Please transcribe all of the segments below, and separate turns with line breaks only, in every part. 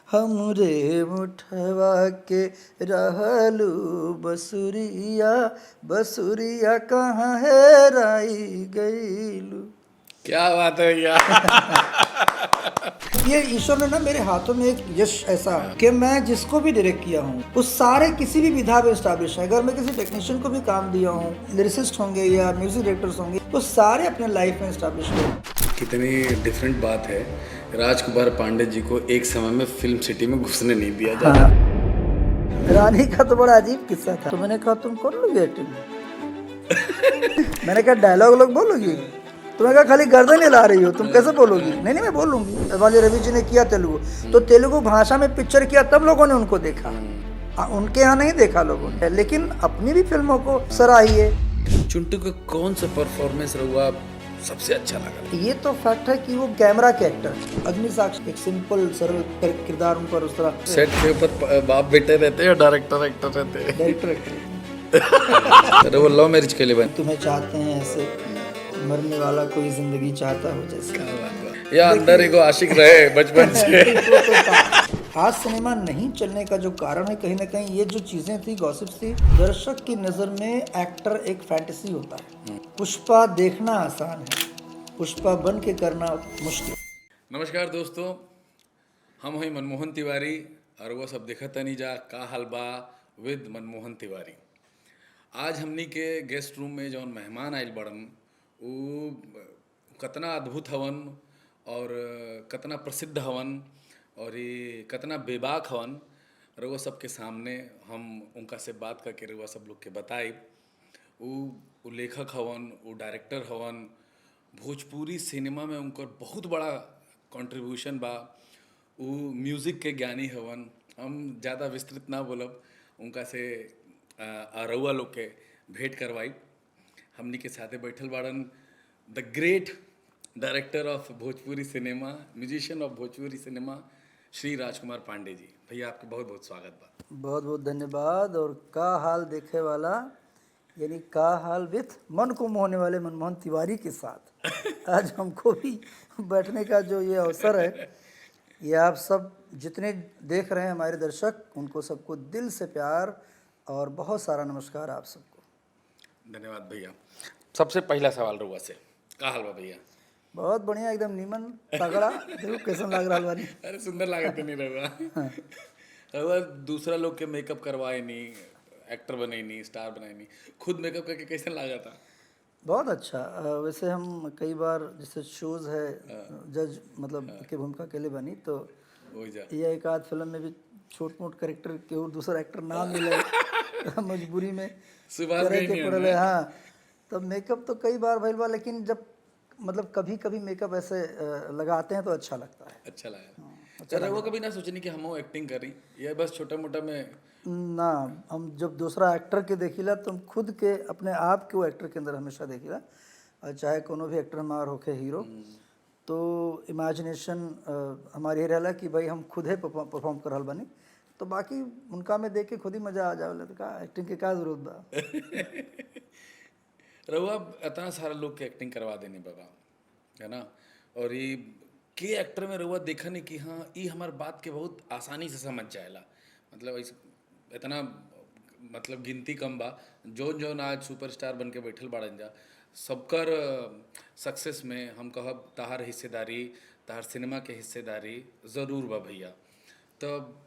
हमरे मुठवा के रहलू बसुरिया, बसुरिया कहाँ हेराई गईलू।
क्या बात है भैया।
ये ईश्वर ने ना मेरे हाथों में एक यश ऐसा कि मैं जिसको भी डायरेक्ट किया हूँ वो सारे किसी भी विधा में स्टैब्लिश है। अगर मैं किसी टेक्नीशियन को भी काम दिया हूँ, लिरिसिस्ट होंगे या म्यूजिक डायरेक्टर्स होंगे, वो सारे अपने लाइफ में स्टैब्लिश हैं।
कितनी डिफरेंट बात है, राजकुमार पांडे जी को एक समय में फिल्म सिटी में घुसने नहीं दिया जा रहा।
रानी का तो बड़ा अजीब किस्सा था। तो मैंने कहा तुम कर लोगे एक्टिंग? मैंने कहा डायलॉग लोग बोलोगी? तुम्हें कहा खाली गर्दन हिला रही हो, तुम कैसे बोलोगी? नहीं नहीं मैं बोल लूंगी। वाले रवि जी ने किया तेलुगु, तो तेलुगु भाषा में पिक्चर किया तब लोगों ने उनको देखा, उनके यहाँ नहीं देखा लोगों ने। लेकिन अपनी भी फिल्मों को सराहिए।
चुंटू का कौन सा परफॉर्मेंस रहुआ सबसे अच्छा लगा?
ये तो फैक्ट है कि वो कैमरा के एक्टर अग्निसाक्षी, एक सिंपल सरल किरदार उन पर उस तरह
सेट के ऊपर बाप बेटे रहते हैं, डायरेक्टर एक्टर रहते हैं।
डायरेक्टर
अरे वो लव मैरिज के लिए बने।
तुम्हें चाहते हैं ऐसे मरने वाला कोई जिंदगी चाहता हो जैसे,
या अंदर एगो आशिक रहे बचपन से।
आज सिनेमा नहीं चलने का जो कारण है, कहीं ना कहीं ये जो चीजें थी, गॉसिप्स थी, दर्शक की नजर में एक्टर एक फैंटेसी होता है। पुष्पा देखना आसान है, पुष्पा बन के करना मुश्किल।
नमस्कार दोस्तों, हम हैं मनमोहन तिवारी और वो सब देखत नहीं जा का हलबा विद मनमोहन तिवारी। आज हमनी के गेस्ट रूम में जौन मेहमान आयल बड़न वो कतना अद्भुत हवन और कतना प्रसिद्ध हवन और ये कतना बेबाक हवन। रउआ सबके सामने हम उनका से बात करके रउआ सब लोग के बताई। वो लेखक हवन, वो डायरेक्टर हवन, भोजपुरी सिनेमा में उनकर बहुत बड़ा कंट्रीब्यूशन बा। वो म्यूज़िक के ज्ञानी हवन। हम ज़्यादा विस्तृत ना बोलब, उनका से रउआ लोग के भेंट करवाई। हमनी के साथे बैठल बाड़न the great director of Bhojpuri cinema, musician of Bhojpuri cinema, Shri Rajkumar Pandey ji. भैया आपका बहुत बहुत स्वागत बा।
बहुत बहुत धन्यवाद। और का हाल देखे वाला, यानी का हाल विथ मन को मोहने वाले मनमोहन तिवारी के साथ आज हमको भी बैठने का जो ये अवसर है, ये आप सब जितने देख रहे हैं हमारे दर्शक, उनको सबको दिल से प्यार और बहुत सारा नमस्कार आप सबको।
धन्यवाद भैया। सबसे पहला सवाल रउआ से, का हाल बा भैया?
बहुत बढ़िया, एकदम नीमन तगड़ा। देखो कैसन लग रहा बानी।
अरे सुंदर लागत नहीं रहुआ। रउआ दूसरा लोग के मेकअप करवाए नहीं, एक्टर बने नहीं, स्टार बनाए नहीं, खुद मेकअप करके कैसे लगा था?
बहुत अच्छा। वैसे हम कई बार जैसे शोज़ है, जज मतलब की भूमिका के लिए बनी, तो ये एक आध फिल्म में भी छोट मोट कैरेक्टर के और दूसरा एक्टर ना मिले मजबूरी में करे के पड़े। हाँ, तब मेकअप तो कई बार भइल बा, लेकिन जब मतलब कभी कभी मेकअप ऐसे लगाते हैं तो अच्छा लगता है।
अच्छा लगा। अच्छा, वो कभी ना सोचनी कि हम एक्टिंग करी, ये बस छोटा मोटा में
ना। हम जब दूसरा एक्टर के देखिला तो हम खुद के अपने आप के वो एक्टर के अंदर हमेशा देखिला। और चाहे कोनो भी एक्टर हमार होके हीरो, तो इमेजिनेशन हमारी ये रहला कि भाई हम खुद ही परफॉर्म कर रहल बनी, तो बाकी उनका में देख के खुद ही मजा आ जाए। तो का एक्टिंग के का जरूरत बा।
रहुआ इतना सारा लोग के एक्टिंग करवा देनी बाबा, है ना? और ये के एक्टर में रहुआ देखा नहीं कि हाँ ये हमार बात के बहुत आसानी से समझ जाएला। मतलब इतना मतलब गिनती कम बा जो आज सुपरस्टार बन के बैठल बाड़न जा, सबकर सक्सेस में हम कहब तहार हिस्सेदारी, तहार सिनेमा के हिस्सेदारी ज़रूर बा भैया। तब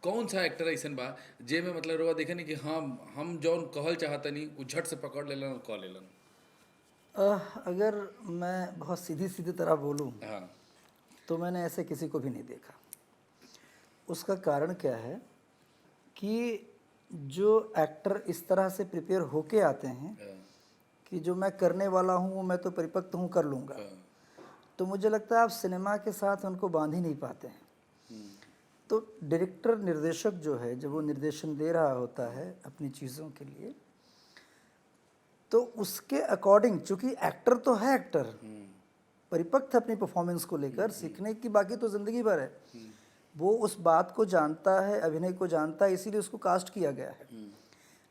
कौन सा एक्टर ऐसा बा जे में मतलब रउआ देखे नहीं कि हाँ हम जौन कहल चाहतनी उ झट से पकड़ लेलन और कह लेलन?
अगर मैं बहुत सीधी सीधी तरह बोलूँ,
हाँ,
तो मैंने ऐसे किसी को भी नहीं देखा। उसका कारण क्या है कि जो एक्टर इस तरह से प्रिपेयर होके आते हैं कि जो मैं करने वाला हूँ वो मैं तो परिपक्व हूँ, कर लूँगा, तो मुझे लगता है आप सिनेमा के साथ उनको बांध ही नहीं पाते हैं। तो डायरेक्टर, निर्देशक जो है, जब वो निर्देशन दे रहा होता है अपनी चीज़ों के लिए, तो उसके अकॉर्डिंग, चूँकि एक्टर तो है, एक्टर परिपक्व है अपनी परफॉर्मेंस को लेकर, सीखने की बाकी तो ज़िंदगी भर है, वो उस बात को जानता है, अभिनय को जानता है, इसीलिए उसको कास्ट किया गया है।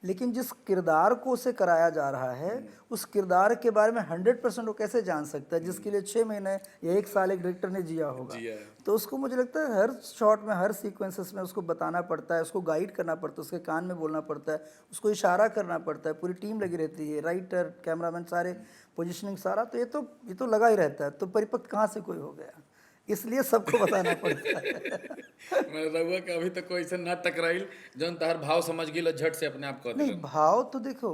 लेकिन जिस किरदार को उसे कराया जा रहा है उस किरदार के बारे में 100% वो कैसे जान सकता है, जिसके लिए 6 महीने या 1 साल एक डायरेक्टर ने जिया होगा।
जिया है।
तो उसको मुझे लगता है हर शॉट में, हर सीक्वेंसेस में उसको बताना पड़ता है, उसको गाइड करना पड़ता है, उसके कान में बोलना पड़ता है, उसको इशारा करना पड़ता है, पूरी टीम लगी रहती है, राइटर, कैमरामैन, सारे पोजीशनिंग सारा। तो ये तो लगा ही रहता है। तो परिपक्व कहाँ से कोई हो गया, इसलिए सबको बताना पड़ता है।
मैं रहुआ के अभी तक कोई ऐसे ना टकराइल जौन तार भाव समझ गेल झट से अपने आप कह
नहीं,
दिलन।
भाव तो देखो,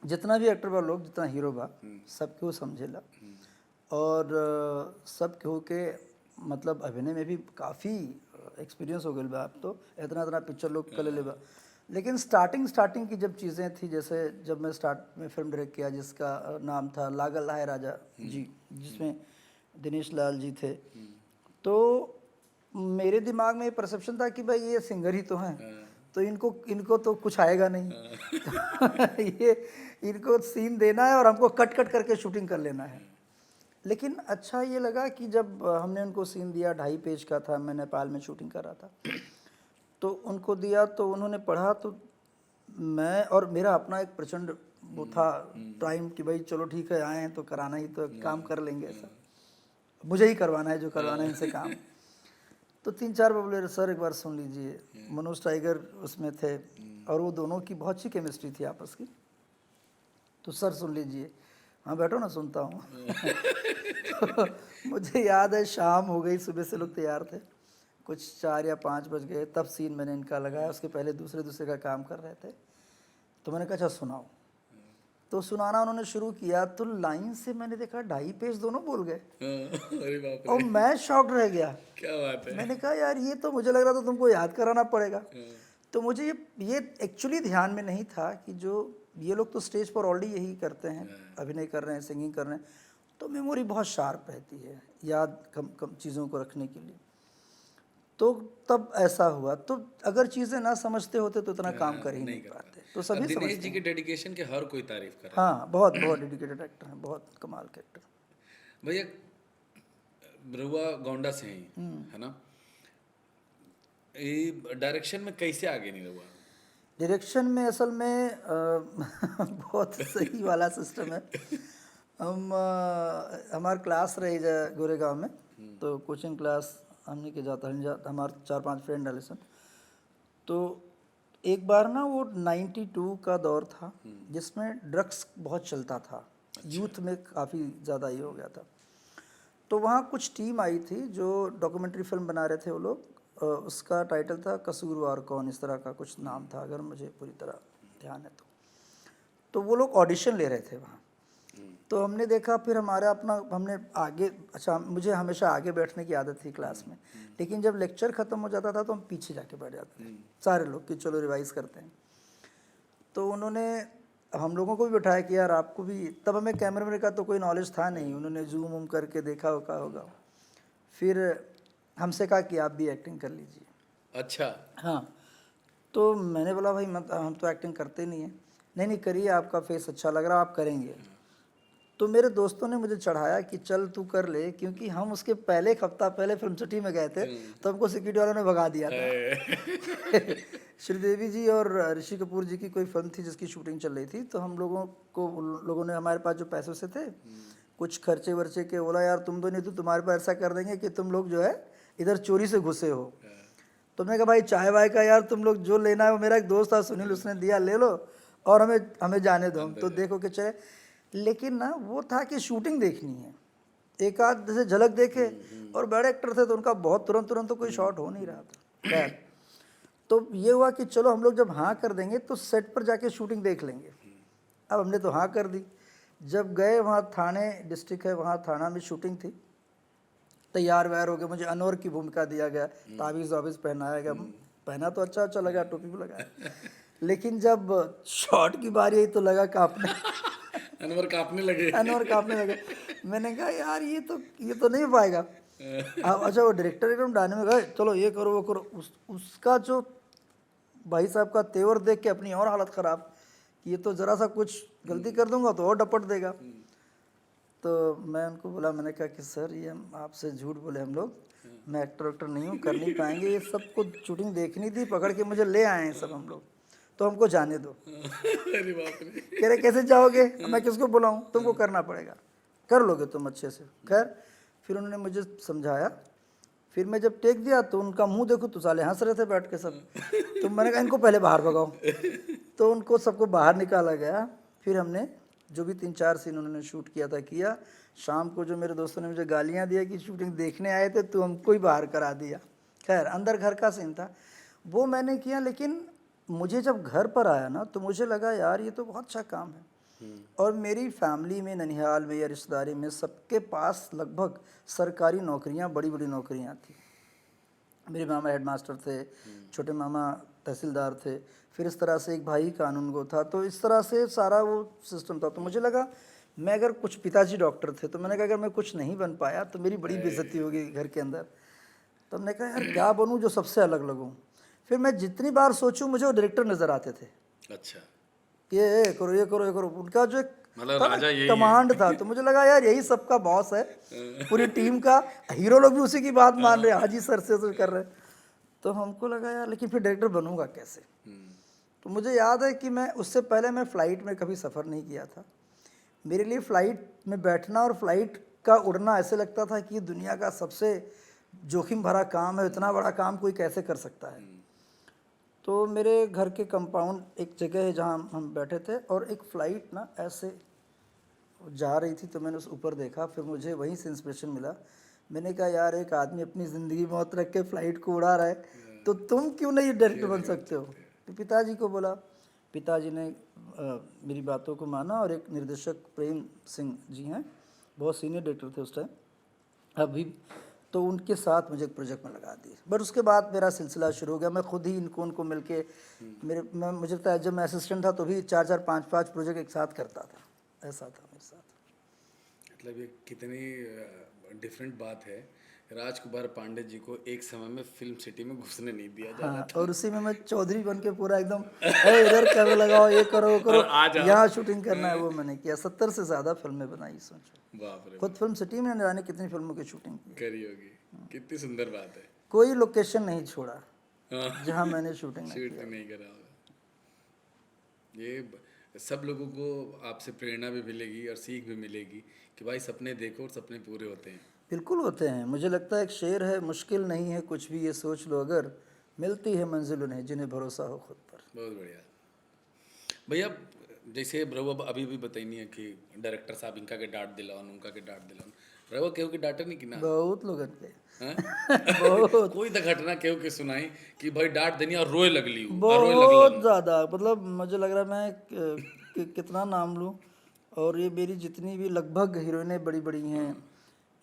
जितना भी एक्टर बा लोग, जितना हीरो बा, सब केहू समझेला। और सब केहू के मतलब अभिनय में भी काफ़ी एक्सपीरियंस हो गई बा। अब तो इतना इतना पिक्चर लोग कर ले बा। लेकिन स्टार्टिंग की जब चीज़ें थी, जैसे जब मैं स्टार्ट में फिल्म डायरेक्ट किया जिसका नाम था लागल है राजा जी, जिसमें दिनेश लाल जी थे, तो मेरे दिमाग में ये परसेप्शन था कि भाई ये सिंगर ही तो हैं, तो इनको तो कुछ आएगा नहीं। तो ये इनको सीन देना है और हमको कट कट करके शूटिंग कर लेना है। लेकिन अच्छा ये लगा कि जब हमने उनको सीन दिया, 2.5 पेज का था, मैं नेपाल में शूटिंग कर रहा था, तो उनको दिया तो उन्होंने पढ़ा। तो मैं और मेरा अपना एक प्रचंड वो था टाइम कि भाई चलो ठीक है, आए हैं तो कराना ही, तो काम कर लेंगे, ऐसा मुझे ही करवाना है जो करवाना है इनसे काम। तो 3-4 बार बोले सर एक बार सुन लीजिए। मनोज टाइगर उसमें थे और वो दोनों की बहुत अच्छी केमिस्ट्री थी आपस की। तो सर सुन लीजिए। हाँ बैठो ना, सुनता हूँ। तो मुझे याद है शाम हो गई, सुबह से लोग तैयार थे, कुछ 4 या 5 बज गए, तब सीन मैंने इनका लगाया। उसके पहले दूसरे का काम कर रहे थे। तो मैंने कहा अच्छा सुनाओ। तो सुनाना उन्होंने शुरू किया, तो लाइन से मैंने देखा 2.5 पेज दोनों बोल गए
अरे बाप
और
रे,
मैं शॉक्ड रह गया।
क्या बात है।
मैंने कहा यार ये तो मुझे लग रहा था तुमको याद कराना पड़ेगा। तो मुझे ये एक्चुअली ध्यान में नहीं था कि जो ये लोग तो स्टेज पर ऑलरेडी यही करते हैं, अभिनय कर रहे हैं, सिंगिंग कर रहे हैं, तो मेमोरी बहुत शार्प रहती है याद कम चीज़ों को रखने के लिए। तो तब ऐसा हुआ। तो अगर चीज़ें ना समझते होते तो इतना काम कर ही नहीं पाते। तो
और
सभी
दिनेश
समझते
जी
हैं।
के डेडिकेशन के हर कोई तारीफ कर रहा
हाँ, बहुत बहुत डेडिकेटेड एक्टर हैं, बहुत कमाल के एक्टर।
है। भैया रहुआ गोंडा से ही है ना, ये डायरेक्शन में कैसे आगे नहीं रहुआ?
डायरेक्शन में असल में बहुत सही वाला सिस्टम है। हमार क्लास रही जा गोरेगांव में, तो कोचिंग क्लास हमने के जाता हमारे 4-5 फ्रेंड डाले सन। तो एक बार ना वो 92 का दौर था जिसमें ड्रग्स बहुत चलता था। यूथ में काफ़ी ज़्यादा ये हो गया था। तो वहाँ कुछ टीम आई थी जो डॉक्यूमेंट्री फिल्म बना रहे थे वो लोग। उसका टाइटल था कसूरवार कौन, इस तरह का कुछ नाम था, अगर मुझे पूरी तरह ध्यान है तो वो लोग ऑडिशन ले रहे थे वहाँ। तो हमने देखा, फिर हमारा अपना हमने आगे, अच्छा मुझे हमेशा आगे बैठने की आदत थी क्लास में, लेकिन जब लेक्चर ख़त्म हो जाता था तो हम पीछे जाके बैठ जाते थे सारे लोग कि चलो रिवाइज करते हैं। तो उन्होंने हम लोगों को भी बिठाया कि यार आपको भी, तब हमें कैमरे में का तो कोई नॉलेज था नहीं, उन्होंने जूम वूम करके देखा होगा। फिर हमसे कहा कि आप भी एक्टिंग कर लीजिए।
अच्छा।
हाँ, तो मैंने बोला भाई मत, हम तो एक्टिंग करते नहीं हैं। नहीं करिए, आपका फेस अच्छा लग रहा, आप करेंगे। तो मेरे दोस्तों ने मुझे चढ़ाया कि चल तू कर ले, क्योंकि हम उसके पहले एक हफ्ता पहले फिल्म सिटी में गए थे तो हमको सिक्योरिटी वालों ने भगा दिया था। श्रीदेवी जी और ऋषि कपूर जी की कोई फिल्म थी जिसकी शूटिंग चल रही थी। तो हम लोगों ने हमारे पास जो पैसों से थे कुछ खर्चे वर्चे के, बोला यार तुम दो, नहीं तो तुम्हारे पास ऐसा कर देंगे कि तुम लोग जो है इधर चोरी से घुसे हो। तो मैंने कहा भाई चाय वाय का यार तुम लोग जो लेना है, वो मेरा एक दोस्त था सुनील, उसने दिया, ले लो और हमें जाने दो, हम तो देखो कि चले। लेकिन ना वो था कि शूटिंग देखनी है, एक आध जैसे झलक देखे, और बड़े एक्टर थे तो उनका बहुत तुरंत तो कोई शॉट हो नहीं रहा था। खैर, तो ये हुआ कि चलो हम लोग जब हाँ कर देंगे तो सेट पर जाके शूटिंग देख लेंगे। अब हमने तो हाँ कर दी। जब गए वहाँ, थाने डिस्ट्रिक्ट है वहाँ, थाना में शूटिंग थी, तैयार वैयार हो गए, मुझे अनवर की भूमिका दिया गया, ताबीज़ वाबीज़ पहनाया गया, पहना तो अच्छा लगा, टोपी भी लगाया। लेकिन जब शॉट की बारी आई तो लगा कांपने।
अनवर कांपने लगे।
अनवर कांपने लगे। मैंने कहा यार ये तो नहीं हो पाएगा। अब अच्छा वो डायरेक्टर एकदम डायने में गए, चलो ये करो वो करो। उसका जो भाई साहब का तेवर देख के अपनी और हालत ख़राब, ये तो ज़रा सा कुछ गलती कर दूंगा तो और डपट देगा। तो मैं उनको बोला, मैंने कहा कि सर ये हम आपसे झूठ बोले, हम लोग, मैं एक्टर नहीं हूँ, कर नहीं पाएंगे, ये सबको शूटिंग देखनी थी, पकड़ के मुझे ले आए हैं सब हम लोग। तो हमको जाने दो।
अरे बाप रे।
कह रहे कैसे जाओगे, मैं किसको बुलाऊं, तुमको करना पड़ेगा, कर लोगे तुम अच्छे से। खैर फिर उन्होंने मुझे समझाया, फिर मैं जब टेक दिया तो उनका मुंह देखो तो साले हंस रहे थे बैठ के सब। तो मैंने कहा इनको पहले बाहर भगाओ, तो उनको सबको बाहर निकाला गया। फिर हमने जो भी 3-4 सीन उन्होंने शूट किया था किया। शाम को जो मेरे दोस्तों ने मुझे गालियां दिया कि शूटिंग देखने आए थे तो हमको ही बाहर करा दिया। खैर अंदर घर का सीन था वो मैंने किया, लेकिन मुझे जब घर पर आया ना तो मुझे लगा यार ये तो बहुत अच्छा काम है। और मेरी फैमिली में, ननिहाल में या रिश्तेदारी में सबके पास लगभग सरकारी नौकरियां, बड़ी बड़ी नौकरियां थी। मेरे मामा हेडमास्टर थे, छोटे मामा तहसीलदार थे, फिर इस तरह से एक भाई कानूनगो था। तो इस तरह से सारा वो सिस्टम था। तो मुझे लगा मैं अगर कुछ, पिताजी डॉक्टर थे, तो मैंने कहा अगर मैं कुछ नहीं बन पाया तो मेरी बड़ी बेइज्जती होगी घर के अंदर। तो हमने कहा यार क्या बनूं जो सबसे अलग लगूं। फिर मैं जितनी बार सोचूं मुझे वो डायरेक्टर नज़र आते थे,
अच्छा,
ये करो ये करो ये करो। उनका जो एक
मतलब राजा यही है।
कमांड था, तो मुझे लगा यार यही सबका बॉस है पूरी टीम का। हीरो लोग भी उसी की बात मान रहे हैं, हाजी सर से कर रहे हैं। तो हमको लगा यार लेकिन फिर डायरेक्टर बनूंगा कैसे। तो मुझे याद है कि मैं उससे पहले मैं फ़्लाइट में कभी सफ़र नहीं किया था। मेरे लिए फ़्लाइट में बैठना और फ्लाइट का उड़ना ऐसे लगता था कि दुनिया का सबसे जोखिम भरा काम है, इतना बड़ा काम कोई कैसे कर सकता है। तो मेरे घर के कंपाउंड एक जगह है जहाँ हम बैठे थे और एक फ़्लाइट ना ऐसे जा रही थी, तो मैंने उस ऊपर देखा। फिर मुझे वहीं से इंस्पिरेशन मिला। मैंने कहा यार एक आदमी अपनी ज़िंदगी मौत रख के फ़्लाइट को उड़ा रहा है, तो तुम क्यों नहीं डायरेक्टर बन सकते हो। तो पिताजी को बोला, पिताजी ने मेरी बातों को माना। और एक निर्देशक प्रेम सिंह जी हैं, बहुत सीनियर डायरेक्टर थे उस टाइम अभी, तो उनके साथ मुझे एक प्रोजेक्ट में लगा दिए। बट उसके बाद मेरा सिलसिला शुरू हो गया। मैं खुद ही उनको मिल के मुझे लगता है जब मैं असिस्टेंट था तो भी 4-4 5-5 प्रोजेक्ट एक साथ करता था, ऐसा था मेरे साथ।
मतलब ये कितनी डिफरेंट बात है। राजकुमार पांडे जी को एक समय में फिल्म सिटी में घुसने नहीं दिया जा रहा
हाँ, और उसी में मैं चौधरी बन के पूरा एकदम इधर कैमरा लगाओ, ये करो वो करो,
और आ जाओ।
यहाँ शूटिंग करना है, वो मैंने किया। 70 से ज़्यादा फिल्में बनाई सोचो।
बाप रे,
खुद फिल्म सिटी में न जाने कितनी फिल्मों की शूटिंग की,
करी होगी। कितनी सुंदर बात है।
कोई लोकेशन नहीं छोड़ा
हाँ,
जहाँ मैंने शूटिंग नहीं
शूट
किया।
नहीं करा होगा। ये सब लोगों को आपसे प्रेरणा भी मिलेगी और सीख भी मिलेगी कि भाई सपने देखो और सपने पूरे होते हैं।
बिल्कुल होते हैं। मुझे लगता है एक शेर है, मुश्किल नहीं है कुछ भी ये सोच लो अगर, मिलती है मंजिल उन्हें जिन्हें भरोसा हो खुद पर।
बहुत बढ़िया भैया। जैसे रहुआ अभी भी बताइनी है कि डायरेक्टर साहब इनका के डांट दिलावन, उनका के डांट दिलावन, रहुआ केहू की डांटे नहीं कि ना।
बहुत लोग के
हैं?
बहुत
कोई तो घटना केहू के सुनाई कि भाई डांट देनी और रोए लगली हूँ और रोए
बहुत
लगलन।
ज़्यादा। मतलब मुझे लग रहा है मैं कितना नाम लूँ। और ये मेरी जितनी भी लगभग हीरोइनें बड़ी बड़ी हैं,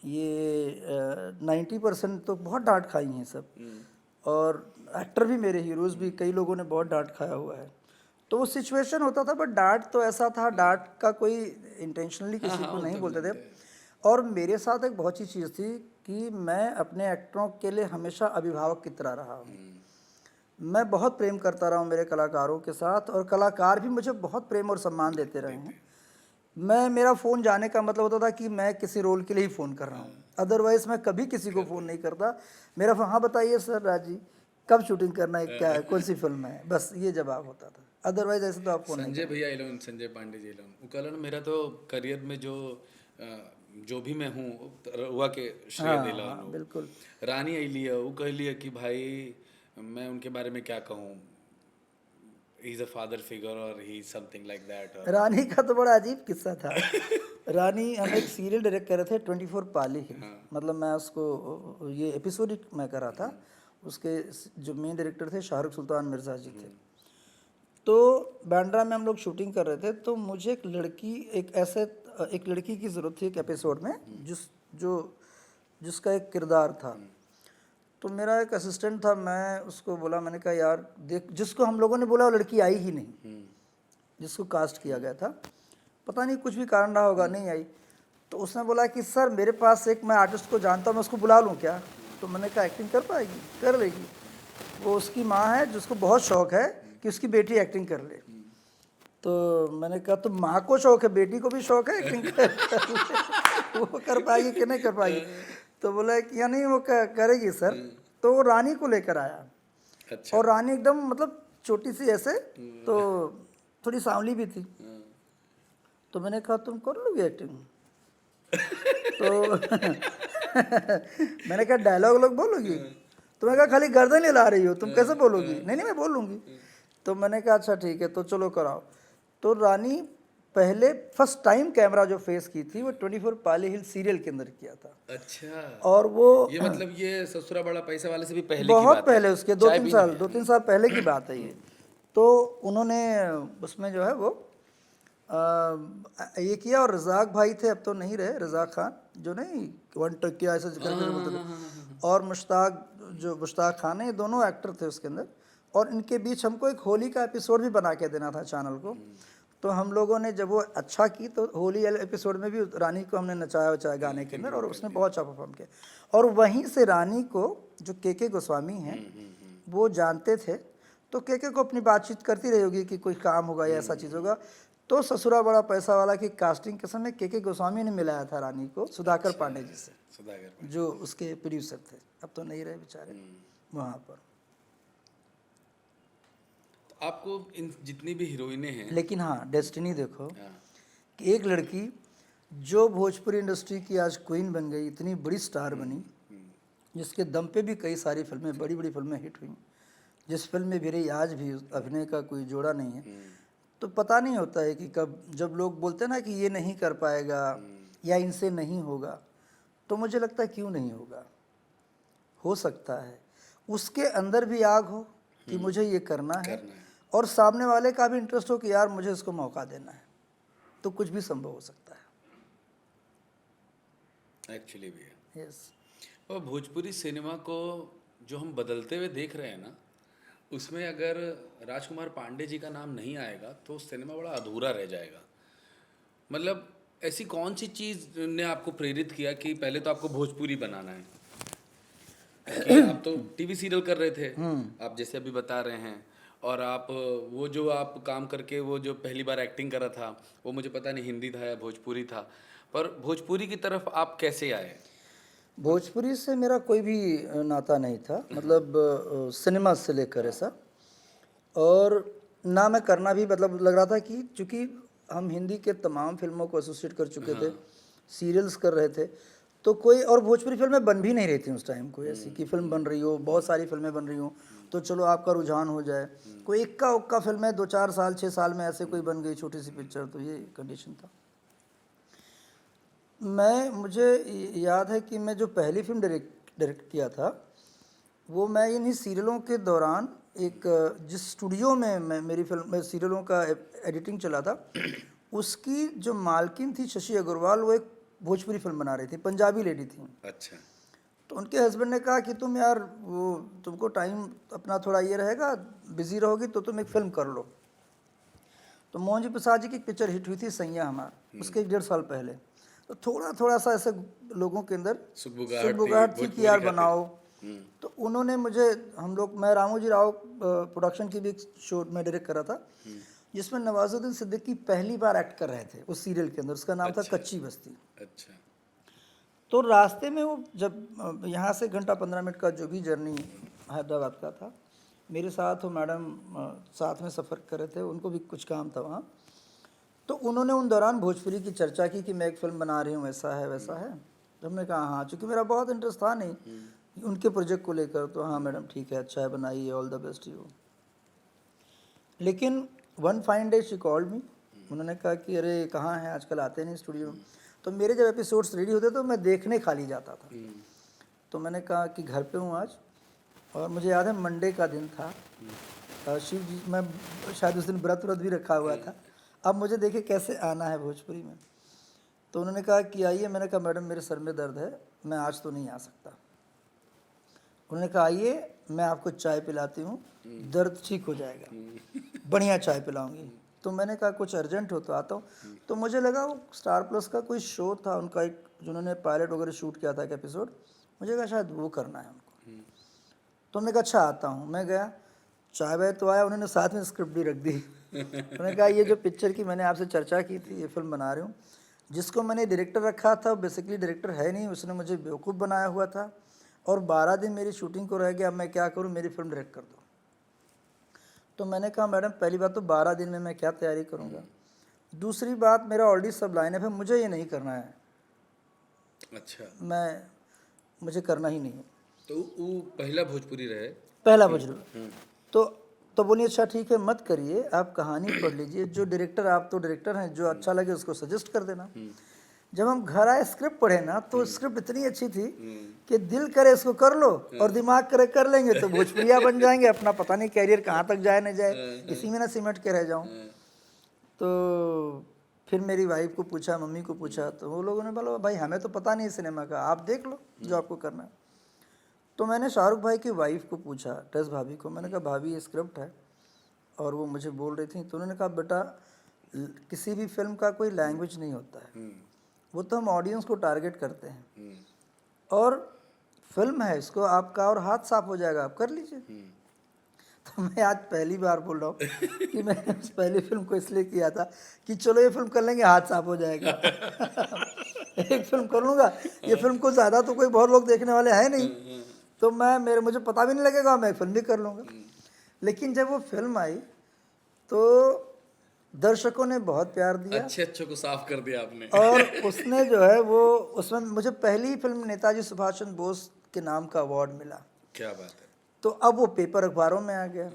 ये 90% तो बहुत डांट खाई हैं सब। और एक्टर भी, मेरे हीरोज़ भी, कई लोगों ने बहुत डांट खाया हुआ है। तो वो सिचुएशन होता था। बट डांट तो ऐसा था, डांट का कोई इंटेंशनली किसी को नहीं बोलते थे। और मेरे साथ एक बहुत ही चीज़ थी कि मैं अपने एक्टरों के लिए हमेशा अभिभावक की तरह रहा हूँ। मैं बहुत प्रेम करता रहा हूँ मेरे कलाकारों के साथ, और कलाकार भी मुझे बहुत प्रेम और सम्मान देते रहे हैं। मेरा फ़ोन जाने का मतलब होता था कि मैं किसी रोल के लिए ही फ़ोन कर रहा हूँ, अदरवाइज़ मैं कभी किसी को फ़ोन नहीं करता। मेरा हाँ बताइए सर राजी कब शूटिंग करना है, क्या है, कौन सी फिल्म है, बस ये जवाब होता था। अदरवाइज ऐसे तो आप फ़ोन नहीं
संजय भैया एलोन, संजय पांडे जी एलोन, वो कहलन मेरा तो करियर में जो भी मैं हूँ रहुआ के श्रेय
हाँ
दिलावन
हाँ
हो।
बिल्कुल।
रानी अली है, वो कहली है कि भाई मैं उनके बारे में क्या कहूँ, he is a father figure और ही समथिंग लाइक दैट।
रानी का तो बड़ा अजीब किस्सा था। रानी हम एक सीरियल डायरेक्ट कर रहे थे 24 पाली हिल। मतलब मैं उसको ये एपिसोडिक मैं कर रहा था। उसके जो मेन डायरेक्टर थे शाहरुख सुल्तान मिर्ज़ा जी थे। तो बांद्रा में हम लोग शूटिंग कर रहे थे। तो मुझे एक लड़की की ज़रूरत थी एक एपिसोड में, जिसका एक किरदार था। तो मेरा एक असिस्टेंट था, मैं उसको बोला, मैंने कहा यार देख, जिसको हम लोगों ने बोला वो लड़की आई ही नहीं, जिसको कास्ट किया गया था, पता नहीं कुछ भी कारण रहा होगा, नहीं आई। तो उसने बोला कि सर मेरे पास एक, मैं आर्टिस्ट को जानता हूँ, मैं उसको बुला लूँ क्या। तो मैंने कहा एक्टिंग कर पाएगी, कर लेगी। वो उसकी माँ है जिसको बहुत शौक है कि उसकी बेटी एक्टिंग कर ले। तो मैंने कहा तो माँ को शौक है, बेटी को भी शौक है एक्टिंग कर वो कर पाएगी कि नहीं कर पाएगी। तो बोला कि या नहीं वो करेगी सर। तो वो रानी को लेकर आया।
अच्छा।
और रानी एकदम मतलब छोटी सी ऐसे, तो थोड़ी सांवली भी थी। तो मैंने कहा तुम कर लोगी एक्टिंग? तो मैंने कहा डायलॉग लोग बोलोगी? तो मैंने कहा खाली गर्दन हिला रही हो, तुम कैसे बोलोगी? नहीं नहीं मैं बोल लूँगी। तो मैंने कहा अच्छा ठीक है, तो चलो कराओ। तो रानी पहले फर्स्ट टाइम कैमरा जो फेस की थी वो 24 पाली हिल सीरियल के अंदर किया था।
अच्छा,
और वो
ये मतलब ये ससुरा बड़ा पैसा वाले से भी पहले की
बहुत
बात है।
पहले, उसके
चाय पीने में।
2-3 साल पहले की बात है ये। तो उन्होंने उसमें जो है वो ये किया। और रज़ाक भाई थे, अब तो नहीं रहे, रज़ाक खान जो नहीं वन टकिया ऐसे करके बोलते थे, और मुश्ताक खान है, ये दोनों एक्टर थे उसके अंदर। और इनके बीच हमको एक होली का एपिसोड भी बना के देना था चैनल को। तो हम लोगों ने जब वो अच्छा की तो होली वाले एपिसोड में भी रानी को हमने नचाया वचाया गाने के अंदर, और उसने बहुत अच्छा परफॉर्म किया। और वहीं से रानी को जो के गोस्वामी हैं वो जानते थे, तो के को अपनी बातचीत करती रही होगी कि कोई काम होगा या ऐसा चीज़ होगा। तो ससुरा बड़ा पैसा वाला की कास्टिंग के समय के गोस्वामी ने मिलाया था रानी को सुधाकर पांडे जी से,
सुधाकर
जो उसके प्रोड्यूसर थे, अब तो नहीं रहे बेचारे वहाँ पर।
तो आपको इन जितनी भी हीरोइनें हैं,
लेकिन हाँ, डेस्टिनी देखो
हाँ,
कि एक लड़की जो भोजपुरी इंडस्ट्री की आज क्वीन बन गई, इतनी बड़ी स्टार बनी, जिसके दम पे भी कई सारी फिल्में, बड़ी बड़ी फिल्में हिट हुई, जिस फिल्म में मेरे आज भी अभिनय का कोई जोड़ा नहीं है। तो पता नहीं होता है कि कब, जब लोग बोलते हैं ना कि ये नहीं कर पाएगा या इनसे नहीं होगा, तो मुझे लगता है क्यों नहीं होगा, हो सकता है। उसके अंदर भी आग हो कि मुझे ये करना है, और सामने वाले का भी इंटरेस्ट हो कि यार मुझे इसको मौका देना है, तो कुछ भी संभव हो सकता है।
एक्चुअली भी है।
यस।
और भोजपुरी सिनेमा को जो हम बदलते हुए देख रहे हैं ना, उसमें अगर राजकुमार पांडे जी का नाम नहीं आएगा तो सिनेमा बड़ा अधूरा रह जाएगा। मतलब ऐसी कौन सी चीज़ ने आपको प्रेरित किया कि पहले तो आपको भोजपुरी बनाना है, कि आप तो टीवी सीरियल कर रहे थे, आप जैसे अभी बता रहे हैं, और आप वो जो आप काम करके वो जो पहली बार एक्टिंग करा था वो मुझे पता नहीं हिंदी था या भोजपुरी था, पर भोजपुरी की तरफ आप कैसे आए?
भोजपुरी से मेरा कोई भी नाता नहीं था, मतलब सिनेमा से लेकर ऐसा। और ना मैं करना भी, मतलब लग रहा था कि चूँकि हम हिंदी के तमाम फिल्मों को एसोसिएट कर चुके थे, सीरियल्स कर रहे थे, तो कोई और भोजपुरी फिल्में बन भी नहीं रही थी उस टाइम, कोई ऐसी कि फिल्म बन रही हो, बहुत सारी फिल्में बन रही हो, तो चलो आपका रुझान हो जाए। कोई इक्का उक्का फिल्में 2-4 साल 6 साल में ऐसे कोई बन गई छोटी सी पिक्चर, तो ये कंडीशन था। मुझे याद है कि मैं जो पहली फिल्म डायरेक्ट किया था, वो मैं इन्हीं सीरियलों के दौरान एक जिस स्टूडियो में मैं मेरी फिल्म में सीरियलों का एडिटिंग चला था, उसकी जो मालकिन थी शशि अग्रवाल, वो एक भोजपुरी फिल्म बना रही थी, पंजाबी लेडी थी।
अच्छा।
तो उनके हस्बैंड ने कहा कि तुम यार वो तुमको टाइम अपना थोड़ा ये रहेगा, बिजी रहोगी, तो तुम एक फिल्म कर लो। तो मोहन जी प्रसाद जी की एक पिक्चर हिट हुई थी सैया हमार, उसके 1-1.5 साल पहले। तो थोड़ा थोड़ा सा ऐसे लोगों के अंदर सुगबुगाहट थी कि यार बनाओ। तो उन्होंने मुझे, मैं रामू जी राव प्रोडक्शन की भी एक शो में डायरेक्ट करा था, जिसमें नवाजुद्दीन सिद्दीकी पहली बार एक्ट कर रहे थे उस सीरियल के अंदर, उसका नाम था कच्ची बस्ती।
अच्छा।
तो रास्ते में वो जब यहाँ से घंटा 15 मिनट का जो भी जर्नी हैदराबाद का था, मेरे साथ वो मैडम साथ में सफ़र कर रहे थे, उनको भी कुछ काम था वहाँ। तो उन्होंने उन दौरान भोजपुरी की चर्चा की कि मैं एक फ़िल्म बना रही हूँ, ऐसा है वैसा है। तो हमने कहा हाँ, चूँकि मेरा बहुत इंटरेस्ट था नहीं उनके प्रोजेक्ट को लेकर, तो हाँ मैडम ठीक है, अच्छा है, बनाइए, ऑल द बेस्ट यू। लेकिन one fine day she called me, उन्होंने कहा कि अरे कहाँ हैं आजकल, आते नहीं स्टूडियो। तो मेरे जब एपिसोड्स रेडी होते तो मैं देखने खाली जाता था। तो मैंने कहा कि घर पे हूँ आज, और मुझे याद है मंडे का दिन था, शिव जी, मैं शायद उस दिन व्रत भी रखा हुआ था। अब मुझे देखे कैसे आना है भोजपुरी में। तो उन्होंने कहा कि आइए। मैंने कहा मैडम मेरे सर में दर्द है, मैं आज तो नहीं आ सकता। उन्होंने कहा आइए, मैं आपको चाय पिलाती हूँ, दर्द ठीक हो जाएगा, बढ़िया चाय पिलाऊंगी। तो मैंने कहा कुछ अर्जेंट हो तो आता हूँ। तो मुझे लगा वो स्टार प्लस का कोई शो था उनका, एक जिन्होंने पायलट वगैरह शूट किया था एक एपिसोड, मुझे कहा शायद वो करना है उनको। तो हमने कहा अच्छा आता हूँ। मैं गया, चाय वाय तो आया, उन्होंने साथ में स्क्रिप्ट भी रख दी। उन्होंने कहा ये जो पिक्चर की मैंने आपसे चर्चा की थी, ये फिल्म बना रही हूँ। जिसको मैंने डायरेक्टर रखा था बेसिकली डायरेक्टर है नहीं, उसने मुझे बेवकूफ़ बनाया हुआ था, और 12 दिन मेरी शूटिंग को रह गया, अब मैं क्या करूँ, मेरी फिल्म डायरेक्ट कर दो। तो मैंने कहा मैडम पहली बात तो 12 दिन में मैं क्या तैयारी करूँगा, दूसरी बात मेरा ऑलरेडी सब लाइन है, मुझे ये नहीं करना है,
अच्छा।
मुझे करना ही नहीं है।
तो वो पहला भोजपुरी रहे।
पहला भोजपुरी। तो बोलिए अच्छा ठीक है मत करिए, आप कहानी पढ़ लीजिए, जो डायरेक्टर, आप तो डायरेक्टर हैं, जो अच्छा लगे उसको सजेस्ट कर देना। जब हम घर आए स्क्रिप्ट पढ़े ना, तो स्क्रिप्ट इतनी अच्छी थी कि दिल करे इसको कर लो और दिमाग करे कर लेंगे तो भोजपुरिया बन जाएंगे, अपना पता नहीं कैरियर कहाँ तक जाए न जाए, इसी में ना सिमट के रह जाऊं। तो फिर मेरी वाइफ को पूछा, मम्मी को पूछा, तो वो लोगों ने बोला भाई हमें तो पता नहीं सिनेमा का, आप देख लो जो आपको करना है। तो मैंने शाहरुख भाई की वाइफ को पूछा, टेस भाभी को, मैंने कहा भाभी ये स्क्रिप्ट है, और वो मुझे बोल रही थी, तो उन्होंने कहा बेटा किसी भी फिल्म का कोई लैंग्वेज नहीं होता है, वो तो हम ऑडियंस को टारगेट करते हैं, और फिल्म है, इसको आपका और हाथ साफ हो जाएगा, आप कर लीजिए। तो मैं आज पहली बार बोल रहा हूँ कि मैंने उस पहली फिल्म को इसलिए किया था कि चलो ये फिल्म कर लेंगे, हाथ साफ हो जाएगा। एक फिल्म कर लूँगा, ये फिल्म को ज़्यादा तो कोई बहुत लोग देखने वाले हैं नहीं, तो मुझे पता भी नहीं लगेगा, मैं फिल्म भी कर लूँगा। लेकिन जब वो फिल्म आई तो दर्शकों ने बहुत प्यार दिया,
अच्छे को साफ कर दिया आपने।
और उसने जो है वो, उसमें मुझे पहली फिल्म नेताजी सुभाष चंद्र बोस के नाम का अवार्ड मिला।
क्या बात है।
तो अब वो पेपर अखबारों में आ गया।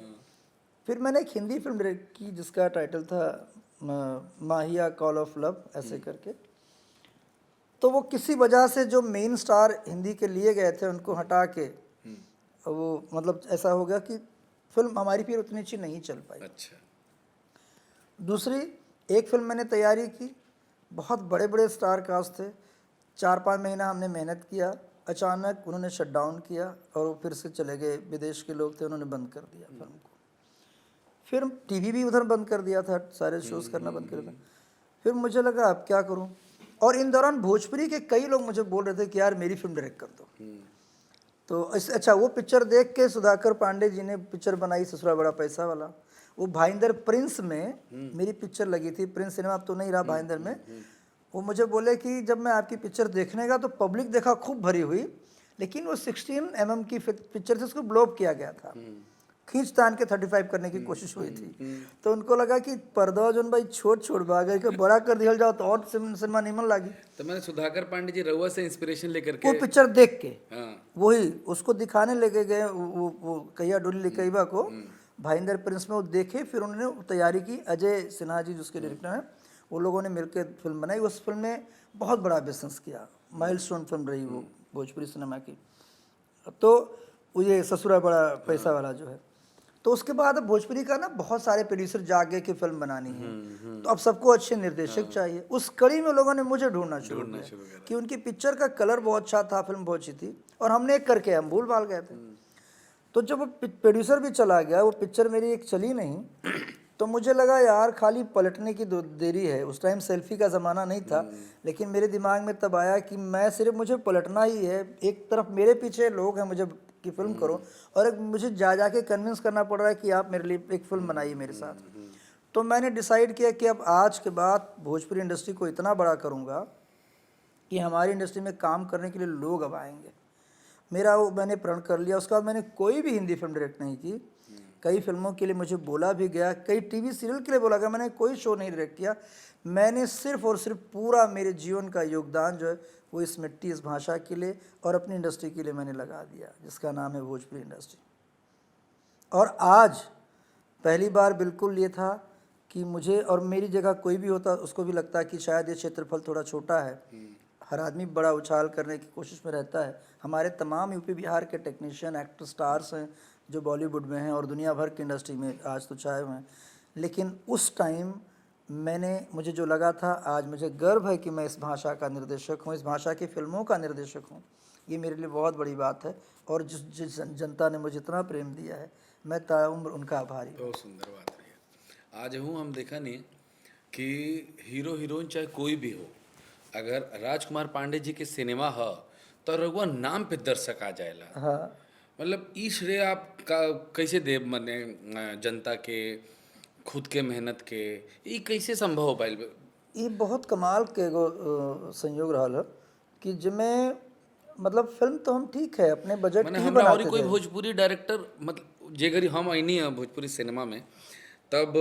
फिर मैंने एक हिंदी फिल्म डायरेक्ट की जिसका टाइटल था माहिया कॉल ऑफ लव ऐसे करके। तो वो किसी वजह से जो मेन स्टार हिंदी के लिए गए थे उनको हटा के वो मतलब ऐसा हो गया कि फिल्म हमारी फिर उतनी अच्छी नहीं चल पाई।
अच्छा।
दूसरी एक फिल्म मैंने तैयारी की, बहुत बड़े बड़े स्टार कास्ट थे, 4-5 महीना हमने मेहनत किया, अचानक उन्होंने शट डाउन किया और वो फिर से चले गए, विदेश के लोग थे, उन्होंने बंद कर दिया फिल्म को। फिर टीवी भी उधर बंद कर दिया था, सारे शोज़ करना बंद कर दिया। फिर मुझे लगा अब क्या करूं, और इन दौरान भोजपुरी के कई लोग मुझे बोल रहे थे कि यार मेरी फिल्म डायरेक्ट कर दो। तो अच्छा वो पिक्चर देख के सुधाकर पांडे जी ने पिक्चर बनाई ससुरा बड़ा पैसा वाला, वो भाईंदर प्रिंस में मेरी पिक्चर लगी थी, प्रिंस सिनेमा अब तो नहीं रहा भाईंदर में। वो मुझे बोले कि जब मैं आपकी पिक्चर देखने का तो पब्लिक देखा खूब भरी हुई, लेकिन वो 16 mm की पिक्चर थी, उसको ब्लॉप किया गया था, खींच तान के 35 करने की कोशिश हुई थी। तो उनको लगा कि पर्दा जोन भाई छोड़ भागे के बड़ा कर दिया जाओ तो और सिनेमा निमन लगी।
तो मैंने सुधाकर पांडे जी रउआ से इंस्पिरेशन लेकर के
वो पिक्चर देख के
हाँ।
वही उसको दिखाने लेके गए, वो कैया डोली लिकईबा को भाईंदर प्रिंस में वो देखे, फिर उन्होंने तैयारी की, अजय सिन्हा जी जिसके डायरेक्टर हैं, वो लोगों ने मिलकर फिल्म बनाई। उस फिल्म ने बहुत बड़ा बिजनेस किया, माइलस्टोन फिल्म रही वो भोजपुरी सिनेमा की। तो वो ये ससुरा बड़ा पैसा वाला जो है, तो उसके बाद अब भोजपुरी का ना बहुत सारे प्रोड्यूसर जाग गए कि फिल्म बनानी है, तो अब सबको अच्छे निर्देशक चाहिए। उस कड़ी में लोगों ने मुझे ढूंढना शुरू किया कि उनकी पिक्चर का कलर बहुत अच्छा था, फिल्म बहुत अच्छी थी, और हमने एक करके हम भूल भाल गए थे। तो जब वो प्रोड्यूसर भी चला गया, वो पिक्चर मेरी एक चली नहीं, तो मुझे लगा यार खाली पलटने की देरी है। उस टाइम सेल्फी का ज़माना नहीं था, लेकिन मेरे दिमाग में तब आया कि मैं सिर्फ मुझे पलटना ही है, एक तरफ मेरे पीछे लोग हैं मुझे कि फिल्म करो, और एक मुझे जा के कन्विंस करना पड़ रहा है कि आप मेरे लिए एक फिल्म बनाइए मेरे साथ। तो मैंने डिसाइड किया कि अब आज के बाद भोजपुरी इंडस्ट्री को इतना बड़ा करूँगा कि हमारी इंडस्ट्री में काम करने के लिए लोग अब आएंगे। मेरा वो मैंने प्रण कर लिया। उसके बाद मैंने कोई भी हिंदी फिल्म डायरेक्ट नहीं की, कई फिल्मों के लिए मुझे बोला भी गया, कई टीवी सीरियल के लिए बोला गया, मैंने कोई शो नहीं डायरेक्ट किया। मैंने सिर्फ और सिर्फ पूरा मेरे जीवन का योगदान जो है वो इस मिट्टी, इस भाषा के लिए और अपनी इंडस्ट्री के लिए मैंने लगा दिया, जिसका नाम है भोजपुरी इंडस्ट्री। और आज पहली बार बिल्कुल ये था कि मुझे, और मेरी जगह कोई भी होता उसको भी लगता है कि शायद ये क्षेत्रफल थोड़ा छोटा है, हर आदमी बड़ा उछाल करने की कोशिश में रहता है। हमारे तमाम यूपी बिहार के टेक्नीशियन, एक्टर, स्टार्स हैं जो बॉलीवुड में हैं और दुनिया भर की इंडस्ट्री में आज तो छाए हुए हैं, लेकिन उस टाइम मुझे जो लगा था, आज मुझे गर्व है कि मैं इस भाषा का निर्देशक हूँ, इस भाषा की फिल्मों का निर्देशक हूँ। ये मेरे लिए बहुत बड़ी बात है, और जिस जनता ने मुझे इतना प्रेम दिया है, मैं ताउम्र उनका आभारी हूँ।
बहुत सुंदर बात रही है। आज हूँ हम देखा नहीं कि हीरो हीरोइन चाहे कोई भी हो, अगर राजकुमार पांडे जी के सिनेमा है तो रघुआ नाम पे दर्शक आ जाएगा।
हाँ,
मतलब ई श्रेय आप का कैसे देव मने जनता के, खुद के मेहनत के, ये कैसे संभव हो पाइल?
ये बहुत कमाल के एगो संयोग रहा कि जब मैं मतलब फिल्म तो हम ठीक है अपने बजट
मैंने
की ही
हमरा और
बनाते
कोई
थे।
भोजपुरी डायरेक्टर मतलब जे घड़ी हम आईनी है भोजपुरी सिनेमा में, तब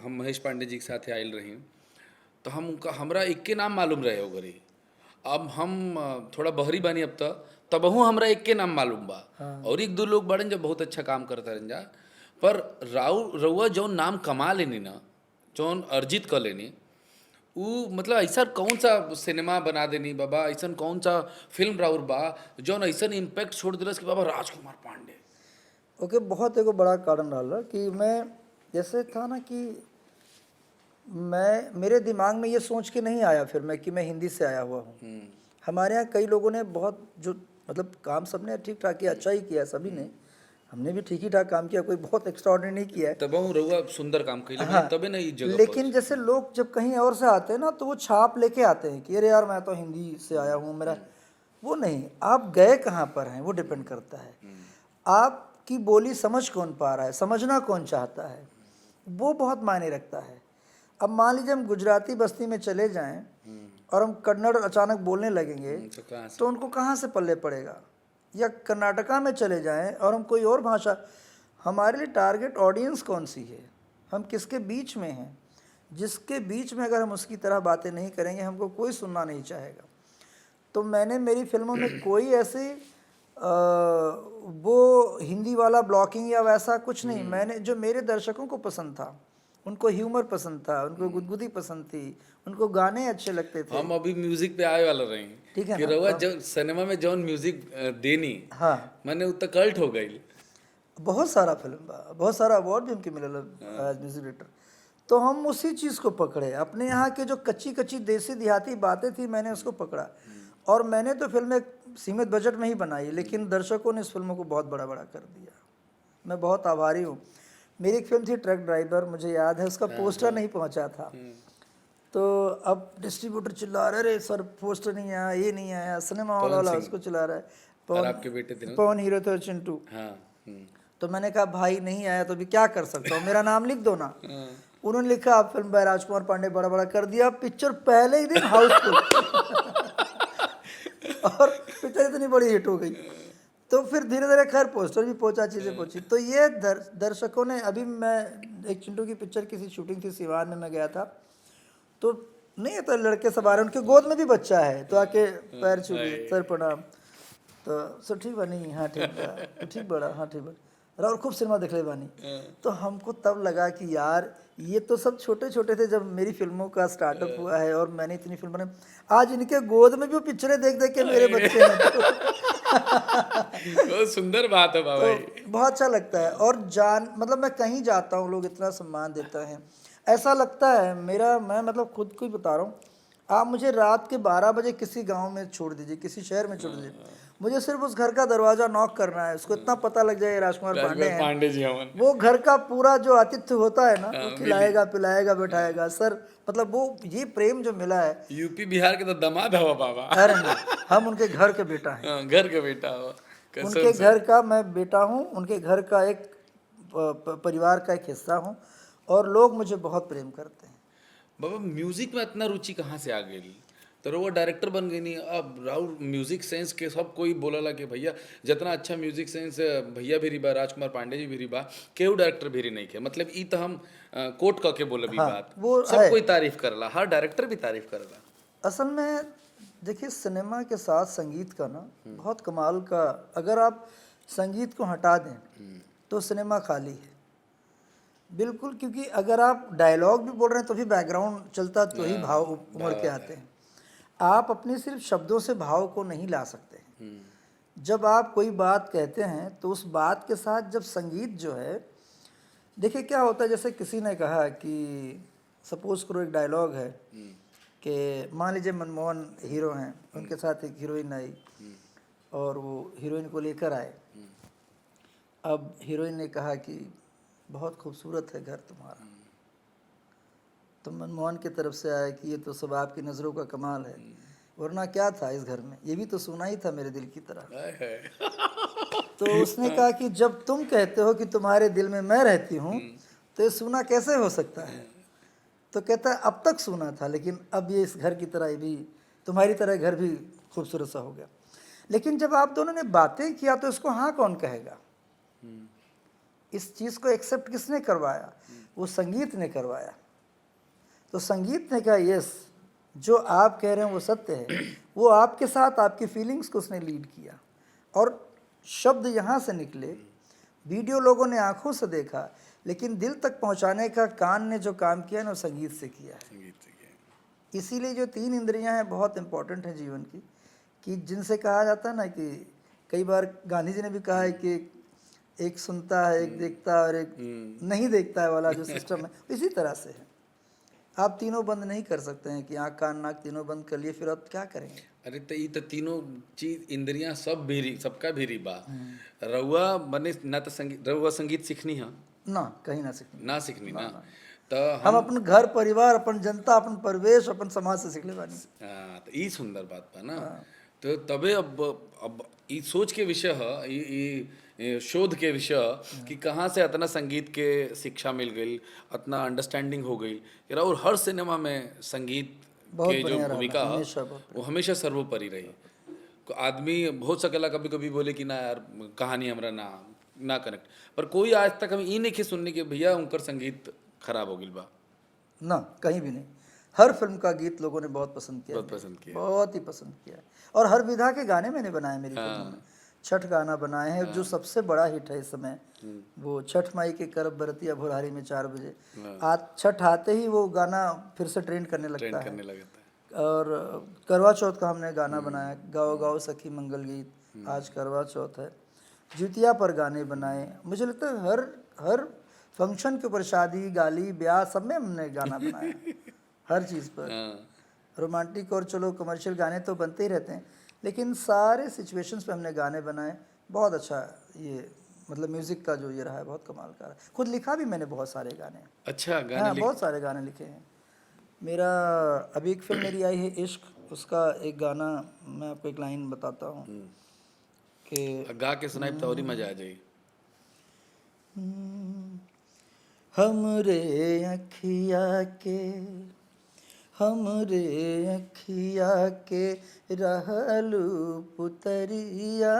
हम महेश पांडे जी के साथ आयल रही, तो हम उनका हमरा इक्के नाम मालूम रहे हो घड़ी। अब हम थोड़ा बहरी बानी अब तबहू हमरा इक्के नाम मालूम बा। और एक दो लोग बड़न जो बहुत अच्छा काम करता रहन जा, पर रउआ जौन नाम कमा लेनी ना, जौन अर्जित कर लेनी, ऊ मतलब ऐसा कौन सा सिनेमा बना देनी बाबा, ऐसा कौन सा फिल्म राउर बा जौन ऐसा इम्पैक्ट छोड़ दिलस कि बाबा राजकुमार पांडे।
ओके, बहुत एगो बड़ा कारण रहा कि मैं जैसे था ना कि मैं मेरे दिमाग में ये सोच के नहीं आया फिर मैं कि मैं हिंदी से आया हुआ हूँ। हमारे यहाँ कई लोगों ने बहुत जो मतलब काम सबने ठीक ठाक किया, अच्छा ही किया सभी ने, हमने भी ठीक ही ठाक काम किया, कोई बहुत एक्स्ट्राऑर्डिनरी नहीं किया है।
तबहू रउआ सुंदर काम कैले
हाँ,
तबे ना इस जगह
लेकिन जैसे लोग जब कहीं और से आते हैं ना तो वो छाप लेके आते हैं कि अरे यार मैं तो हिंदी से आया हूँ मेरा, वो नहीं, आप गए कहाँ पर हैं वो डिपेंड करता है। आपकी बोली समझ कौन पा रहा है, समझना कौन चाहता है, वो बहुत मायने रखता है। अब मान लीजिए हम गुजराती बस्ती में चले जाएं और हम कन्नड़ अचानक बोलने लगेंगे
तो कहाँ से?
तो उनको कहाँ से पल्ले पड़ेगा। या कर्नाटका में चले जाएं और हम कोई और भाषा, हमारे लिए टारगेट ऑडियंस कौन सी है, हम किसके बीच में हैं, जिसके बीच में अगर हम उसकी तरह बातें नहीं करेंगे हमको कोई सुनना नहीं चाहेगा। तो मैंने मेरी फिल्मों में कोई ऐसी वो हिंदी वाला ब्लॉकिंग या वैसा कुछ नहीं, मैंने जो मेरे दर्शकों को पसंद था, उनको ह्यूमर पसंद था, उनको गुदगुदी पसंद थी, उनको गाने अच्छे लगते थे।
हम अभी म्यूजिक पे आए वाला रहे
ठीक है
कि
ना?
रउआ जो सिनेमा में जौन म्यूजिक देनी,
हाँ,
मैंने उतना कल्ट हो गई।
बहुत सारा फिल्म बा, बहुत सारा अवार्ड भी हमके मिलल एज म्यूजिक डायरेक्टर। तो हम उसी चीज़ को पकड़े, अपने यहाँ के जो कच्ची कच्ची देसी देहाती बातें थी मैंने उसको पकड़ा। और मैंने तो फिल्म सीमित बजट में ही बनाई, लेकिन दर्शकों ने इस फिल्म को बहुत बड़ा बड़ा कर दिया। मैं बहुत आभारी हूँ। मेरी एक फिल्म थी ट्रक ड्राइवर, मुझे याद है उसका पोस्टर नहीं पहुँचा था, तो अब डिस्ट्रीब्यूटर चिल्ला रहे, अरे सर पोस्टर नहीं आया, ये नहीं आया, सिनेमा हॉल वाला उसको चिल्ला रहा है।
और आपके बेटे थे ना?
पवन हीरो थे, चिंटू।
हाँ।
तो मैंने कहा भाई नहीं आया तो अभी क्या कर सकता हूँ, मेरा नाम लिख दो ना। उन्होंने लिखा आप फिल्म बाय राजकुमार पांडे, बड़ा बड़ा कर दिया, पिक्चर पहले ही दिन हाउसफुल और पिक्चर इतनी बड़ी हिट हो गई। तो फिर धीरे धीरे खैर पोस्टर भी पहुंचा, चीज़ें पहुंची। तो ये दर्शकों ने, अभी मैं एक चिंटू की पिक्चर की शूटिंग थी सिवान में, मैं गया था, तो नहीं तो लड़के सब आ रहे, उनके गोद में भी बच्चा है, तो आके पैर छू लिए, सर प्रणाम। तो सर ठीक बा, नहीं हाँ ठीक बा, तो ठीक बड़ा, हाँ ठीक बा, और खूब सिनेमा देख ले बानी। तो हमको तब लगा कि यार ये तो सब छोटे छोटे थे जब मेरी फिल्मों का स्टार्टअप हुआ है और मैंने इतनी फिल्म बनाई, आज इनके गोद में भी वो पिक्चरें देख देख के मेरे बच्चे हैं।
बहुत सुंदर बात है बाबा।
तो बहुत अच्छा लगता है। और मतलब मैं कहीं जाता हूँ लोग इतना सम्मान देता है, ऐसा लगता है मेरा, मैं मतलब खुद को ही बता रहा हूँ, आप मुझे रात के 12 बजे किसी गांव में छोड़ दीजिए, किसी शहर में छोड़ दीजिए, मुझे सिर्फ उस घर का दरवाजा नॉक करना है, उसको इतना पता लग जाए राजकुमार पांडे हैं,
पांडे जी हमन।
वो घर का पूरा जो आतिथ्य होता है ना, वो खिलाएगा पिलाएगा बैठाएगा सर, मतलब वो ये प्रेम जो मिला है।
यूपी बिहार के तो दामाद हवा बाबा।
अरे नहीं, हम उनके घर के बेटा हैं,
घर का बेटा हवा,
उनके घर का मैं बेटा हूँ, उनके घर का एक परिवार का एक हिस्सा हूँ, और लोग मुझे बहुत प्रेम करते हैं।
बाबा म्यूजिक में इतना रुचि कहाँ से आ गई? तो वो डायरेक्टर बन गई नहीं, अब राउर म्यूजिक सेंस के सब कोई बोला कि भैया जितना अच्छा म्यूजिक सेंस भैया भी रिबा, राजकुमार पांडे जी भी रिबा, केहू डायरेक्टर भी नहीं के, मतलब ई तो हम कोट कह के बोलब ई बात,
वो
सब
है।
कोई तारीफ करला, हर डायरेक्टर भी तारीफ करला।
असल में देखिए सिनेमा के साथ संगीत का ना बहुत कमाल का, अगर आप संगीत को हटा दें तो सिनेमा खाली है बिल्कुल, क्योंकि अगर आप डायलॉग भी बोल रहे हैं तो भी बैकग्राउंड चलता तो ही भाव उमड़ के आते हैं। आप अपने सिर्फ शब्दों से भाव को नहीं ला सकते हैं। जब आप कोई बात कहते हैं तो उस बात के साथ जब संगीत जो है, देखिए क्या होता है, जैसे किसी ने कहा कि सपोज करो एक डायलॉग है कि मान लीजिए मनमोहन हीरो हैं, उनके साथ एक हीरोइन आई और वो हीरोइन को लेकर आए। अब हीरोइन ने कहा कि बहुत खूबसूरत है घर तुम्हारा, तो मनमोहन की तरफ से आया कि ये तो सब आपकी नज़रों का कमाल है, वरना क्या था इस घर में, ये भी तो सोना ही था मेरे दिल की तरह। तो उसने कहा कि जब तुम कहते हो कि तुम्हारे दिल में मैं रहती हूँ तो ये सोना कैसे हो सकता है? तो कहता है अब तक सोना था, लेकिन अब ये इस घर की तरह, ये भी तुम्हारी तरह घर भी खूबसूरत सा हो गया। लेकिन जब आप दोनों ने बातें किया तो इसको हाँ कौन कहेगा? इस चीज़ को एक्सेप्ट किसने करवाया? वो संगीत ने करवाया। तो संगीत ने कहा यस, जो आप कह रहे हैं वो सत्य है। वो आपके साथ आपकी फीलिंग्स को उसने लीड किया और शब्द यहाँ से निकले, वीडियो लोगों ने आंखों से देखा, लेकिन दिल तक पहुँचाने का कान ने जो काम किया ना वो संगीत से किया है।
संगीत से किया।
इसीलिए जो 3 इंद्रियां हैं बहुत इंपॉर्टेंट हैं जीवन की, कि जिनसे कहा जाता है ना कि कई बार गांधी जी ने भी कहा है कि एक सुनता है, एक देखता है और एक नहीं देखता है वाला जो सिस्टम है, इसी तरह से है। आप तीनों बंद नहीं कर सकते हैं कि आँख कान नाक तीनों बंद कर लिए, फिर आप क्या करेंगे?
अरे तो ये तो तीनों चीज इंद्रियां सब भीरी, सबका भीरी बा। रउआ बने ना तो संगीत, रउआ संगीत सीखनी है
ना, कहीं ना सीखने।
ना सीखनी ना, तो
हम अपन घर परिवार, अपन जनता, अपन परिवेश, अपन समाज से सीखले बानी।
हाँ, तो ई सुंदर बात बा ना। तो तबे अब ई सोच के विषय है, ई शोध के विषय कि कहाँ से इतना संगीत के शिक्षा मिल गई, इतना अंडरस्टैंडिंग हो गई यार। और हर सिनेमा में संगीत
बहुत
के जो
बढ़िया
भूमिका
रहा,
है
हमेशा बहुत
वो हमेशा सर्वोपरि रही। आदमी बहुत सकेला कभी कभी बोले कि ना यार कहानी हमरा ना कनेक्ट, पर कोई आज तक हम ई नहीं सुनने कि भैया उनकर संगीत खराब हो गई बा।
ना, कहीं भी नहीं। हर फिल्म का गीत लोगों ने बहुत पसंद किया,
बहुत पसंद किया।
बहुत ही पसंद किया। और हर विधा के गाने मैंने बनाए मेरी फिल्मों में। छठ गाना बनाए हैं, जो सबसे बड़ा हिट है इस समय, वो छठ माई के करब बरतिया भोरहारी में 4 बजे। आज छठ आते ही वो गाना फिर से ट्रेंड करने लगता है।
करने लगता है।
और करवा चौथ का हमने गाना बनाया, गाओ गाओ सखी मंगल गीत, आज करवा चौथ है। जितिया पर गाने बनाए। मुझे लगता है हर फंक्शन के ऊपर, शादी गाली ब्याह सब में हमने गाना बनाया, हर चीज़ पर। रोमांटिक और चलो कमर्शियल गाने तो बनते ही रहते हैं, लेकिन सारे सिचुएशंस पे हमने गाने बनाए। बहुत अच्छा ये मतलब म्यूज़िक का जो ये रहा है, बहुत कमाल का रहा। खुद लिखा भी मैंने बहुत सारे गाने।
अच्छा गाने
हाँ, बहुत सारे गाने लिखे हैं। मेरा अभी एक फिल्म मेरी आई है इश्क, उसका एक गाना मैं आपको एक लाइन बताता हूँ कि
गा के सुनाई तो और ही मजा आ जाएगी।
हमरे अखिया के, हमरे अखिया के रहलू पुतरिया,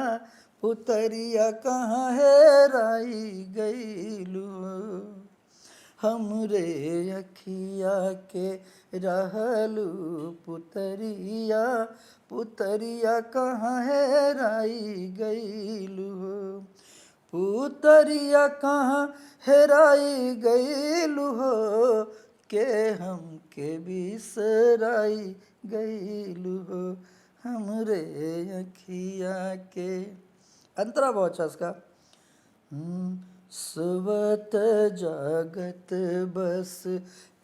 पुतरिया कहाँ हेराई गईलू। हमरे अखिया के रहलू पुतरिया, पुतरिया कहाँ हेराई गईलू। पुतरिया कहाँ हेराई गईलू हो, के हम के बिसराई गईलू हो, हमरे अखिया के। अंतरा बहुत अच्छा इसका। सुबत जागत बस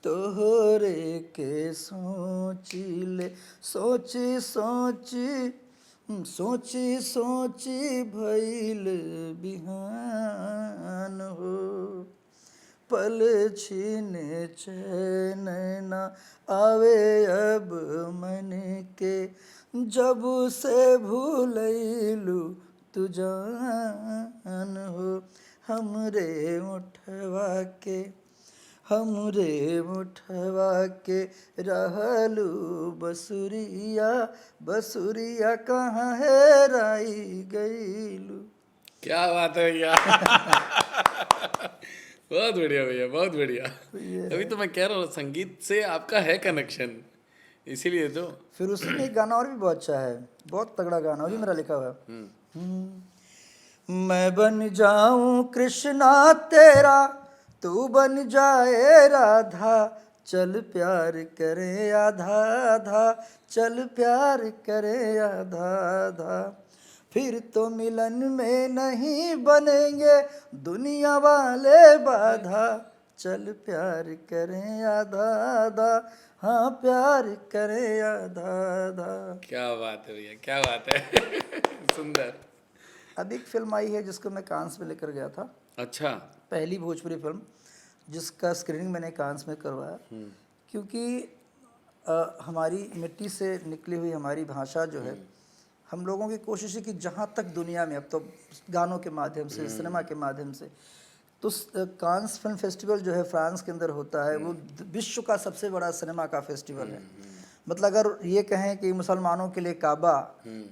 तोहरे के सोचिले, सोची सोची सोची सोची भइल बिहान हो। पल छीने चैन न आवे अब मन के, जब से भूलैलू तू जान हो। हमरे उठवा के, हमरे उठवा के रहलू बसुरिया, बसुरिया कहाँ हेराई गईलू।
क्या बात है भैया। बहुत बढ़िया भैया, बहुत बढ़िया। अभी तो मैं कह रहा हूँ संगीत से आपका है कनेक्शन, इसीलिए तो।
फिर उसमें एक गाना और भी बहुत अच्छा है, बहुत तगड़ा गाना, वो भी मेरा लिखा हुआ है। मैं बन जाऊं कृष्णा तेरा, तू बन जाए राधा, चल प्यार करे आधा आधा, चल प्यार करे आधा आधा। फिर तो मिलन में नहीं बनेंगे दुनिया वाले बाधा, चल प्यार करें आधा आधा, हाँ प्यार करें आधा आधा।
क्या बात है भैया, क्या बात है। सुंदर।
अब एक फिल्म आई है जिसको मैं कांस में लेकर गया था।
अच्छा।
पहली भोजपुरी फिल्म जिसका स्क्रीनिंग मैंने कांस में करवाया, क्योंकि हमारी मिट्टी से निकली हुई हमारी भाषा जो है, हम लोगों की कोशिश है कि जहाँ तक दुनिया में, अब तो गानों के माध्यम से, सिनेमा के माध्यम से, तो कांस फिल्म फेस्टिवल जो है फ्रांस के अंदर होता है, वो विश्व का सबसे बड़ा सिनेमा का फेस्टिवल है। मतलब अगर ये कहें कि मुसलमानों के लिए काबा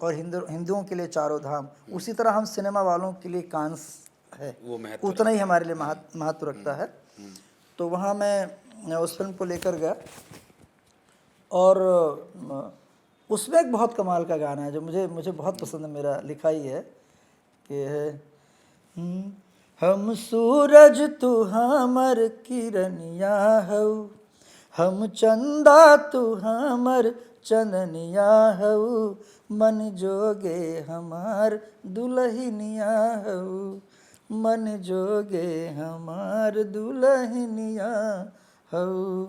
और हिंदुओं के लिए चारों धाम, उसी तरह हम सिनेमा वालों के लिए कांस है,
वो महत्व
उतना ही हमारे लिए महत्व रखता है। तो वहाँ मैं उस फिल्म को लेकर गया और उसमें एक बहुत कमाल का गाना है जो मुझे मुझे बहुत पसंद है, मेरा लिखा ही है कि है हम सूरज तू हमर किरनिया हऊ, हम चंदा तू हमर चंदनिया हऊ, मन जोगे हमार दुल्हनिया हऊ, मन जोगे हमार दुल्हनिया हऊ,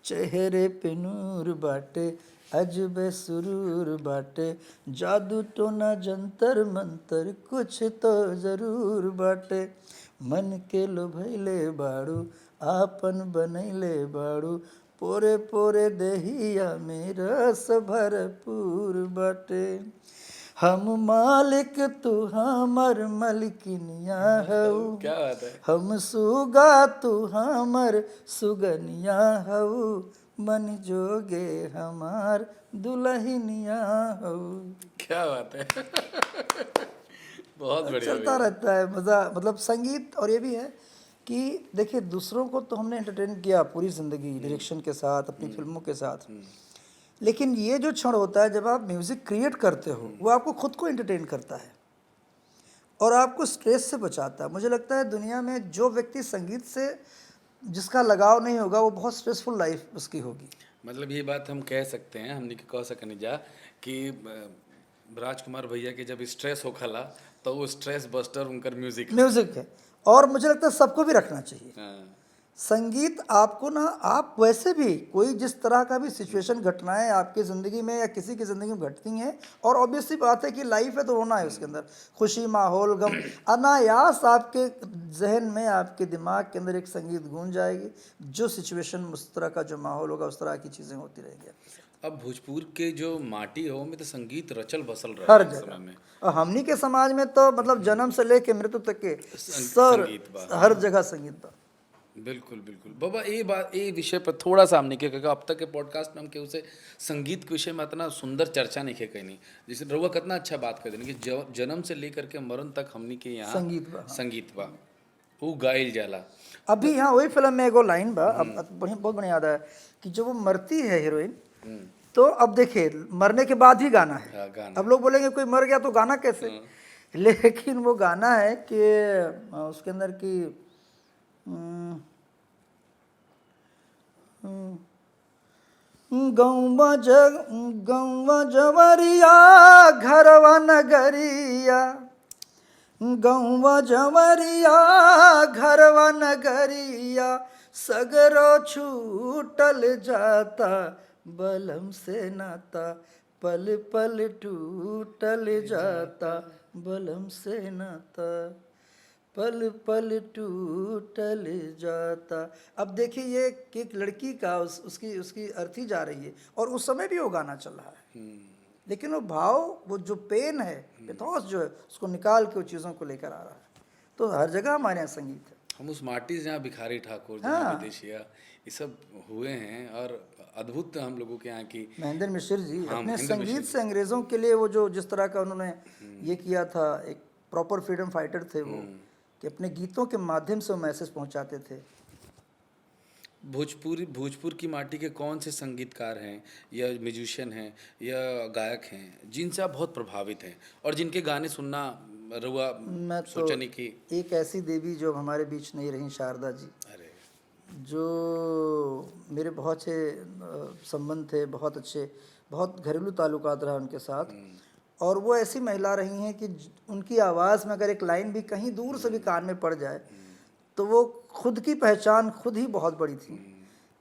चेहरे पे नूर बाटे अजबे सुरूर बाटे, जादू टोना जंतर मंतर कुछ तो जरूर बाटे, मन के लोभैले बाड़ू आपन बनैले बाड़ू, पोरे पोरे देहिया में रस भरपूर बाटे, हम मालिक तू हमर मलकिनिया हऊ,
क्या बात है।
हम सुगा तू हमर सुगनिया हऊ, मन जोगे हमार दुल्हनिया हऊ।
क्या बात है। बहुत बढ़िया
चलता
भैया।
रहता है मज़ा। मतलब संगीत, और ये भी है कि देखिए दूसरों को तो हमने एंटरटेन किया पूरी ज़िंदगी डायरेक्शन के साथ, अपनी फिल्मों के साथ, लेकिन ये जो क्षण होता है जब आप म्यूज़िक क्रिएट करते हो, वो आपको खुद को एंटरटेन करता है और आपको स्ट्रेस से बचाता है। मुझे लगता है दुनिया में जो व्यक्ति संगीत से जिसका लगाव नहीं होगा, वो बहुत स्ट्रेसफुल लाइफ उसकी होगी।
मतलब ये बात हम कह सकते हैं, हमने के कह सकनी जा कि राजकुमार भैया के जब स्ट्रेस होखला तो वो स्ट्रेस बस्टर उनकर म्यूजिक है।
म्यूज़िक है, और मुझे लगता है सबको भी रखना चाहिए।
हाँ,
संगीत आपको ना, आप वैसे भी कोई जिस तरह का भी सिचुएशन, घटनाएं आपकी ज़िंदगी में या किसी की ज़िंदगी में घटती हैं, और ऑब्वियसली बात है कि लाइफ है तो होना है उसके अंदर, खुशी, माहौल, गम, अनायास आपके जहन में, आपके दिमाग के अंदर एक संगीत गूंज जाएगी। जो सिचुएशन, उस तरह का जो माहौल होगा, उस तरह की चीज़ें होती रहेंगी आपके साथ
अब भोजपुर के जो माटी हो में तो संगीत रचल बसल रहा
हर
है इस समय
जगह।
में।
और हमनी के समाज में तो मतलब जन्म से लेके मृत्यु तक के
संगीत बा।
हर जगह संगीत बा।
बिल्कुल बिल्कुल बाबा, ये विषय पर थोड़ा सा हमने क्योंकि अब तक के पॉडकास्ट में हम केहू से संगीत के विषय में इतना सुंदर चर्चा नहीं कहीं नहीं, जैसे रउआ कितना अच्छा बात कर देनी कि जन्म से लेकर के मरण तक हमनी के यहाँ
संगीत बा, हाँ।
संगीत बा, वो गाइल जाला।
अभी यहाँ वही फिल्म में एगो लाइन बा, अब बहुत बढ़िया याद है कि जब वो मरती है हीरोइन, तो अब देखिए मरने के बाद ही गाना है।
हाँ, गाना।
अब लोग बोलेंगे कोई मर गया तो गाना कैसे, लेकिन वो गाना है कि उसके अंदर की गौवा जवरिया घरवा नगरिया, गौवा जवरिया घरवा नगरिया, सगरो छूटल जाता बलम से नाता, पल पल टूटल जाता बलम से नाता, पल पल टूटल जाता। अब देखिए ये कि एक लड़की का उसकी उसकी अर्थी जा रही है, और उस समय भी वो गाना चल रहा है, लेकिन वो भाव, वो जो पेन है, पेथोस जो है, उसको निकाल के वो चीज़ों को लेकर आ रहा है। तो हर जगह हमारे यहाँ संगीत है।
हम उस माटी से, जहाँ भिखारी ठाकुर, जहाँ
हाँ।
विदेशिया, ये सब हुए हैं, और अद्भुत हम लोगों के यहाँ की।
महेंद्र मिश्र जी
हाँ,
अपने
महेंद्र
संगीत
मिश्र
से अंग्रेज़ों के लिए वो जो जिस तरह का उन्होंने ये किया था, एक प्रॉपर फ्रीडम फाइटर थे वो, कि अपने गीतों के माध्यम से वो मैसेज पहुंचाते थे।
भोजपुर की माटी के कौन से संगीतकार हैं या म्यूजिशियन हैं या गायक हैं जिनसे आप बहुत प्रभावित हैं और जिनके गाने सुनना रुआ
मैं तो
सोचने की?
एक ऐसी देवी जो हमारे बीच नहीं रही, शारदा जी,
अरे
जो मेरे बहुत से संबंध थे, बहुत अच्छे, बहुत घरेलू ताल्लुकात रहा उनके साथ, और वो ऐसी महिला रही हैं कि उनकी आवाज़ में अगर एक लाइन भी कहीं दूर से भी कान में पड़ जाए, तो वो खुद की पहचान खुद ही बहुत बड़ी थी।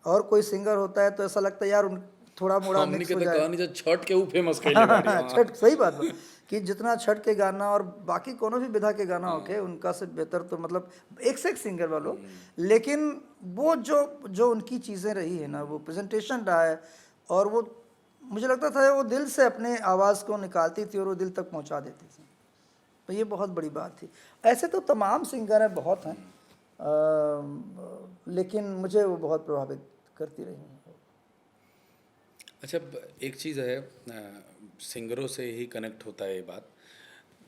और कोई सिंगर होता है तो ऐसा लगता है यार उन थोड़ा मोड़ा
हमने
मिक्स
के
हो
तो
जाए।
कहानी जो छठ के वो फेमस कैले बाड़ी वहाँ।
छठ, सही बात है कि जितना छठ के गाना और बाकी कोनो भी विधा के गाना होके, उनका से बेहतर तो मतलब एक से एक सिंगर वालों, लेकिन वो जो उनकी चीज़ें रही है ना, वो प्रेजेंटेशन रहा है, और वो मुझे लगता था वो दिल से अपने आवाज़ को निकालती थी और वो दिल तक पहुंचा देती थी। तो ये बहुत बड़ी बात थी। ऐसे तो तमाम सिंगर हैं, बहुत हैं, लेकिन मुझे वो बहुत प्रभावित करती रही हैं।
अच्छा, एक चीज़ है, सिंगरों से ही कनेक्ट होता है ये बात।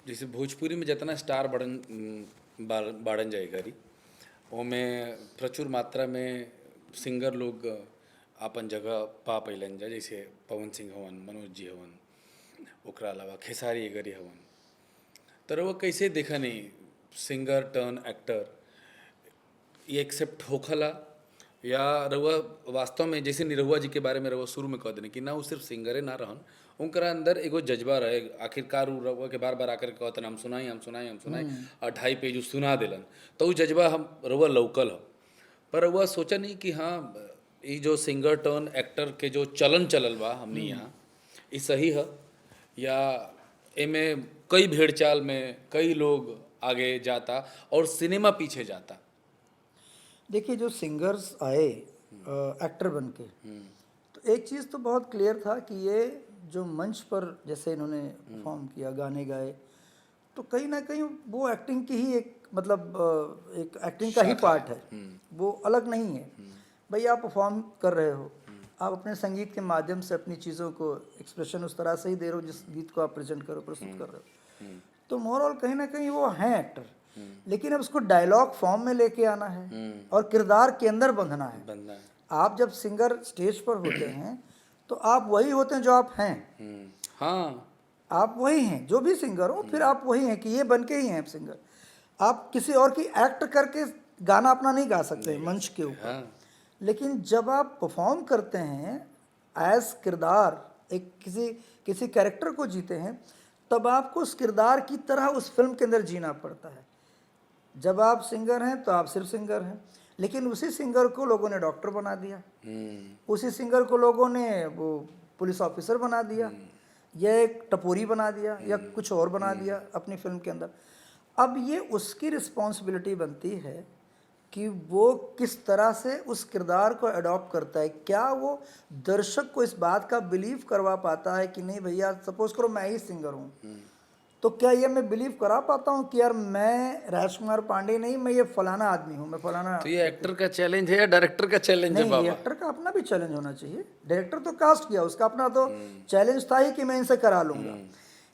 जैसे भोजपुरी में जितना स्टार बाढ़न जाएगा रही, ओमें प्रचुर मात्रा में सिंगर लोग अपन जगह पा पैलन जा, जैसे पवन सिंह हवन, मनोज जी हवन, ओकरा अलावा खेसारी अगरी हवन। तर वो कैसे देखा नहीं सिंगर टर्न एक्टर ये एक्सेप्ट होखला, या रउआ वास्तव में जैसे निरहुआ जी के बारे में रउआ शुरू में कह देने कि ना वो सिर्फ सिंगरे ना रहन, उनकरा अंदर एगो जज्बा रहे। आखिरकार उ रउआ के बार बार आकर के कहतन हम सुनाई हम सुनाई हम सुनाई, और 2.5 पेज उ सुना देलन, तो वो जज्बा हम रउआ लौकल हो। पर रउआ सोचा नहीं कि हाँ ये जो सिंगर टर्न एक्टर के जो चलन चलल बा हमनी यहाँ, ये सही है, या एमे कई भेड़चाल में कई लोग आगे जाता और सिनेमा पीछे जाता।
देखिए जो सिंगर्स आए एक्टर बन के, तो एक चीज़ तो बहुत क्लियर था कि ये जो मंच पर जैसे इन्होंने परफॉर्म किया, गाने गाए, तो कहीं ना कहीं वो एक्टिंग की ही एक मतलब एक एक्टिंग का ही पार्ट है, वो अलग नहीं है। भाई आप परफॉर्म कर रहे हो, आप अपने संगीत के माध्यम से अपनी चीज़ों को एक्सप्रेशन उस तरह से ही दे रहे हो जिस गीत को आप प्रेजेंट कर प्रस्तुत कर रहे हो, तो मोरऑल कहीं ना कहीं वो हैं एक्टर। लेकिन अब उसको डायलॉग फॉर्म में लेके आना है और किरदार के अंदर बंधना है। आप जब सिंगर स्टेज पर होते हैं तो आप वही होते हैं जो आप हैं।
हाँ,
आप वही हैं जो भी सिंगर हो, फिर आप वही हैं कि ये बन के ही हैं सिंगर। आप किसी और की एक्ट करके गाना अपना नहीं गा सकते मंच के ऊपर।
हाँ,
लेकिन जब आप परफॉर्म करते हैं एज किरदार, एक किसी कैरेक्टर को जीते हैं, तब आपको उस किरदार की तरह उस फिल्म के अंदर जीना पड़ता है। जब आप सिंगर हैं तो आप सिर्फ सिंगर हैं, लेकिन उसी सिंगर को लोगों ने डॉक्टर बना दिया, उसी सिंगर को लोगों ने वो पुलिस ऑफिसर बना दिया, या एक टपोरी बना दिया, या कुछ और बना दिया अपनी फिल्म के अंदर। अब ये उसकी रिस्पॉन्सिबिलिटी बनती है कि वो किस तरह से उस किरदार को अडॉप्ट करता है। क्या वो दर्शक को इस बात का बिलीव करवा पाता है कि नहीं भैया, सपोज करो मैं ही सिंगर हूँ, तो क्या ये मैं बिलीव करा पाता हूँ कि यार मैं राजकुमार पांडे नहीं, मैं ये फलाना आदमी हूँ, मैं फलाना।
तो ये एक्टर का चैलेंज है या डायरेक्टर का चैलेंज है
नहीं,
बाबा?
डायरेक्टर का अपना भी चैलेंज होना चाहिए। डायरेक्टर तो कास्ट किया, उसका अपना तो चैलेंज था ही कि मैं इनसे करा लूंगा।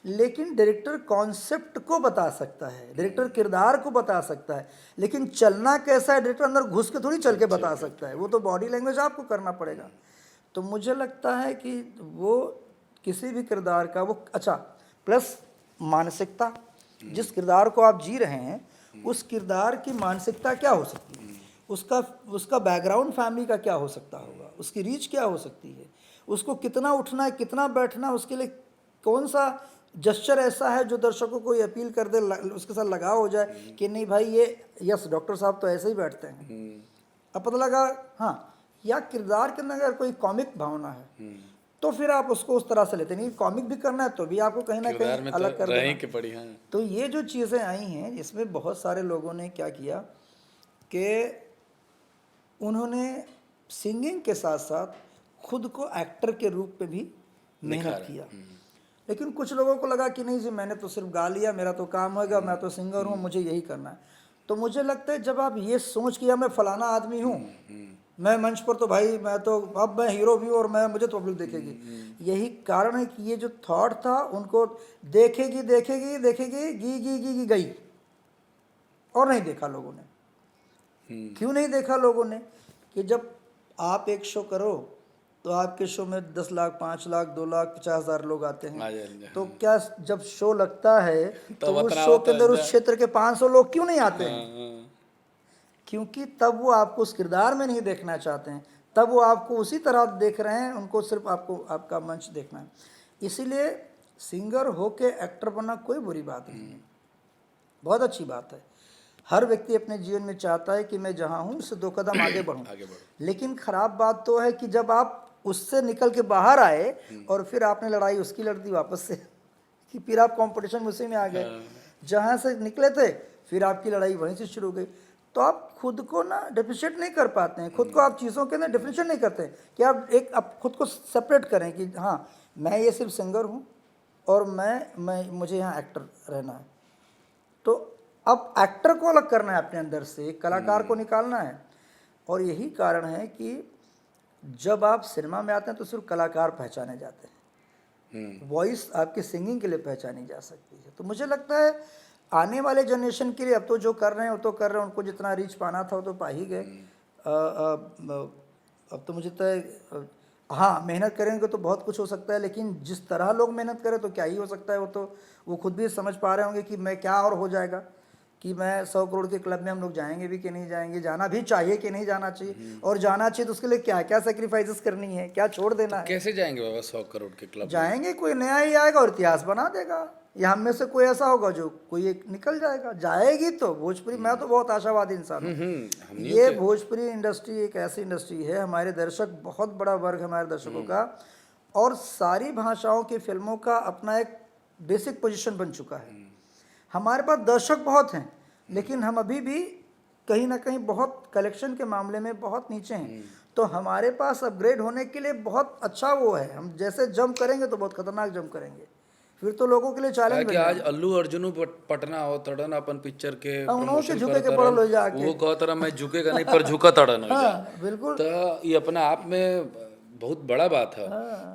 लेकिन डायरेक्टर कॉन्सेप्ट को बता सकता है, डायरेक्टर किरदार को बता सकता है, लेकिन चलना कैसा है डायरेक्टर अंदर घुस के थोड़ी चल के बता सकता है, वो तो बॉडी लैंग्वेज आपको करना पड़ेगा। तो मुझे लगता है कि वो किसी भी किरदार का वो अच्छा, प्लस मानसिकता, जिस किरदार को आप जी रहे हैं उस किरदार की मानसिकता क्या हो सकती है, उसका बैकग्राउंड फैमिली का क्या हो सकता होगा, उसकी रीच क्या हो सकती है, उसको कितना उठना है कितना बैठना, उसके लिए कौन सा जस्चर ऐसा है जो दर्शकों को ये अपील कर दे, उसके साथ लगाव हो जाए कि नहीं भाई ये यस डॉक्टर साहब तो ऐसे ही बैठते हैं। अब पता लगा हाँ, या किरदार के अंदर अगर कोई कॉमिक भावना है तो फिर आप उसको उस तरह से लेते नहीं, कॉमिक भी करना है तो भी आपको कहीं ना कहीं अलग कर देना। तो ये जो चीज़ें आई हैं इसमें बहुत सारे लोगों ने क्या किया कि उन्होंने सिंगिंग के साथ साथ खुद को एक्टर के रूप में भी मेहनत किया। लेकिन कुछ लोगों को लगा कि नहीं जी मैंने तो सिर्फ गा लिया, मेरा तो काम होगा, मैं तो सिंगर हूँ, मुझे यही करना है। तो मुझे लगता है जब आप ये सोच किया मैं फलाना आदमी हूँ, मैं मंच पर तो भाई मैं तो अब मैं हीरो भी हूँ और मुझे तो पब्लिक देखेगी, यही कारण है कि ये जो थॉट था उनको देखेगी देखेगी देखेगी गी गई और नहीं देखा लोगों ने। क्यों नहीं देखा लोगों ने कि जब आप एक शो करो तो आपके शो में 10 लाख 5 लाख 2 लाख 50,000 लोग आते हैं, तो क्या जब शो लगता है तो उस शो के अंदर उस क्षेत्र के 500 लोग क्यों नहीं आते हैं? क्योंकि तब वो आपको उस किरदार में नहीं देखना चाहते हैं, तब वो आपको उसी तरह देख रहे हैं, उनको सिर्फ आपको आपका मंच देखना है। इसीलिए सिंगर हो के एक्टर बनना कोई बुरी बात नहीं है, बहुत अच्छी बात है। हर व्यक्ति अपने जीवन में चाहता है कि मैं जहाँ हूँ उससे 2 कदम आगे बढ़ूँ। लेकिन ख़राब बात तो है कि जब आप उससे निकल के बाहर आए और फिर आपने लड़ाई उसकी लड़ दी वापस से कि फिर आप कंपटीशन उसी में आ गए, जहाँ से निकले थे फिर आपकी लड़ाई वहीं से शुरू हो गई। तो आप खुद को ना डिफरेंशिएट नहीं कर पाते हैं, खुद को आप चीज़ों के अंदर डिफरेंशिएट नहीं करते कि आप खुद को सेपरेट करें कि हाँ मैं ये सिर्फ सिंगर हूँ और मैं मुझे यहाँ एक्टर रहना है। तो अब एक्टर को अलग करना है अपने अंदर से, कलाकार को निकालना है। और यही कारण है कि जब आप सिनेमा में आते हैं तो सिर्फ कलाकार पहचाने जाते हैं, वॉइस आपकी सिंगिंग के लिए पहचानी जा सकती है। तो मुझे लगता है आने वाले जनरेशन के लिए अब तो जो कर रहे हैं वो तो कर रहे हैं, उनको जितना रीच पाना था वो तो पा ही गए। अब तो मुझे लगता है हाँ, मेहनत करेंगे तो बहुत कुछ हो सकता है, लेकिन जिस तरह लोग मेहनत करें तो क्या ही हो सकता है। वो तो वो खुद भी समझ पा रहे होंगे कि मैं क्या और हो जाएगा, कि मैं 100 करोड़ के क्लब में हम लोग जाएंगे भी कि नहीं जाएंगे, जाना भी चाहिए कि नहीं जाना चाहिए, और जाना चाहिए तो उसके लिए क्या क्या सेक्रीफाइसेस करनी है, क्या छोड़ देना है।
कैसे जाएंगे बाबा 100 करोड़ के क्लब में?
जाएंगे, कोई नया ही आएगा और इतिहास बना देगा, या हम में से कोई ऐसा होगा जो कोई एक निकल जाएगा। जाएगी तो भोजपुरी, मैं तो बहुत आशावादी इंसान हूँ। ये भोजपुरी इंडस्ट्री एक ऐसी इंडस्ट्री है, हमारे दर्शक बहुत बड़ा वर्ग है हमारे दर्शकों का, और सारी भाषाओं की फिल्मों का अपना एक बेसिक पोजीशन बन चुका है। हमारे पास दर्शक बहुत हैं, लेकिन हम अभी भी कहीं ना कहीं बहुत कलेक्शन के मामले में बहुत नीचे हैं। तो हमारे पास अपग्रेड होने के लिए बहुत अच्छा वो है, हम जैसे जंप करेंगे तो बहुत खतरनाक जंप करेंगे, फिर तो लोगों के लिए चैलेंज
कि आज अल्लू अर्जुन पटना हो तड़न अपन पिक्चर के
उन्होंने
प्रमोशन
झुके के
करत
पड़ल हो
रहन,
जाके।
वो कहत रहा मैं झुकेगा नहीं पर झुका तड़न हो जा।
हाँ बिल्कुल।
तो ये अपना आप में बहुत बड़ा बात है।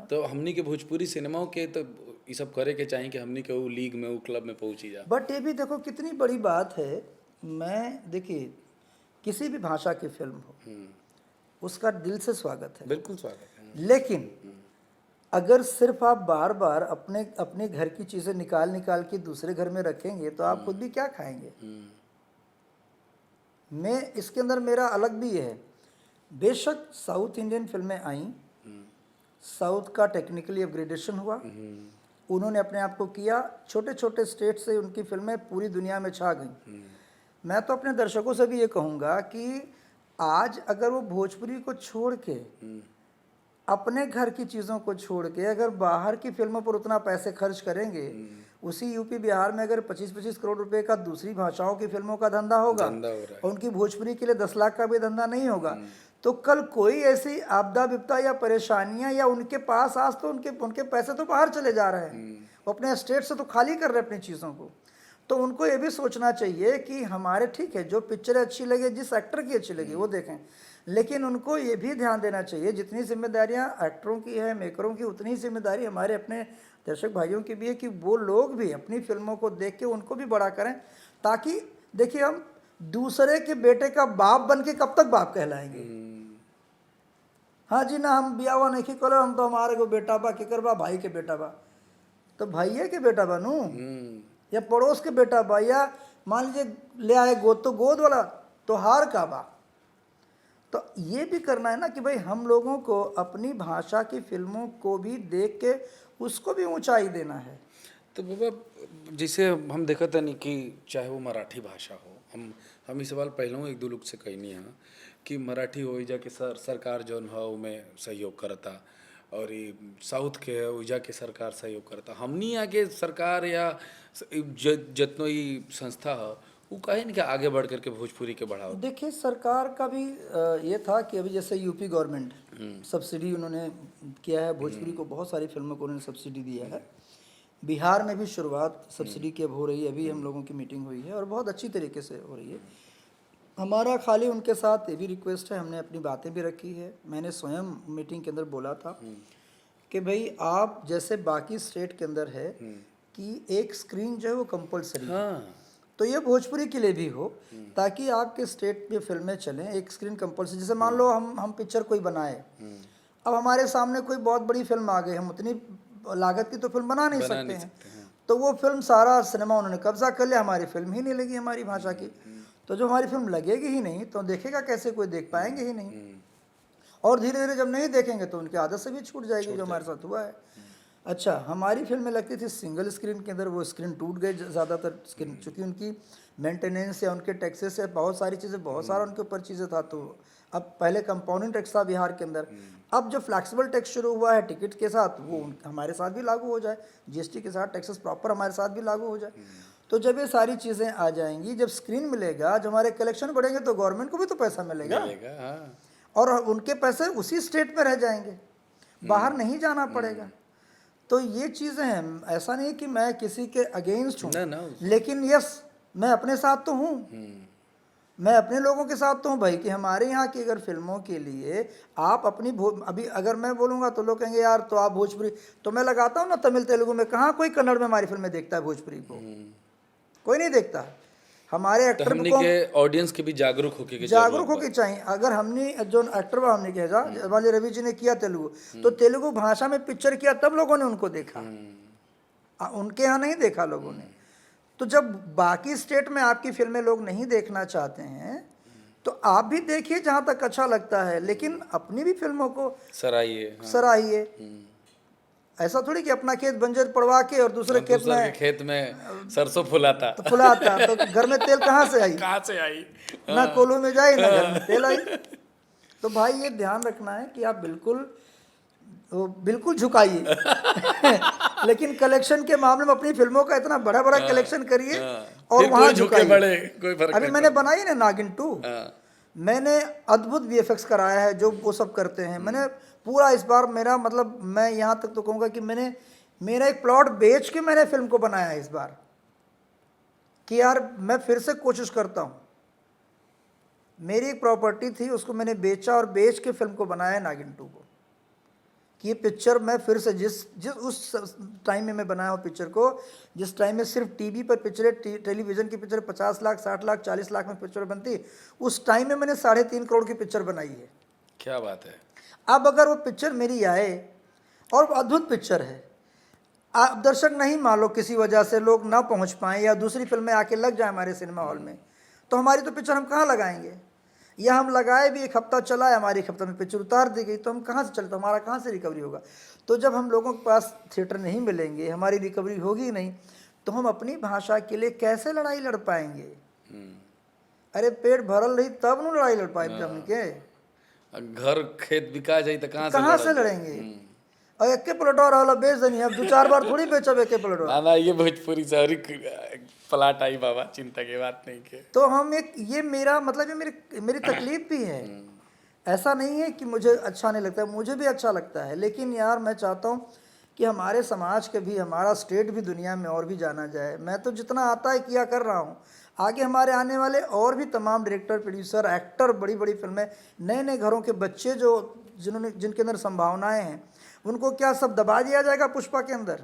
तो हमनी के भोजपुरी सिनेमाओं के तो ये सब करे के चाहिए कि हमनी के वो लीग में वो क्लब में पहुंची जा।
बट ये भी देखो कितनी बड़ी बात है, मैं देखिए किसी भी भाषा की फिल्म हो उसका दिल से स्वागत है,
बिल्कुल स्वागत है,
लेकिन अगर सिर्फ आप बार बार अपने घर की चीज़ें निकाल निकाल के दूसरे घर में रखेंगे तो आप खुद भी क्या खाएंगे। मैं इसके अंदर मेरा अलग भी है। बेशक साउथ इंडियन फिल्में आई, साउथ का टेक्निकली अपग्रेडेशन हुआ, उन्होंने अपने आप को किया, छोटे छोटे स्टेट से उनकी फिल्में पूरी दुनिया में छा गई। मैं तो अपने दर्शकों से भी ये कहूँगा कि आज अगर वो भोजपुरी को छोड़ के, अपने घर की चीज़ों को छोड़ के अगर बाहर की फिल्मों पर उतना पैसे खर्च करेंगे, उसी यूपी बिहार में अगर 25-25 करोड़ रुपए का दूसरी भाषाओं की फिल्मों का धंधा होगा और उनकी भोजपुरी के लिए 10 लाख का भी धंधा नहीं होगा, तो कल कोई ऐसी आपदा विपदा या परेशानियां या उनके पास आज तो उनके पैसे तो बाहर चले जा रहे हैं, वो अपने स्टेट से तो खाली कर रहे हैं अपनी चीज़ों को। तो उनको ये भी सोचना चाहिए कि हमारे ठीक है जो पिक्चरें अच्छी लगे, जिस एक्टर की अच्छी लगी वो देखें, लेकिन उनको ये भी ध्यान देना चाहिए जितनी जिम्मेदारियां एक्टरों की है, मेकरों की, उतनी ही जिम्मेदारी हमारे अपने दर्शक भाइयों की भी है कि वो लोग भी अपनी फिल्मों को देख के उनको भी बड़ा करें, ताकि देखिए हम दूसरे के बेटे का बाप बन के कब तक बाप कहलाएंगे। हाँ जी ना, हम बियावा नहीं करो, हम तो हमारे को बेटा बा केकर बा, भाई के बेटा बा, तो भाइये के बेटा बनू या पड़ोस के बेटा बा, या मान लीजिए ले आए गोद, तो गोद वाला तो हार का बा। तो ये भी करना है ना कि भाई हम लोगों को अपनी भाषा की फिल्मों को भी देख के उसको भी ऊंचाई देना है।
तो बाबा जैसे हम देखा था नहीं कि चाहे वो मराठी भाषा हो, हम इस सवाल पहले एक दो लोग से कहनी है कि मराठी हो जाके सरकार जौन है उमें सहयोग करता, और ये साउथ के है ओइजा के सरकार सहयोग करता, हमनी यहाँ के सरकार या जितनो ही संस्था है वो कहे नहीं कि आगे बढ़ करके भोजपुरी के बढ़ाओ।
देखिए सरकार का भी ये था कि अभी जैसे यूपी गवर्नमेंट सब्सिडी उन्होंने किया है, भोजपुरी को बहुत सारी फिल्मों को उन्होंने सब्सिडी दिया है। बिहार में भी शुरुआत सब्सिडी की अब हो रही है, अभी हम लोगों की मीटिंग हुई है और बहुत अच्छी तरीके से हो रही है। हमारा खाली उनके साथ ये भी रिक्वेस्ट है, हमने अपनी बातें भी रखी है, मैंने स्वयं मीटिंग के अंदर बोला था कि भाई आप जैसे बाकी स्टेट के अंदर है कि एक स्क्रीन जो है वो कंपलसरी है, तो ये भोजपुरी के लिए भी हो ताकि आपके स्टेट में फिल्में चलें, एक स्क्रीन कंपलसरी। जैसे मान लो हम पिक्चर कोई बनाए, अब हमारे सामने कोई बहुत बड़ी फिल्म आ गई, हम उतनी लागत की तो फिल्म बना नहीं सकते हैं, तो वो फिल्म सारा सिनेमा उन्होंने कब्जा कर लिया, हमारी फिल्म ही नहीं लगी हमारी भाषा की, तो जो हमारी फिल्म लगेगी ही नहीं तो देखेगा कैसे, कोई देख पाएंगे ही नहीं, और धीरे धीरे जब नहीं देखेंगे तो उनकी आदत से भी छूट जाएगी, जो हमारे साथ हुआ है। अच्छा, हमारी फिल्में लगती थी सिंगल स्क्रीन के अंदर, वो स्क्रीन टूट गए ज़्यादातर स्क्रीन, चूँकि उनकी मेंटेनेंस या उनके टैक्सेस से बहुत सारी चीज़ें, बहुत सारा उनके ऊपर चीज़ें था। तो अब पहले कंपाउंडिंग टैक्स था बिहार के अंदर, अब जो फ्लैक्सिबल टैक्स शुरू हुआ है टिकट के साथ, वो हमारे साथ भी लागू हो जाए, जीएसटी के साथ टैक्सेस प्रॉपर हमारे साथ भी लागू हो जाए। तो जब ये सारी चीज़ें आ जाएंगी, जब स्क्रीन मिलेगा, जब हमारे कलेक्शन बढ़ेंगे तो गवर्नमेंट को भी तो पैसा मिलेगा, और उनके पैसे उसी स्टेट में रह जाएंगे, बाहर नहीं जाना पड़ेगा। तो ये चीज़ें हैं, ऐसा नहीं कि मैं किसी के अगेंस्ट हूँ, लेकिन यस मैं अपने साथ तो हूँ, मैं अपने लोगों के साथ तो हूँ भाई कि हमारे यहाँ की अगर फिल्मों के लिए आप अपनी अभी अगर मैं बोलूँगा तो लोग कहेंगे यार तो आप भोजपुरी, तो मैं लगाता हूँ ना तमिल तेलुगु में, कहाँ कोई कन्नड़ में हमारी फिल्में देखता है भोजपुरी को, कोई नहीं देखता। हमारे
तो
एक्टर
हमनी
को
के ऑडियंस के भी जागरूक होके के
जागरूक
जरूरत
होके चाहिए। अगर हमने जो एक्टर बा हमने किया मान लीजिए रवि जी ने किया तेलुगु, तो तेलुगु भाषा में पिक्चर किया तब लोगों ने उनको देखा, उनके यहाँ नहीं देखा लोगों ने। तो जब बाकी स्टेट में आपकी फिल्में लोग नहीं देखना चाहते हैं तो आप भी देखिए जहाँ तक अच्छा लगता है, लेकिन अपनी भी फिल्मों को
सराहिए। हाँ।
सराहिए। ऐसा थोड़ी कि अपना खेत बंजर पड़वा के और दूसरे खेत
दूसर के
में
खेत में सरसों फुलाता
तो फुलाता, तो घर में तेल कहाँ से आई?
कहाँ से आई?
ना कोल्हू में जाए ना घर में तेल आई। तो भाई ये ध्यान रखना है कि आप बिल्कुल झुकाइए लेकिन कलेक्शन के मामले में अपनी फिल्मों का इतना बड़ा बड़ा कलेक्शन करिए और
फिर
वहां
कोई झुके
झुकाइए।
बड़े, कोई फर्क
अभी
नहीं
मैंने बनाई ना नागिन 2,
हाँ।
मैंने अद्भुत वीएफएक्स कराया है जो वो सब करते हैं। मैंने पूरा इस बार मेरा मतलब मैं यहाँ तक तो कहूँगा कि मैंने मेरा एक प्लॉट बेच के मैंने फिल्म को बनाया है इस बार, कि यार मैं फिर से कोशिश करता हूँ। मेरी एक प्रॉपर्टी थी उसको मैंने बेचा और बेच के फिल्म को बनाया है नागिन 2 को, कि ये पिक्चर मैं फिर से जिस उस टाइम में मैं बनाया हूँ पिक्चर को, जिस टाइम में सिर्फ टीवी पर पिक्चरें टेलीविज़न की पिक्चर 50 लाख 60 लाख 40 लाख में पिक्चर बनती, उस टाइम में मैंने 3.5 करोड़ की पिक्चर बनाई है।
क्या बात है।
अब अगर वो पिक्चर मेरी आए और अद्भुत पिक्चर है, आप दर्शक नहीं मान लो किसी वजह से लोग ना पहुंच पाएँ या दूसरी फिल्में आके लग जाए हमारे सिनेमा हॉल में, तो हमारी तो पिक्चर हम कहाँ लगाएंगे? या हम लगाए भी एक हफ्ता चला है, हमारी एक हफ्ता में पिक्चर उतार दी गई, तो हम कहाँ से चले, तो हमारा कहाँ से रिकवरी होगा? तो जब हम लोगों के पास थिएटर नहीं मिलेंगे, हमारी रिकवरी होगी नहीं, तो हम अपनी भाषा के लिए कैसे लड़ाई लड़ पाएंगे? अरे पेट भरल रही तब न लड़ाई लड़ पाए हम के,
घर खेत बिका जाई तो
कहाँ से लड़ेंगे? और एक के प्लटवा रहा बेच देनी, अब 2-4 बार थोड़ी बेचब एक के प्लटवा।
ना ये भोजपुरी शहरी प्लाट आई बाबा, चिंता की बात नहीं के।
तो हम एक ये मेरा मतलब ये मेरी तकलीफ भी है। ऐसा नहीं है कि मुझे अच्छा नहीं लगता, मुझे भी अच्छा लगता है, लेकिन यार मैं चाहता हूँ कि हमारे समाज के भी, हमारा स्टेट भी दुनिया में और भी जाना जाए। मैं तो जितना आता है किया कर रहा हूँ, आगे हमारे आने वाले और भी तमाम डायरेक्टर, प्रोड्यूसर, एक्टर, बड़ी बड़ी फिल्में, नए नए घरों के बच्चे जिनके अंदर संभावनाएं हैं, उनको क्या सब दबा दिया जाएगा पुष्पा के अंदर?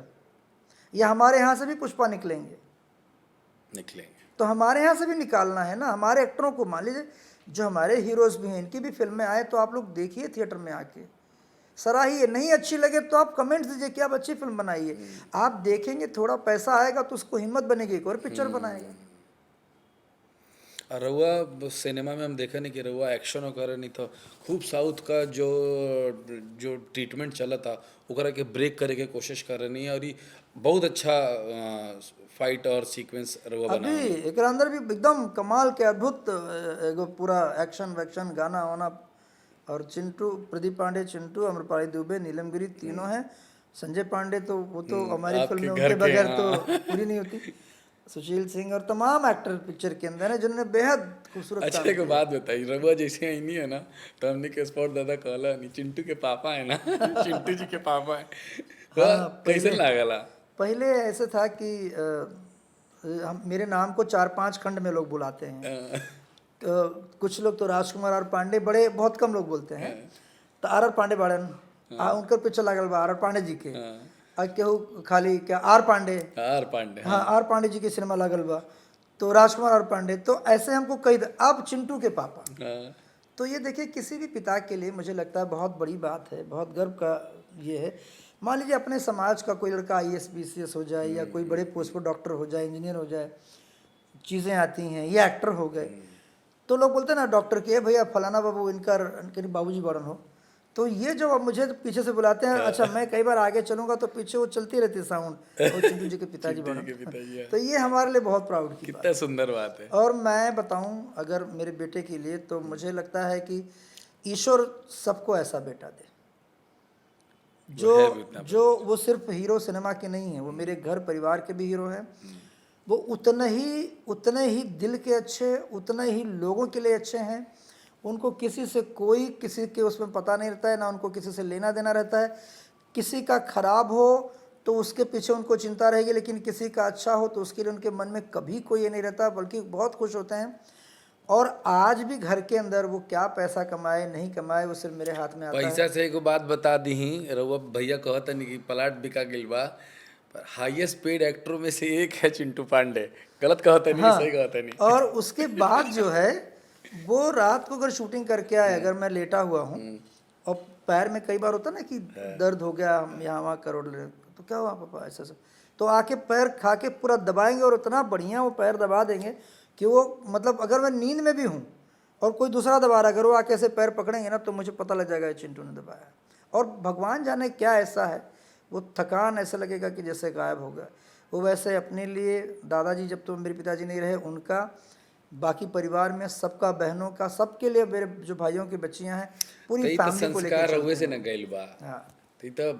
या हमारे यहाँ से भी पुष्पा निकलेंगे? तो हमारे यहाँ से भी निकालना है ना हमारे एक्टरों को। मान लीजिए जो हमारे हीरोज़ भी हैं, इनकी भी फिल्में आए तो आप लोग देखिए थिएटर में आके, सराहिए। नहीं अच्छी लगे तो आप कमेंट्स दीजिए कि आप अच्छी फिल्म बनाइए। आप देखेंगे थोड़ा पैसा आएगा तो उसको हिम्मत बनेगी, एक और पिक्चर बनाएगा।
और रउआ सिनेमा में हम देखा नहीं कि रउआ एक्शन करे नहीं, तो खूब साउथ का जो ट्रीटमेंट चला था ओकरा के ब्रेक करे के कोशिश कर रही है, और ये बहुत अच्छा फाइट और सीक्वेंस रउआ बना।
अभी एक अंदर भी एकदम कमाल के अद्भुत एगो पूरा एक्शन वैक्शन गाना वाना, और चिंटू, प्रदीप पांडे चिंटू, अमरपाली दुबे, नीलम गिरी तीनों हैं। संजय पांडे तो वो तो हमारी फिल्म में उनके बगैर तो पूरी नहीं होती। सुशील सिंह और तमाम एक्टर पिक्चर के अंदर हैं जिन्होंने बेहद खूबसूरत
अच्छा एक बात बताइए, रउआ जैसे आई नहीं है ना, तो हमने के स्पॉट दादा कहला नहीं चिंटू के पापा है ना चिंटू जी के पापा है। कैसे लागला?
पहले ऐसे था कि मेरे नाम को 4-5 खंड में लोग बुलाते हैं। कुछ लोग तो राजकुमार और पांडे, बड़े बहुत कम लोग बोलते हैं। तो आर पांडे बाड़न, उनकर पिक्चर लागल बा आर पांडे जी के, केहू खाली क्या आर पांडे, हाँ आर पांडे जी के सिनेमा लागल बा, तो राजकुमार और पांडे। तो ऐसे हमको कई अब चिंटू के पापा। तो ये देखिए किसी भी पिता के लिए मुझे लगता है बहुत बड़ी बात है, बहुत गर्व का ये है। मान लीजिए अपने समाज का कोई लड़का IAS BCS हो जाए, या कोई बड़े पोस्ट पर डॉक्टर हो जाए, इंजीनियर हो जाए, चीज़ें आती हैं, या एक्टर हो गए, तो लोग बोलते हैं ना डॉक्टर के भैया फलाना बाबू इनके बाबूजी बड़न हो। तो ये जो अब मुझे पीछे से बुलाते हैं, अच्छा मैं कई बार आगे चलूंगा तो पीछे वो चलती रहती है साउंड, और चिंटू जी के पिताजी बड़न। तो ये हमारे लिए बहुत प्राउड की
कितना सुंदर बात है।
और मैं बताऊं अगर मेरे बेटे के लिए, तो मुझे लगता है कि ईश्वर सबको ऐसा बेटा दे जो वो सिर्फ हीरो सिनेमा के नहीं है, वो मेरे घर परिवार के भी हीरो हैं। वो उतने ही दिल के अच्छे, उतने ही लोगों के लिए अच्छे हैं। उनको किसी के उसमें पता नहीं रहता है, ना उनको किसी से लेना देना रहता है। किसी का खराब हो तो उसके पीछे उनको चिंता रहेगी, लेकिन किसी का अच्छा हो तो उसके लिए उनके मन में कभी कोई ये नहीं रहता, बल्कि बहुत खुश होते हैं। और आज भी घर के अंदर वो क्या पैसा कमाए नहीं कमाए वो सिर्फ मेरे हाथ में आता है।
पैसा से एगो बात बता दी रउआ भैया कहता नहीं कि प्लाट बिका गिल बा, पर हाईएस्ट पेड एक्टरों में से एक है चिंटू पांडे। गलत कहता नहीं, सही कहता नहीं।
और उसके बाद जो है वो रात को अगर शूटिंग करके आए, अगर मैं लेटा हुआ हूँ और पैर में कई बार होता ना कि दर्द हो गया, हम यहाँ वहाँ करोड़ ले, तो क्या हुआ पापा ऐसा सब, तो आके पैर खा के पूरा दबाएंगे और उतना बढ़िया वो पैर दबा देंगे कि वो मतलब अगर मैं नींद में भी हूँ और कोई दूसरा दबा रहा, अगर वो आके ऐसे पैर पकड़ेंगे ना तो मुझे पता लग जाएगा ये चिंटू ने दबाया। और भगवान जाने क्या ऐसा है, वो थकान ऐसा लगेगा कि जैसे गायब हो गया। वो वैसे अपने लिए दादाजी जब तो मेरे पिताजी नहीं रहे, उनका बाकी परिवार में सबका, बहनों का, सबके लिए, मेरे जो भाइयों की बच्चियां हैं, पूरी फैमिली को लेकर
संस्कार
चलते
रउए से
हैं।
न गइल बा।
हाँ,
तो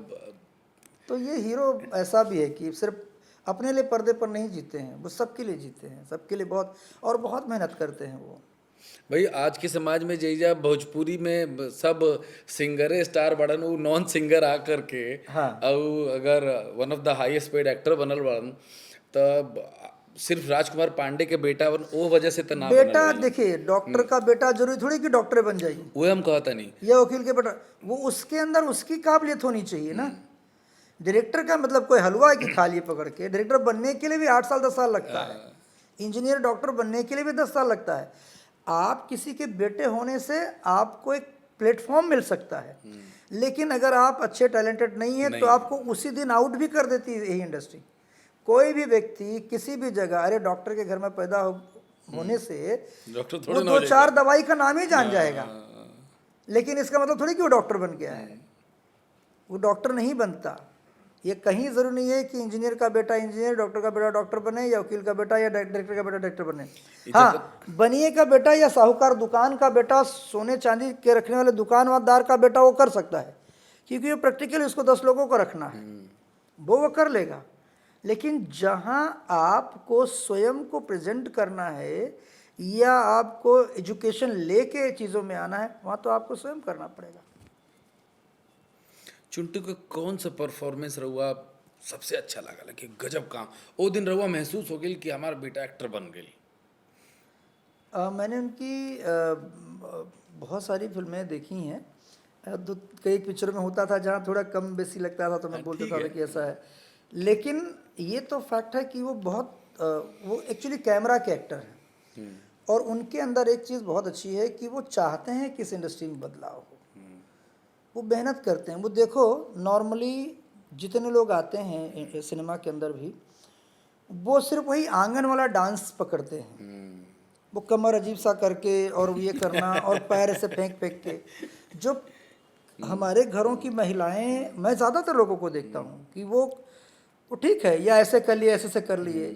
तो ये हीरो ऐसा भी है कि सिर्फ अपने लिए पर्दे पर नहीं जीते हैं, वो सबके लिए जीते हैं, सबके लिए बहुत और बहुत मेहनत करते हैं वो।
भाई आज के समाज में जैजा भोजपुरी में सब सिंगरे स्टार बड़न, उ नॉन सिंगर आ करके
हाँ।
और अगर one of the highest paid actor बनल बड़न, तब सिर्फ राजकुमार पांडे के बेटा बन ओ वजह से तो ना
बेटा
बनल बड़न।
देखिए, डॉक्टर का बेटा जरूरी थोड़ी कि डॉक्टर बन जाइए,
वो हम कहता नहीं।
या वकील के बेटा, वो उसके अंदर उसकी काबिलियत होनी चाहिए ना। डायरेक्टर का मतलब कोई हलवा है कि खा लिए पकड़ के, डायरेक्टर बनने के लिए भी 8 साल 10 साल लगता है, इंजीनियर डॉक्टर बनने के लिए भी 10 साल लगता है। आप किसी के बेटे होने से आपको एक प्लेटफॉर्म मिल सकता है, लेकिन अगर आप अच्छे टैलेंटेड नहीं है तो आपको उसी दिन आउट भी कर देती है यही इंडस्ट्री। कोई भी व्यक्ति किसी भी जगह, अरे डॉक्टर के घर में पैदा होने से
डॉक्टर
वो
थोड़े ना
2-4 दवाई का नाम ही जान जाएगा, लेकिन इसका मतलब थोड़ी कि वो डॉक्टर बन गया है, वो डॉक्टर नहीं बनता। ये कहीं ज़रूरी नहीं है कि इंजीनियर का बेटा इंजीनियर, डॉक्टर का बेटा डॉक्टर बने, या वकील का बेटा या डायरेक्टर का बेटा डायरेक्टर बने। हाँ, बनिए का बेटा या साहूकार दुकान का बेटा, सोने चांदी के रखने वाले दुकानदार का बेटा वो कर सकता है, क्योंकि वो प्रैक्टिकली उसको 10 लोगों को रखना है, वो कर लेगा। लेकिन जहाँ आपको स्वयं को प्रेजेंट करना है या आपको एजुकेशन लेके चीज़ों में आना है, वहाँ तो आपको स्वयं करना पड़ेगा।
चिंटू का कौन सा परफॉर्मेंस रहुआ सबसे अच्छा लगा कि गजब काम वो दिन रहुआ महसूस हो गई कि हमारा बेटा एक्टर बन गई?
मैंने उनकी बहुत सारी फिल्में देखी हैं। कई पिक्चरों में होता था जहाँ थोड़ा कम बेसी लगता था तो मैं बोलता था कि ऐसा है, लेकिन ये तो फैक्ट है कि वो बहुत वो एक्चुअली कैमरा के एक्टर हैं, और उनके अंदर एक चीज़ बहुत अच्छी है कि वो चाहते हैं कि इस इंडस्ट्री में बदलाव हो, वो मेहनत करते हैं। वो देखो, नॉर्मली जितने लोग आते हैं सिनेमा के अंदर भी, वो सिर्फ वही आंगन वाला डांस पकड़ते हैं, वो कमर अजीब सा करके और ये करना और पैर ऐसे फेंक फेंक के। जो हमारे घरों की महिलाएं, मैं ज़्यादातर लोगों को देखता हूँ कि वो ठीक है, या ऐसे कर लिए, ऐसे से कर लिए।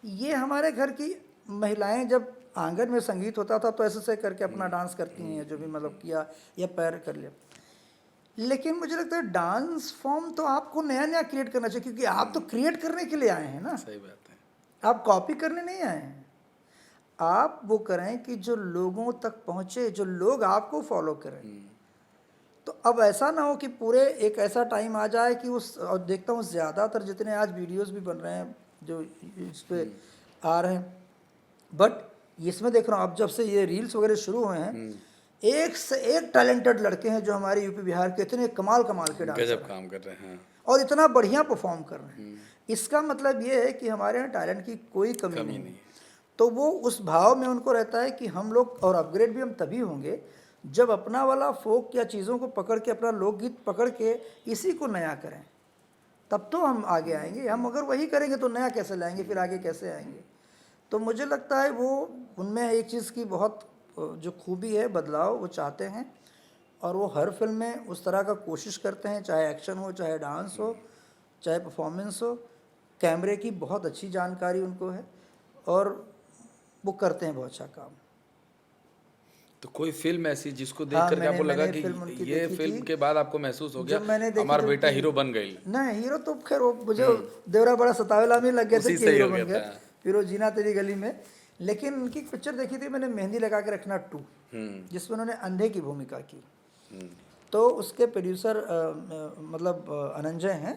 ये हमारे घर की महिलाएं जब आंगन में संगीत होता था तो ऐसे से करके अपना डांस करती हैं, जो भी मतलब किया, या पैर कर लिया। लेकिन मुझे लगता है डांस फॉर्म तो आपको नया नया क्रिएट करना चाहिए, क्योंकि आप तो क्रिएट करने के लिए आए हैं ना,
सही बात है।
आप कॉपी करने नहीं आए हैं। आप वो करें कि जो लोगों तक पहुँचे, जो लोग आपको फॉलो करें। तो अब ऐसा ना हो कि पूरे एक ऐसा टाइम आ जाए कि उस, और देखता हूँ ज़्यादातर जितने आज वीडियोस भी बन रहे हैं जो इस पे आ रहे हैं, बट इसमें देख रहा हूँ अब जब से ये रील्स वगैरह शुरू हुए हैं, एक से एक टैलेंटेड लड़के हैं जो हमारे यूपी बिहार के, इतने कमाल के डांसर
गजब काम कर रहे हैं
और इतना बढ़िया परफॉर्म कर रहे हैं। इसका मतलब ये है कि हमारे यहाँ टैलेंट की कोई कमी नहीं है। तो वो उस भाव में उनको रहता है कि हम लोग, और अपग्रेड भी हम तभी होंगे जब अपना वाला फोक या चीज़ों को पकड़ के, अपना लोकगीत पकड़ के इसी को नया करें, तब तो हम आगे आएंगे। हम अगर वही करेंगे तो नया कैसे लाएंगे, फिर आगे कैसे आएंगे। तो मुझे लगता है वो उनमें एक चीज़ की बहुत जो खूबी है, बदलाव वो चाहते हैं, और वो हर फिल्म में उस तरह का कोशिश करते हैं, चाहे एक्शन हो, चाहे डांस हो, चाहे परफॉर्मेंस हो। कैमरे की बहुत अच्छी जानकारी उनको है और वो करते हैं बहुत अच्छा काम।
तो कोई फिल्म ऐसी जिसको देख करके आपको लगा कि ये फिल्म के बाद आपको महसूस हो गया हमारा बेटा हीरो बन गई?
नहीं, हीरो तो खैर वो मुझे देवरा बड़ा सतावेला में लग गया था कि हीरो बन गया, फिर वो जीना तेरी गली में। लेकिन उनकी पिक्चर देखी थी मैंने, मेहंदी लगा के रखना 2, जिसमें उन्होंने अंधे की भूमिका की। तो उसके प्रोड्यूसर मतलब अनंजय हैं,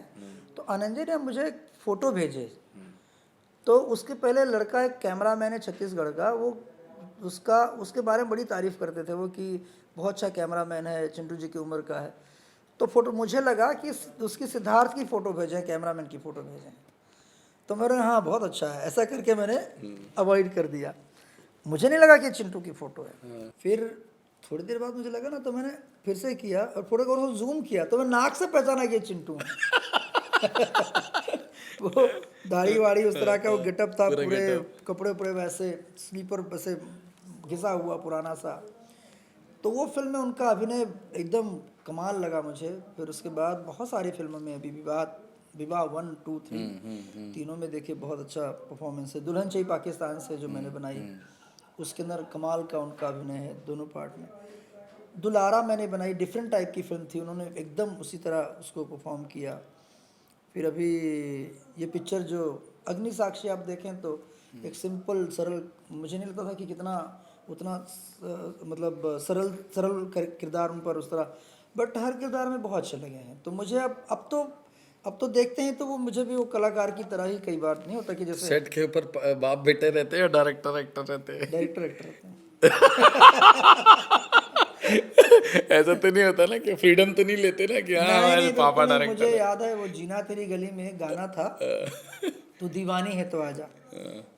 तो अनंजय ने मुझे फ़ोटो भेजे। तो उसके पहले लड़का, एक कैमरा मैन है छत्तीसगढ़ का, वो उसका उसके बारे में बड़ी तारीफ़ करते थे वो कि बहुत अच्छा कैमरामैन है, चिंटू जी की उम्र का है। तो फोटो मुझे लगा कि उसकी सिद्धार्थ की फ़ोटो भेजें, कैमरामैन की फ़ोटो भेजें। तो मैंने हाँ बहुत अच्छा है, ऐसा करके मैंने अवॉइड कर दिया। मुझे नहीं लगा कि चिंटू की फ़ोटो है। फिर थोड़ी देर बाद मुझे लगा ना, तो मैंने फिर से किया और फोटो को जूम किया, तो मैं नाक से पहचाना कि ये चिंटू है। वो दाढ़ी वाड़ी उस तरह का वो गेटअप था,
पूरा
पूरे
getup।
कपड़े उपड़े वैसे स्लीपर वैसे घिसा हुआ पुराना सा। तो वो फिल्म में उनका अभिनय एकदम कमाल लगा मुझे। फिर उसके बाद बहुत सारी फिल्मों में अभी विवाह विवाह 1, 2, 3 तीनों में देखिए बहुत अच्छा परफॉर्मेंस है। दुल्हन चाहिए पाकिस्तान से जो मैंने बनाई, उसके अंदर कमाल का उनका अभिनय है दोनों पार्ट में। दुलारा मैंने बनाई, डिफरेंट टाइप की फिल्म थी, उन्होंने एकदम उसी तरह उसको परफॉर्म किया। फिर अभी ये पिक्चर जो अग्नि साक्षी आप देखें तो एक सिंपल सरल, मुझे नहीं लगता था कि कितना उतना मतलब सरल सरल किरदार उन पर उस तरह, बट हर किरदार में बहुत अच्छे लगे हैं। तो मुझे अब तो देखते हैं तो वो मुझे भी वो कलाकार की तरह ही, कई बार नहीं होता कि जैसे
सेट के ऊपर बाप बेटे रहते हैं और डायरेक्टर एक्टर रहते हैं।
डायरेक्टर एक्टर रहते हैं।
ऐसा तो नहीं होता ना कि फ्रीडम तो नहीं लेते ना कि हाँ
नहीं
हमारे
नहीं
पापा
बिल्कुल नहीं। मुझे
डायरेक्टर
याद है वो जीना तेरी गली में एक गाना था, तू दीवानी है तो आजा,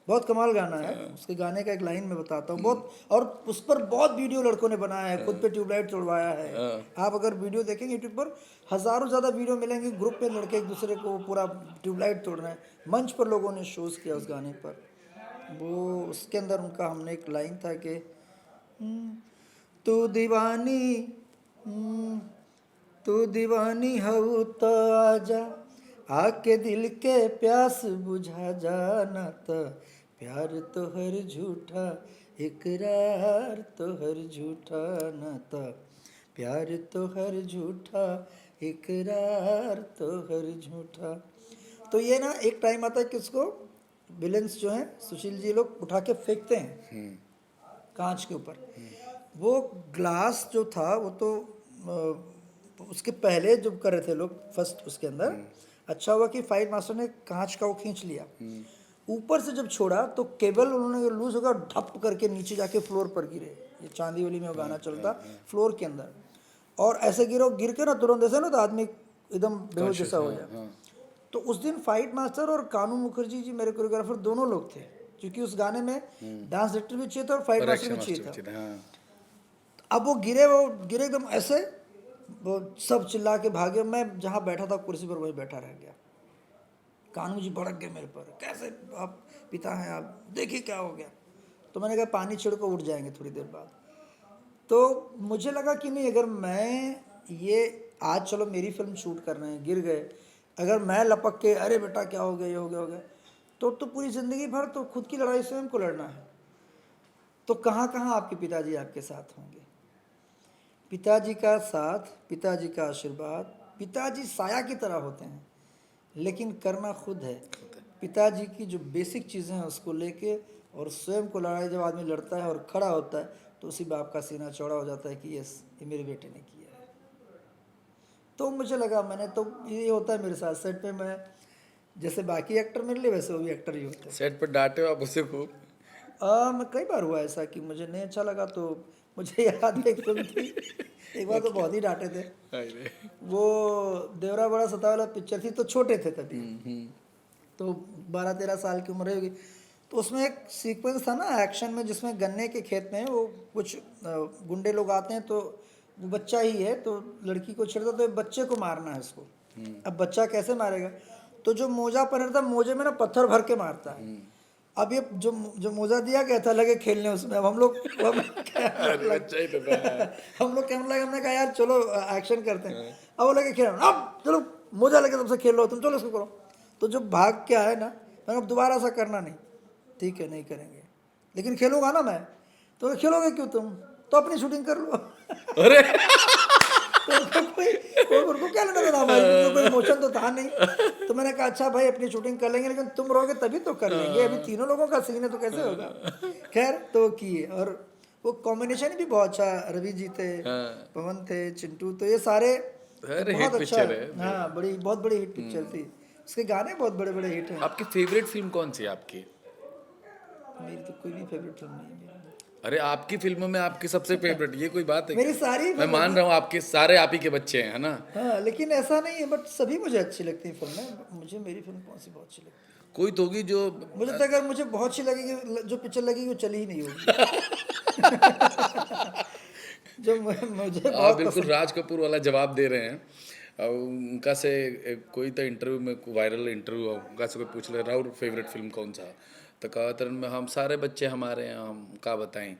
बहुत कमाल गाना है। उसके गाने का एक लाइन मैं बताता हूँ बहुत, और उस पर बहुत वीडियो लड़कों ने बनाया है, खुद पे ट्यूबलाइट चढ़वाया है। आप अगर वीडियो देखेंगे यूट्यूब पर हज़ारों ज़्यादा वीडियो मिलेंगे, ग्रुप में लड़के एक दूसरे को पूरा ट्यूबलाइट तोड़ रहे हैं। मंच पर लोगों ने शोज़ किया उस गाने पर। वो उसके अंदर उनका हमने एक लाइन था कि तू दीवानी हम्म, तू दीवानी हऊ तो आजा, आके दिल के प्यास बुझा जाना, तो प्यार तो हर झूठा, इकरार तो हर झूठा नाता, प्यार तो हर झूठा, इकरार तो हर झूठा। तो ये ना एक टाइम आता है कि उसको विलेंस जो हैं सुशील जी लोग उठा के फेंकते हैं कांच के ऊपर। वो ग्लास जो था वो तो उसके पहले जो कर रहे थे लोग फर्स्ट, उसके अंदर अच्छा हुआ कि फाइट मास्टर ने कांच का वो खींच लिया। ऊपर से जब छोड़ा तो केबल उन्होंने लूज होगा, ढप करके नीचे जाके फ्लोर पर गिरे। ये चांदीवली में वो गाना चलता, फ्लोर के अंदर, और ऐसे गिरो, गिर के ना तुरंत ऐसे ना तो आदमी एकदम बेहोश जैसा हो जाए। तो उस दिन फाइट मास्टर और कानू मुखर्जी जी मेरे कोरियोग्राफर दोनों लोग थे, क्योंकि उस गाने में डांस डायरेक्टर भी चाहिए था और फाइट मास्टर भी चाहिए था। अब वो गिरे एकदम ऐसे, वो सब चिल्ला के भागे। मैं जहाँ बैठा था कुर्सी पर वही बैठा रह गया। कानू जी भड़क गए मेरे पर, कैसे आप पिता हैं आप, देखिए क्या हो गया। तो मैंने कहा पानी छिड़को, उठ जाएंगे थोड़ी देर बाद। तो मुझे लगा कि नहीं, अगर मैं ये आज चलो मेरी फिल्म शूट कर रहे हैं, गिर गए, अगर मैं लपक के अरे बेटा क्या हो गया, ये हो गया तो पूरी ज़िंदगी भर तो खुद की लड़ाई स्वयं को लड़ना है। तो कहाँ कहाँ आपके पिताजी आपके साथ होंगे। पिताजी का साथ, पिताजी का आशीर्वाद, पिताजी साया की तरह होते हैं, लेकिन करना खुद है। पिताजी की जो बेसिक चीज़ें हैं उसको लेके और स्वयं को लड़ाई जब आदमी लड़ता है और खड़ा होता है तो उसी बाप का सीना चौड़ा हो जाता है कि यस ये मेरे बेटे ने किया है। तो मुझे लगा, मैंने तो ये होता है मेरे साथ सेट पे, मैं जैसे बाकी एक्टर मेरे लिए वैसे वो भी एक्टर ही होते हैं।
सेट पर डांटे हो आप उसे खूब?
मैं कई बार हुआ ऐसा कि मुझे नहीं अच्छा लगा। तो मुझे याद है एक फिल्म थी, एक बार तो बहुत ही डांटे थे। वो देवरा बड़ा सताव वाला पिक्चर थी, तो छोटे थे तभी, तो 12-13 साल की उम्र होगी। तो उसमें एक सीक्वेंस था ना एक्शन में, जिसमें गन्ने के खेत में वो कुछ गुंडे लोग आते हैं, तो वो बच्चा ही है तो लड़की को छेड़ता, तो बच्चे को मारना है उसको। अब बच्चा कैसे मारेगा, तो जो मोजा पहन था मोजे में ना पत्थर भर के मारता है। अब ये जो मोजा दिया गया था लगे खेलने उसमें। अब हम लोग हम लोग कैमरा लगे, हमने कहा यार चलो एक्शन करते हैं। अब वो लगे खेलना, अब चलो मोजा लगे तुमसे खेल लो, तुम चलो इसको करो। तो जो भाग के आए ना, मैंने अब दोबारा ऐसा करना नहीं। ठीक है नहीं करेंगे, लेकिन खेलूंगा ना मैं। तो खेलोगे क्यों तुम, तो अपनी शूटिंग कर लो।
अरे
तो उनको क्या लेना था भाई, क्योंकि कोई इमोशन तो था नहीं। तो मैंने कहा अच्छा भाई अपनी शूटिंग कर लेंगे, लेकिन तुम रहोगे तभी तो कर लेंगे, अभी तीनों लोगों का सीन है तो कैसे होगा। खैर तो किए, और वो कॉम्बिनेशन भी बहुत अच्छा, रवि जी थे, पवन थे, चिंटू, तो ये सारे बहुत अच्छा। हाँ बहुत बड़ी हिट पिक्चर थी, उसके गाने बहुत बड़े बड़े हिट हैं।
आपकी फेवरेट फिल्म कौन सी है आपकी?
मेरी तो कोई भी फेवरेट फिल्म नहीं है मेरी।
अरे आपकी फिल्मों में आपकी सबसे फेवरेट ये कोई बात है
मेरी
क्या?
सारी
मैं मान रहा हूँ आपके सारे आप ही के बच्चे हैं, है ना?
हाँ, लेकिन ऐसा नहीं है, बट सभी मुझे अच्छी लगती है फिल्में। मुझे मेरी फिल्म कौन सी बहुत अच्छी लगती है?
कोई तो होगी जो
मुझे तो अगर मुझे बहुत अच्छी लगेगी, जो पिक्चर लगेगी वो चली ही नहीं होगी। जो मुझे
आप
बहुत
बिल्कुल
पसंद।
राज कपूर वाला जवाब दे रहे हैं। और उनका से कोई तो इंटरव्यू में वायरल इंटरव्यू उनका से कोई पूछ ले राउर फेवरेट फिल्म कौन सा, तो कहा तरन में हम सारे बच्चे हमारे हैं, हम का बताएं,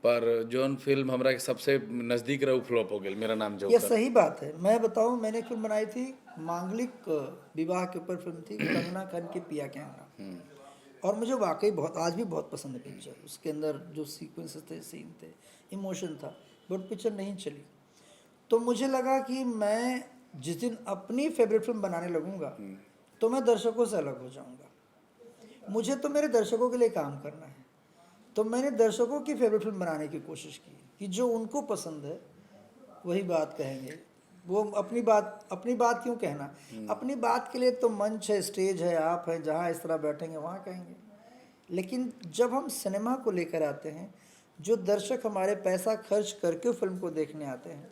पर जोन फिल्म हमरा के सबसे नज़दीक रहा फ्लॉप हो गया, मेरा नाम
ये
जोकर।
सही बात है। मैं बताऊं, मैंने एक फिल्म बनाई थी, मांगलिक विवाह के ऊपर फिल्म थी, कंगना खान के पिया के यहाँ। और मुझे वाकई बहुत, आज भी बहुत पसंद है पिक्चर। उसके अंदर जो सीक्वेंसेस थे, सीन थे, इमोशन था, बट पिक्चर नहीं चली। तो मुझे लगा कि मैं जिस दिन अपनी फेवरेट फिल्म बनाने लगूंगा तो मैं दर्शकों से अलग हो जाऊंगा। मुझे तो मेरे दर्शकों के लिए काम करना है। तो मैंने दर्शकों की फेवरेट फिल्म बनाने की कोशिश की कि जो उनको पसंद है वही बात कहेंगे। वो अपनी बात क्यों कहना? अपनी बात के लिए तो मंच है, स्टेज है, आप हैं, जहाँ इस तरह बैठेंगे वहाँ कहेंगे। लेकिन जब हम सिनेमा को लेकर आते हैं, जो दर्शक हमारे पैसा खर्च करके फिल्म को देखने आते हैं,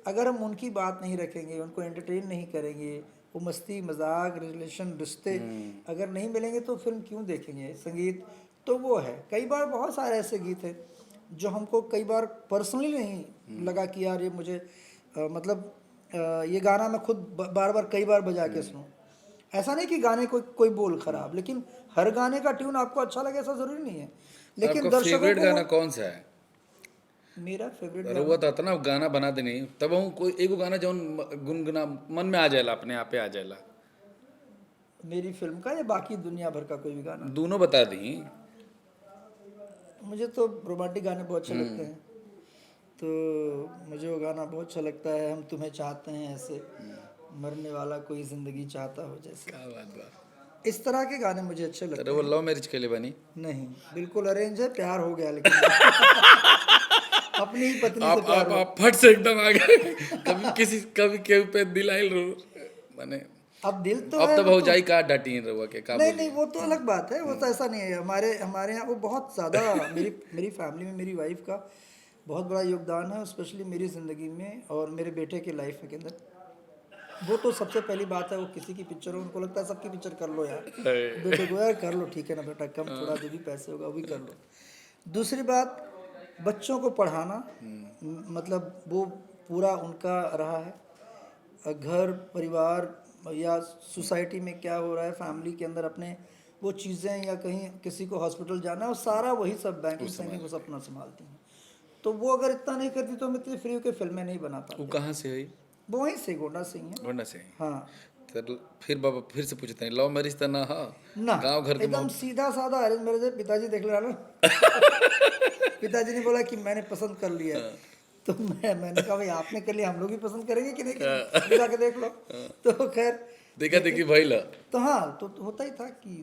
अगर हम उनकी बात नहीं रखेंगे, उनको एंटरटेन नहीं करेंगे, वो मस्ती मजाक रिलेशन रिश्ते अगर नहीं मिलेंगे तो फिल्म क्यों देखेंगे? संगीत तो वो है, कई बार बहुत सारे ऐसे गीत हैं जो हमको कई बार पर्सनली नहीं लगा कि यार ये मुझे मतलब ये गाना मैं खुद बार बार कई बार बजा के सुनूं। ऐसा नहीं कि गाने कोई बोल खराब, लेकिन हर गाने का ट्यून आपको अच्छा लगे ऐसा जरूरी नहीं है। लेकिन
आपका
दर्शकों
फेवरेट
को
गाना कौन सा है?
मेरा फेवरेट
अरे वो था ना गाना बना दे नहीं तब हम कोई एगो गाना जौन गुनगुना मन में आ जाएला, अपने आप पे आ जाएला।
मेरी फिल्म का या बाकी दुनिया भर का कोई भी गाना?
दोनों बता दी।
मुझे तो रोमांटिक गाने बहुत अच्छे लगते हैं। तो मुझे वो गाना बहुत अच्छा लगता है, हम तुम्हें चाहते हैं ऐसे, मरने वाला कोई जिंदगी चाहता हो जैसे।
क्या बात बा।
इस तरह के गाने मुझे अच्छे लगते
अरे वो
हैं।
लव मैरिज के लिए बनी।
नहीं, बिल्कुल अरेंज है, प्यार हो गया लेकिन अपनी ही पत्नी से प्यार हो।
आप फट से एकदम आ गए। कभी के पे दिल आइल रो माने।
अब दिल तो
अब
है
तो
वो
भौजाई का डाटी रहुआ के का
नहीं
बोली।
नहीं, वो तो अलग बात है। वो तो ऐसा नहीं है। हमारे यहाँ वो बहुत ज़्यादा मेरी मेरी फैमिली में मेरी वाइफ का बहुत बड़ा योगदान है, स्पेशली मेरी ज़िंदगी में और मेरे बेटे के लाइफ के अंदर। वो तो सबसे पहली बात है, वो किसी की पिक्चर हो, उनको लगता है सबकी पिक्चर कर लो यार, बेटे को यार कर लो, ठीक है ना बेटा, कम थोड़ा जो भी पैसे होगा वो भी कर लो। दूसरी बात, बच्चों को पढ़ाना, मतलब वो पूरा उनका रहा है। घर परिवार या सोसाइटी में क्या हो रहा है, फैमिली के अंदर अपने वो चीज़ें, या कहीं किसी को हॉस्पिटल जाना है, वो सारा वही सब बैंकिंग सैंकिंग को अपना संभालती हैं। तो वो अगर इतना नहीं करती तो हम इतनी फ्री होकर फिल्में नहीं बना
वो
पाते।
कहाँ से हुई?
वो वहीं से गोंडा से ही है।
गोंडा से।
हाँ
तो फिर बाबा फिर से पूछते हैं लव मैरिज तो ना हा
ना,
गांव घर के
एकदम सीधा साधा अरेंज मैरिज है। पिताजी देख ले ना पिताजी ने बोला कि मैंने पसंद कर लिया है। तो मैंने कहा भाई आपने कर लिया, हम लोग भी पसंद करेंगे कि नहीं करेंगे, भी जाके देख लो। तो खैर
देखा देखी भाई ला।
तो हाँ, तो होता ही था कि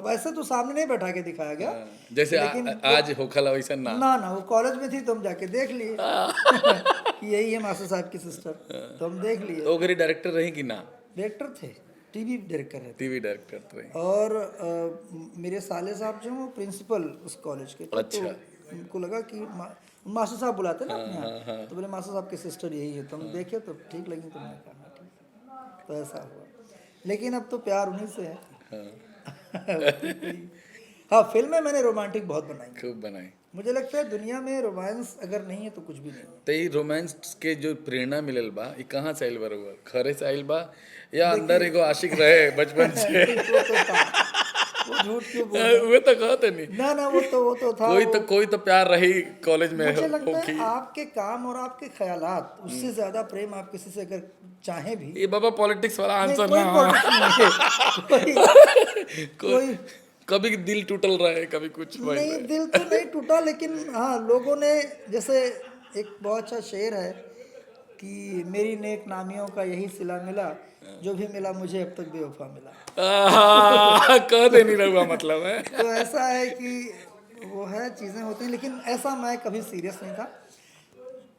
वैसे तो सामने नहीं बैठा के दिखाया गया,
जैसे
लेकिन
आज होखला वैसा ना।
ना वो कॉलेज में थी तो हम जाके देख लिए कि यही है मास्टर साहब की सिस्टर, तो हम देख लिए।
तो ओकरी डायरेक्टर रही कि ना?
डायरेक्टर थे, टीवी डायरेक्टर है।
टीवी डायरेक्टर तो रही।
और मेरे साले साहब जो हैं वो प्रिंसिपल उस कॉलेज के थे।
अच्छा।
तो उनको लगा कि मास्टर साहब बुलाते ना अपने यहाँ, तो बोले मास्टर साहब की सिस्टर यही है। तो हम देखे तो ठीक लगी, तो मैंने कहा हाँ, ठीक है। तो ऐसा हुआ, लेकिन अब तो प्यार उन्हीं से है। हाँ, फिल्में मैंने रोमांटिक बहुत बनाई,
खूब बनाई।
मुझे लगता है दुनिया में रोमांस अगर नहीं है तो कुछ भी नहीं है।
तो ये रोमांस के जो प्रेरणा मिलल बा ये कहाँ से आइल बा रहुआ? खरे से आइल बा या अंदर एगो आशिक रहे बचपन से?
वो तो था, वो झूठ क्यों बोल?
वे तो कहते नहीं।
ना वो तो था।
कोई तो प्यार रही कॉलेज में
मुझे लगता है
होकी।
आपके काम और आपके ख्यालात, उससे ज्यादा प्रेम आप किसी से अगर चाहें भी।
ये बाबा पॉलिटिक्स वाला
नहीं,
आंसर
कोई
ना।
पॉलिटिक्स नहीं है। कोई
कभी दिल टूटल रहा है, कभी कुछ भइल
नहीं,
रहे।
दिल तो नहीं टूटा, लेकिन हाँ लोगों ने, जैसे एक बहुत अच्छा शेर है कि मेरी नेक नामियों का यही सिला मिला, जो भी मिला मुझे अब तक बेवफा मिला।
कह दे नहीं रहुआ मतलब है।
तो ऐसा है कि वो है, चीज़ें होती हैं, लेकिन ऐसा मैं कभी सीरियस नहीं था।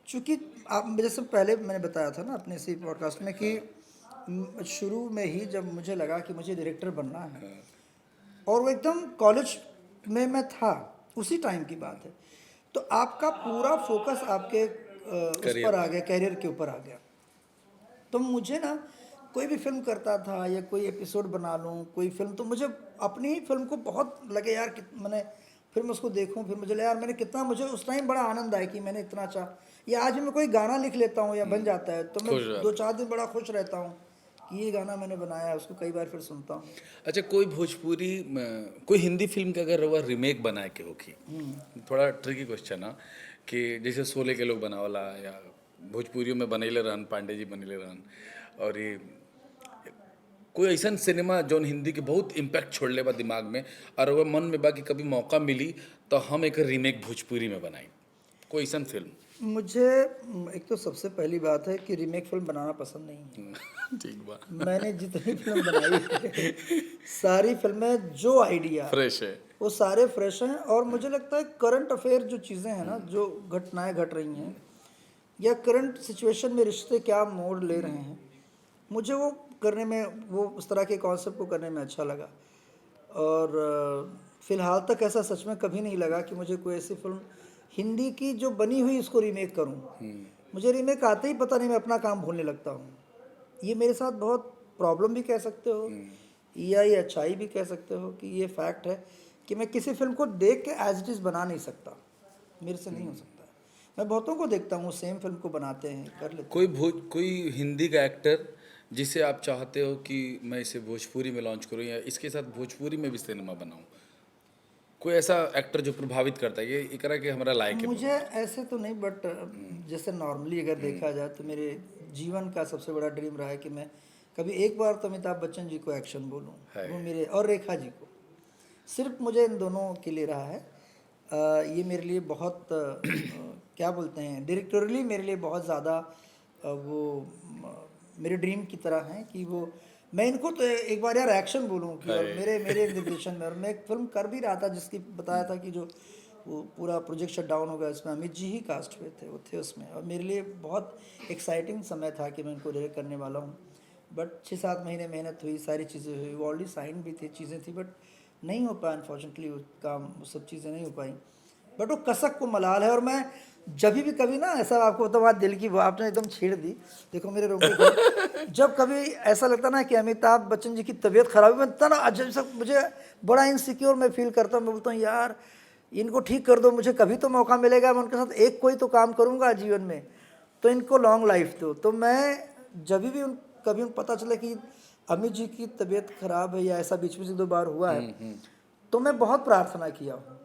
चूँकि आप, जैसे पहले मैंने बताया था ना अपने इसी पॉडकास्ट में कि शुरू में ही जब मुझे लगा कि मुझे डायरेक्टर बनना है, और वो एकदम कॉलेज में मैं था, उसी टाइम की बात है, तो आपका पूरा फोकस आपके उस
Career
पर आ गया, कैरियर के ऊपर आ गया। तो मुझे ना कोई भी फिल्म करता था या कोई एपिसोड बना लूँ कोई फिल्म, तो मुझे अपनी ही फिल्म को बहुत लगे यार कि मैंने फिर मैं उसको देखूं, फिर मुझे लगे यार मैंने कितना, मुझे उस टाइम बड़ा आनंद आया कि मैंने इतना अच्छा, या आज भी मैं कोई गाना लिख लेता हूँ या बन जाता है तो मैं
खुश हो
2-4 दिन बड़ा खुश रहता हूँ कि ये गाना मैंने बनाया है, उसको कई बार फिर सुनता हूँ।
अच्छा, कोई भोजपुरी कोई हिंदी फिल्म का अगर वह रीमेक बनाए के होखी, थोड़ा ट्रिकी क्वेश्चन है कि जैसे शोले के लोग बनावला या भोजपुरियों में बनैले रहन, पांडे जी बनैले रहन, और ये कोई ऐसा सिनेमा जौन हिंदी के बहुत इम्पैक्ट छोड़ले बा दिमाग में, और वह मन में बा कि कभी मौका मिली तो हम एक रीमेक भोजपुरी में बनाई, कोई ऐसा फिल्म?
मुझे एक तो सबसे पहली बात है कि रीमेक फिल्म बनाना पसंद नहीं है।
ठीक बा,
मैंने जितनी फिल्म बनाई है सारी फिल्में जो आइडिया
फ्रेश है।
वो सारे फ्रेश हैं, और मुझे लगता है करंट अफेयर जो चीज़ें हैं ना, जो घटनाएं घट रही हैं या करंट सिचुएशन में रिश्ते क्या मोड़ ले रहे हैं, मुझे वो करने में, वो उस तरह के कॉन्सेप्ट को करने में अच्छा लगा। और फिलहाल तक ऐसा सच में कभी नहीं लगा कि मुझे कोई ऐसी फिल्म हिंदी की जो बनी हुई उसको रीमेक करूं। मुझे रीमेक आते ही पता नहीं मैं अपना काम भूलने लगता हूं। ये मेरे साथ बहुत प्रॉब्लम भी कह सकते हो या ये अच्छाई भी कह सकते हो कि ये फैक्ट है कि मैं किसी फिल्म को देख के एज इट इज़ बना नहीं सकता, मेरे से नहीं हो सकता है। मैं बहुतों को देखता हूँ सेम फिल्म को बनाते हैं, कर लेते हैं।
कोई हिंदी का एक्टर जिसे आप चाहते हो कि मैं इसे भोजपुरी में लॉन्च करूं या इसके साथ भोजपुरी में भी सिनेमा बनाऊं, कोई ऐसा एक्टर जो प्रभावित करता है ये एकरा के हमारा लायक है?
मुझे ऐसे तो नहीं, बट जैसे नॉर्मली अगर देखा जाए तो मेरे जीवन का सबसे बड़ा ड्रीम रहा है कि मैं कभी एक बार तो अमिताभ बच्चन जी को एक्शन बोलूं,
है।
वो मेरे, और रेखा जी को, सिर्फ मुझे इन दोनों के लिए रहा है। ये मेरे लिए बहुत क्या बोलते हैं, डायरेक्टोरियली मेरे लिए बहुत ज़्यादा वो मेरे ड्रीम की तरह हैं कि वो, मैं इनको तो एक बार यार एक्शन बोलूँ कि, और मेरे मेरे निर्देशन में, और मैं एक फिल्म कर भी रहा था जिसकी बताया था कि जो वो पूरा प्रोजेक्ट शट डाउन हो गया, उसमें अमित जी ही कास्ट हुए थे, वो थे उसमें, और मेरे लिए बहुत एक्साइटिंग समय था कि मैं इनको डायरेक्ट करने वाला हूँ। बट 6-7 महीने मेहनत हुई, सारी चीज़ें हुई, वो ऑलरेडी साइन भी थी, चीज़ें थी, बट नहीं हो पाया अनफॉर्चुनेटली, वो काम, वो सब चीज़ें नहीं हो पाई। बट वो कसक को मलाल है, और मैं जब भी कभी ना ऐसा, आपको तो बात दिल की, वो आपने एकदम छेड़ दी, देखो मेरे रोंगटे खड़े। जब कभी ऐसा लगता ना कि अमिताभ बच्चन जी की तबीयत खराब है, मैं इतना ना अजब सा, मुझे बड़ा इनसिक्योर मैं फील करता हूँ। मैं बोलता हूँ यार इनको ठीक कर दो, मुझे कभी तो मौका मिलेगा, मैं उनके साथ एक कोई तो काम करूँगा जीवन में, तो इनको लॉन्ग लाइफ दो। तो मैं जब भी कभी पता चला कि अमित जी की तबीयत खराब है या ऐसा बीच में से 2 बार हुआ है, तो मैं बहुत प्रार्थना किया हूँ,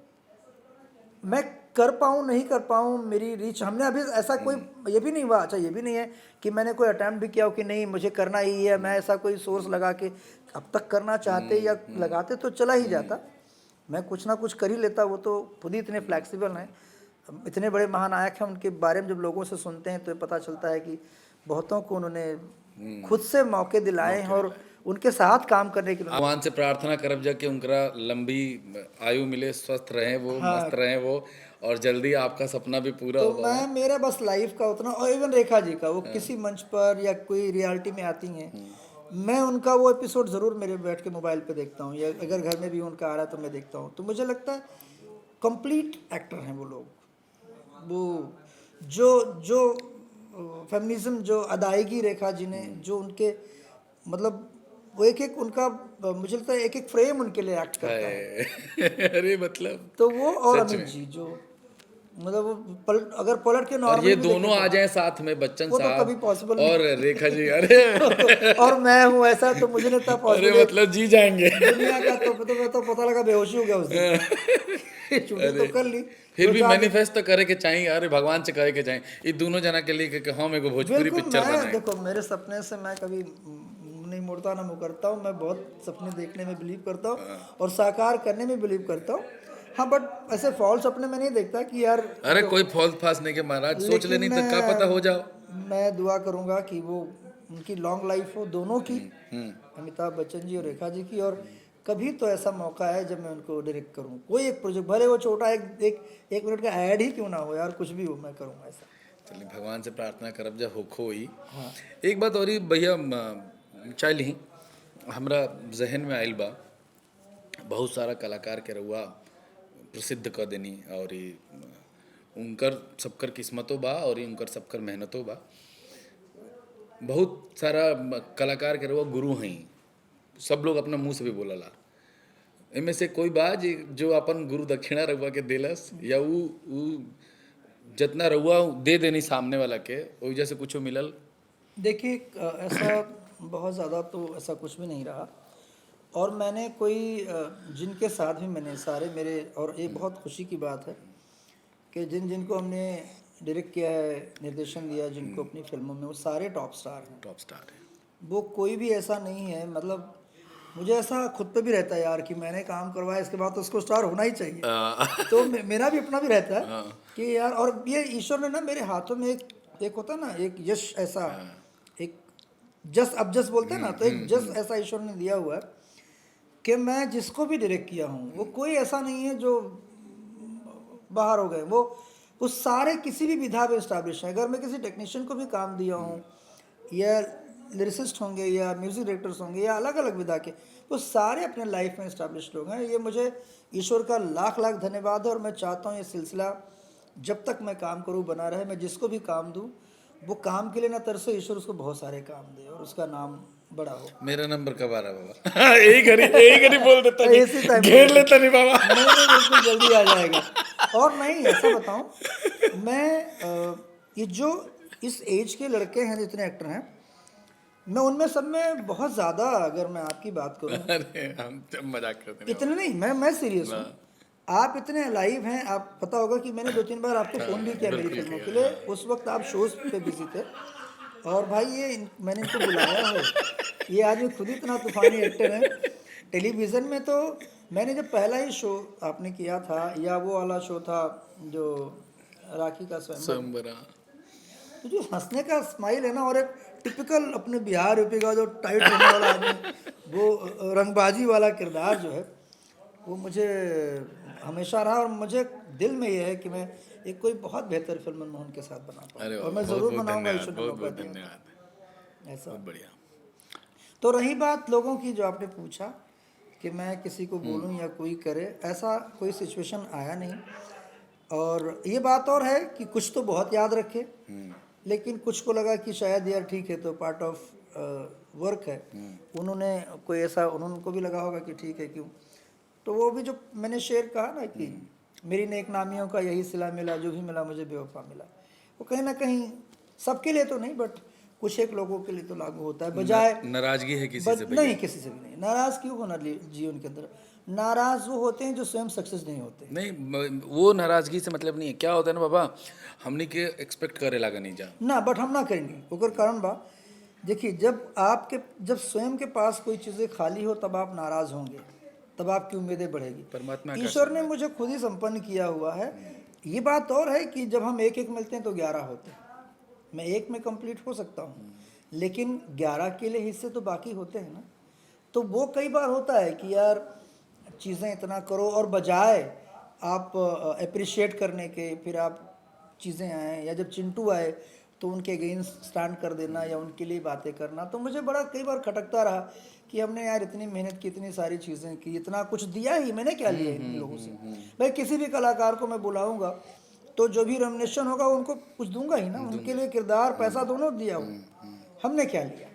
मैं कर पाऊँ नहीं कर पाऊँ, मेरी रीच, हमने अभी ऐसा कोई ये भी नहीं हुआ, अच्छा ये भी नहीं है कि मैंने कोई अटैम्प्ट भी किया हो कि नहीं मुझे करना ही है, मैं ऐसा कोई सोर्स लगा के अब तक करना चाहते या लगाते तो चला ही जाता, मैं कुछ ना कुछ कर ही लेता। वो तो खुद ही इतने फ्लैक्सिबल हैं, इतने बड़े महानायक हैं, उनके बारे में जब लोगों से सुनते हैं तो पता चलता है कि बहुतों को उन्होंने खुद से मौके दिलाए हैं और उनके साथ काम करने के लिए।
भगवान से प्रार्थना करब जा कि उनका लंबी आयु मिले, स्वस्थ रहें वो, मस्त रहें वो, और जल्दी आपका सपना भी पूरा
तो
हो।
मैं, मेरा बस लाइफ का उतना, और इवन रेखा जी का, वो किसी मंच पर या कोई रियलिटी में आती हैं, मैं उनका वो एपिसोड ज़रूर मेरे बैठ के मोबाइल पे देखता हूँ, या अगर घर में भी उनका आ रहा है तो मैं देखता हूँ। तो मुझे लगता है कंप्लीट एक्टर हैं वो लोग, वो जो जो फेमिनिज्म, जो अदायगी रेखा जी ने, जो उनके मतलब वो एक एक उनका, मुझे लगता है एक एक फ्रेम उनके लिए एक्ट करता है।
है। अरे मतलब
तो वो और
सच
अमित
में,
जी जो, मतलब वो अगर पलट के
और ये
नॉर्मली भी
दोनों
देखें
आ
तो
जाएं साथ में, बच्चन
वो तो कभी
साहब
पॉसिबल
और
नहीं।
रेखा जी, अरे
और मैं हूँ ऐसा, तो मुझे नहीं था पॉसिबल।
अरे मतलब जी जाएंगे।
दुनिया का तो मैं तो पता लगा बेहोशी हो गया उस दिन। शूटिंग तो
अरे
कर ली
फिर
दो
भी
चार दिन
मैनिफेस्ट तो करे के चाहिए, अरे भगवान से कहे के चाहिए ये दोनों जना के लिए कि हम एगो भोजपुरी
बिल्कुल।
पिक्चर
मैं
बनाए।
देखो, मेरे सपने से मैं कभी मुंह नहीं मोड़ता ना मुँह करता हूँ, मैं बहुत सपने देखने में बिलीव करता हूँ और साकार करने में बिलीव करता हूँ। हाँ, बट ऐसे फॉल्स सपने में नहीं देखता कि यार
अरे
जो,
कोई फॉल्स फास नहीं के महाराज, सोच लेनी
लेकिन
तो क्या पता हो जाओ।
मैं दुआ करूंगा कि वो उनकी लॉन्ग लाइफ हो, दोनों की, अमिताभ बच्चन जी और रेखा जी की, और कभी तो ऐसा मौका है जब मैं उनको डायरेक्ट करूं कोई एक प्रोजेक्ट, भले वो छोटा एक मिनट का ऐड ही क्यों ना हो यार, कुछ भी हो मैं करूंगा ऐसा।
चलिए भगवान से प्रार्थना करब जा होखो ही।
हाँ।
एक बात और ही भैया, चल ही हमरा जहन में आइल बा, बहुत सारा कलाकार के रहुआ प्रसिद्ध कर देनी, और उनकर सबकर किस्मतों बा और उनकर सबकर मेहनतों बा। बहुत सारा कलाकार के रहुआ गुरु हैं, सब लोग अपना मुंह से भी बोलला। इनमें से कोई बा जो अपन गुरु दक्षिणा रहुआ के देलस, या ऊ जितना रहुआ दे देनी सामने वाला के वही जैसे कुछ मिलल?
देखिए ऐसा बहुत ज़्यादा तो ऐसा कुछ भी नहीं रहा। और मैंने कोई जिनके साथ भी मैंने सारे मेरे, और ये बहुत खुशी की बात है कि जिनको हमने डायरेक्ट किया है, निर्देशन दिया जिनको अपनी फिल्मों में, वो सारे टॉप स्टार हैं।
टॉप स्टार है।
वो कोई भी ऐसा नहीं है, मतलब मुझे ऐसा खुद पे भी रहता है यार कि मैंने काम करवाया, इसके बाद तो उसको स्टार होना ही चाहिए। तो मेरा भी अपना भी रहता है कि यार, और ये ईश्वर ने ना मेरे हाथों में एक होता है ना, एक यश ऐसा, एक जस, अब जस बोलते हैं ना, तो एक जस ऐसा ईश्वर ने दिया हुआ है कि मैं जिसको भी डायरेक्ट किया हूँ वो कोई ऐसा नहीं है जो बाहर हो गए, वो सारे किसी भी विधा में इस्टेब्लिश हैं। अगर मैं किसी टेक्नीशियन को भी काम दिया हूँ, या लिरिसिस्ट होंगे या म्यूज़िक डायरेक्टर्स होंगे या अलग अलग विधा के, वो सारे अपने लाइफ में इस्टेब्लिश लोग हैं। ये मुझे ईश्वर का लाख लाख धन्यवाद है, और मैं चाहता हूँ ये सिलसिला जब तक मैं काम करूँ बना रहे। मैं जिसको भी काम दूँ वो काम के लिए ना तरसे, ईश्वर उसको बहुत सारे काम दे और उसका नाम बड़ा हो।
मेरा नंबर कब आ रहा बाबा? यही घड़ी बोल देता नहीं,
इसी टाइम
घेर लेता नहीं बाबा।
नहीं बिल्कुल जल्दी आ जाएगा। और नहीं, ऐसा बताऊं, मैं ये जो इस एज के लड़के हैं जितने एक्टर हैं, मैं उनमें सब में बहुत ज़्यादा, अगर मैं आपकी बात करूं,
अरे हम जब मजाक करते हैं
इतने नहीं, मैं सीरियस हूँ। आप इतने लाइव हैं, आप पता होगा कि मैंने 2-3 बार आपको फ़ोन भी किया मेरी फिल्मों के लिए, उस वक्त आप शोज़ पे बिजी थे। और भाई मैंने इनको बुलाया है, ये आदमी खुद ही इतना तूफानी एक्टर है। टेलीविज़न में तो मैंने जब पहला ही शो आपने किया था, या वो वाला शो था जो राखी का स्वयंवर, तो जो हंसने का स्माइल है ना, और एक टिपिकल अपने बिहार यूपी का जो टाइट रहने वाला आदमी, वो रंगबाजी वाला किरदार जो है, वो मुझे हमेशा रहा। और मुझे दिल में ये है कि मैं एक कोई बहुत बेहतर फिल्म मनमोहन के साथ बना पाऊँ, और मैं ज़रूर बनाऊंगा। ईश्वर ने मौका दिया, ऐसा।
बहुत बढ़िया।
तो रही बात लोगों की, जो आपने पूछा कि मैं किसी को बोलूं या कोई करे, ऐसा कोई सिचुएशन आया नहीं। और ये बात और है कि कुछ तो बहुत याद रखे, लेकिन कुछ को लगा कि शायद यार ठीक है, तो पार्ट ऑफ वर्क है। उन्होंने कोई ऐसा, उनको भी लगा होगा कि ठीक है, क्यों। तो वो भी जो मैंने शेर कहा ना कि मेरी नेक नामियों का यही सिला मिला, जो भी मिला मुझे बेवफा मिला, वो कहीं ना कहीं सबके लिए तो नहीं, बट कुछ एक लोगों के लिए तो लागू होता है। बजाय
नाराजगी है किसी से?
नहीं, किसी से भी नहीं। नाराज क्यों होना जीवन के अंदर? नाराज वो होते हैं जो स्वयं सक्सेस नहीं होते।
नहीं, वो नाराजगी से मतलब नहीं है। क्या होता है ना बाबा, हमने के एक्सपेक्ट करे लागा नहीं जा
ना, बट हम ना करेंगे ओकर कारण बा। देखिए, जब स्वयं के पास कोई चीज़ें खाली हो तब आप नाराज होंगे, तब आपकी उम्मीदें बढ़ेगी।
परमात्मा
ईश्वर ने मुझे खुद ही संपन्न किया हुआ है। ये बात और है कि जब हम एक एक मिलते हैं तो 11 होते हैं। मैं एक में कंप्लीट हो सकता हूँ, लेकिन 11 के लिए हिस्से तो बाकी होते हैं ना। तो वो कई बार होता है कि यार चीज़ें इतना करो, और बजाय आप अप्रिशिएट करने के, फिर आप चीज़ें आए, या जब चिंटू आए तो उनके अगेंस्ट स्टैंड कर देना या उनके लिए बातें करना। तो मुझे बड़ा कई बार खटकता रहा कि हमने यार इतनी मेहनत की, इतनी सारी चीज़ें की, इतना कुछ दिया ही, मैंने क्या लिया इन लोगों से। भाई किसी भी कलाकार को मैं बुलाऊंगा तो जो भी रेम्युनरेशन होगा उनको कुछ दूंगा ही ना, उनके लिए किरदार पैसा दोनों दिया हो, हमने क्या लिया।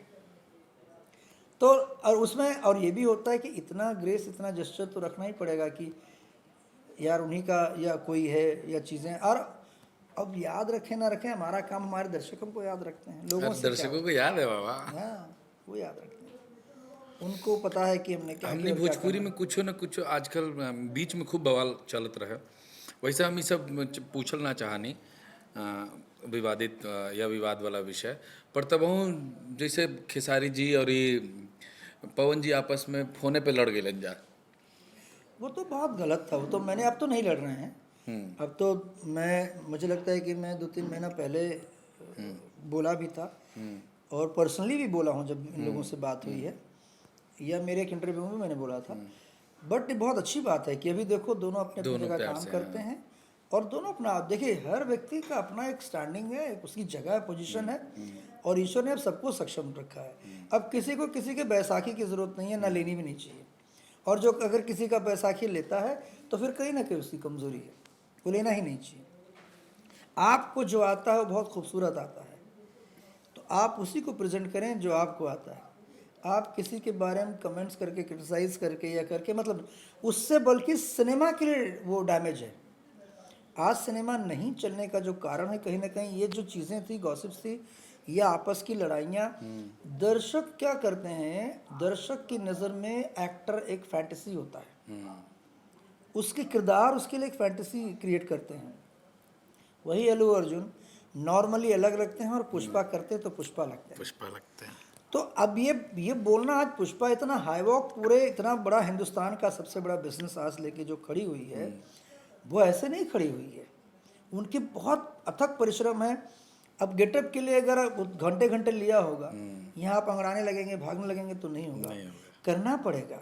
तो और उसमें और ये भी होता है कि इतना ग्रेस, इतना जेस्चर तो रखना ही पड़ेगा कि यार उन्हीं का या कोई है या चीज़ें। और अब याद रखें ना रखें, हमारा काम हमारे दर्शकों को याद रखते हैं। लोगों से
दर्शकों को याद है बाबा,
हाँ, वो याद रखते हैं, उनको पता है कि हमने क्या
हमने भोजपुरी में कुछ न कुछ आजकल बीच में खूब बवाल चलत रहे। वैसे हम ये सब पूछल ना चाहनी, विवादित या विवाद वाला विषय पर, तब हम जैसे खेसारी जी और ये पवन जी आपस में फोने पे लड़ गए जा,
वो तो बहुत गलत था। वो तो मैंने, अब तो नहीं लड़ रहे हैं। अब तो मुझे लगता है कि मैं 2-3 महीना पहले बोला भी था, और पर्सनली भी बोला हूँ जब इन लोगों से बात हुई है, या मेरे एक इंटरव्यू में मैंने बोला था। बट बहुत अच्छी बात है कि अभी देखो दोनों अपने अपनी जगह काम करते हैं, और दोनों अपना, आप देखिए हर व्यक्ति का अपना एक स्टैंडिंग है, उसकी जगह पोजीशन है, और ईश्वर ने अब सबको सक्षम रखा है। अब किसी को किसी के बैसाखी की ज़रूरत नहीं है, ना लेनी भी नहीं चाहिए। और जो अगर किसी का बैसाखी लेता है तो फिर कहीं ना कहीं उसकी कमज़ोरी है, वो लेना ही नहीं चाहिए। आपको जो आता है वो बहुत खूबसूरत आता है, तो आप उसी को प्रेजेंट करें जो आपको आता है। आप किसी के बारे में कमेंट्स करके, क्रिटिसाइज़ करके या करके, मतलब उससे बल्कि सिनेमा के लिए वो डैमेज है। आज सिनेमा नहीं चलने का जो कारण है, कहीं ना कहीं ये जो चीज़ें थी, गॉसिप्स थी, या आपस की लड़ाइयाँ, दर्शक क्या करते हैं, दर्शक की नज़र में एक्टर एक फैंटेसी होता है, उसके किरदार उसके लिए एक फैंटेसी क्रिएट करते हैं। वही अल्लू अर्जुन नॉर्मली अलग लगते हैं और पुष्पा करते तो पुष्पा लगते हैं।
पुष्पा लगते हैं।
तो अब ये बोलना, आज पुष्पा इतना हाईवॉक, पूरे इतना बड़ा हिंदुस्तान का सबसे बड़ा बिजनेस आज लेके जो खड़ी हुई है, वो ऐसे नहीं खड़ी हुई है। उनके बहुत अथक परिश्रम है। अब गेटअप के लिए अगर घंटे घंटे लिया होगा, यहाँ आप अंगड़ाने लगेंगे, भागने लगेंगे तो नहीं होगा, करना पड़ेगा।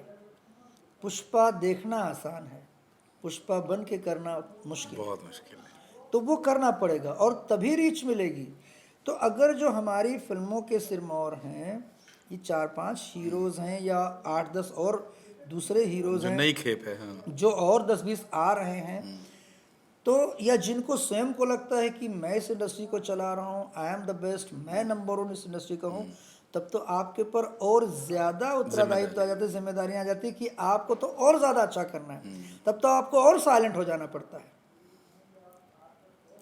पुष्पा देखना आसान है, पुष्पा बन के करना मुश्किल,
बहुत मुश्किल है।
तो वो करना पड़ेगा और तभी रीच मिलेगी। तो अगर जो हमारी फिल्मों के सिरमौर हैं, ये 4-5 हीरोज़ हैं या 8-10 और दूसरे हीरोज़
जो
हैं,
नई खेप है, हाँ,
जो और 10-20 आ रहे हैं, तो या जिनको स्वयं को लगता है कि मैं इस इंडस्ट्री को चला रहा हूँ, आई एम द बेस्ट, मैं नंबर 1 इस इंडस्ट्री का हूँ, तब तो आपके ऊपर और ज़्यादा उत्तरदायित्व आ जाते, जिम्मेदारियाँ आ जाती कि आपको तो और ज़्यादा अच्छा करना है। तब तो आपको और साइलेंट हो जाना पड़ता है।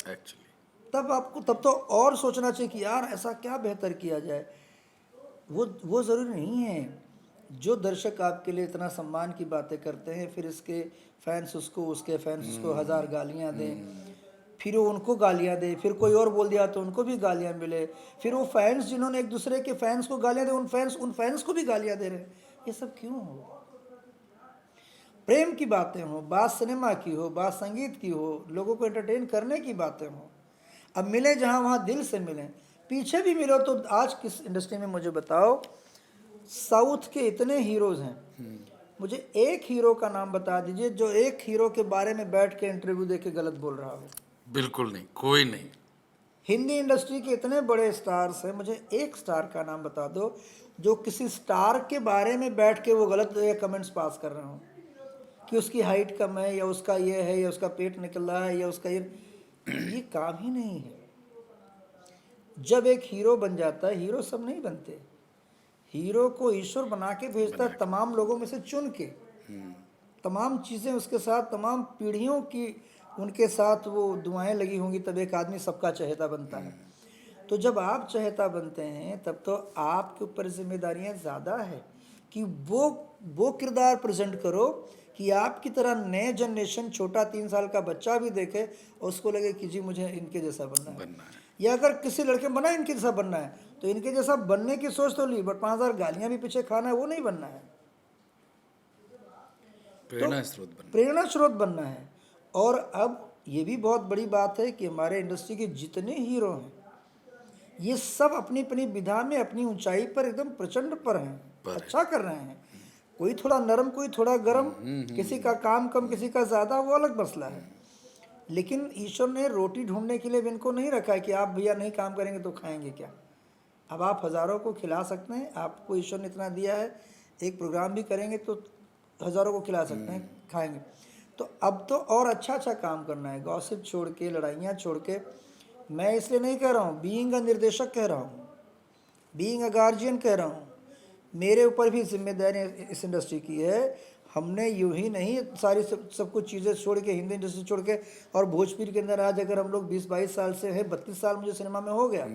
एक्चुअली
तब तो और सोचना चाहिए कि यार ऐसा क्या बेहतर किया जाए। वो ज़रूरी नहीं है। जो दर्शक आपके लिए इतना सम्मान की बातें करते हैं, फिर इसके फैंस उसको, उसके फैंस उसको 1000 गालियाँ दें, फिर वो उनको गालियाँ दे, फिर कोई और बोल दिया तो उनको भी गालियाँ मिले, फिर वो फैंस जिन्होंने एक दूसरे के फैंस को गालियाँ दे, उन फैंस को भी गालियाँ दे रहे हैं। ये सब क्यों हो? प्रेम की बातें हो, बात सिनेमा की हो, बात संगीत की हो, लोगों को एंटरटेन करने की बातें हो। अब मिले जहाँ वहाँ दिल से मिलें, पीछे भी मिलो। तो आज किस इंडस्ट्री में मुझे बताओ, साउथ के इतने हीरोज़ हैं, मुझे एक हीरो का नाम बता दीजिए जो एक हीरो के बारे में बैठ के इंटरव्यू दे के गलत बोल रहा हो।
बिल्कुल नहीं, कोई नहीं।
हिंदी इंडस्ट्री के इतने बड़े स्टार्स हैं, मुझे एक स्टार का नाम बता दो जो किसी स्टार के बारे में बैठ के वो गलत कमेंट्स पास कर रहे हो कि उसकी हाइट कम है, या उसका ये है, या उसका पेट निकल रहा है, या उसका ये काम ही नहीं है। जब एक हीरो बन जाता है, हीरो सब नहीं बनते, हीरो को ईश्वर बना के भेजता है, तमाम लोगों में से चुन के, तमाम चीज़ें उसके साथ, तमाम पीढ़ियों की उनके साथ वो दुआएं लगी होंगी, तब एक आदमी सबका चहेता बनता है। तो जब आप चहेता बनते हैं, तब तो आपके ऊपर जिम्मेदारियां ज़्यादा है कि वो किरदार प्रेजेंट करो कि आपकी तरह नए जनरेशन, छोटा 3 साल का बच्चा भी देखे और उसको लगे कि जी मुझे इनके जैसा बनना है। या अगर किसी लड़के में बना इनके जैसा बनना है, तो इनके जैसा बनने की सोच तो ली, बट 5000 गालियां भी पीछे खाना है, वो नहीं बनना है। प्रेरणा स्रोत बनना है। और अब ये भी बहुत बड़ी बात है कि हमारे इंडस्ट्री के जितने हीरो हैं, ये सब अपनी अपनी विधा में, अपनी ऊंचाई पर एकदम प्रचंड पर हैं, अच्छा कर रहे हैं। कोई थोड़ा नरम, कोई थोड़ा गरम, किसी का काम कम, किसी का ज़्यादा, वो अलग मसला है। लेकिन ईश्वर ने रोटी ढूंढने के लिए इनको नहीं रखा है कि आप भैया नहीं काम करेंगे तो खाएंगे क्या। अब आप हज़ारों को खिला सकते हैं, आपको ईश्वर ने इतना दिया है, एक प्रोग्राम भी करेंगे तो हज़ारों को खिला सकते हैं, खाएंगे। तो अब तो और अच्छा अच्छा काम करना है, गॉसिप छोड़ के, लड़ाइयाँ छोड़ के। मैं इसलिए नहीं कह रहा हूँ, बीइंग अ निर्देशक कह रहा हूँ, बीइंग अ गार्जियन कह रहा हूँ, मेरे ऊपर भी जिम्मेदारी इस इंडस्ट्री की है। हमने यूं ही नहीं सारी सब कुछ चीज़ें छोड़ के, हिंदी इंडस्ट्री छोड़ के, और भोजपुरी के अंदर आज अगर हम लोग 20-22 साल से है, 32 साल मुझे सिनेमा में हो गया,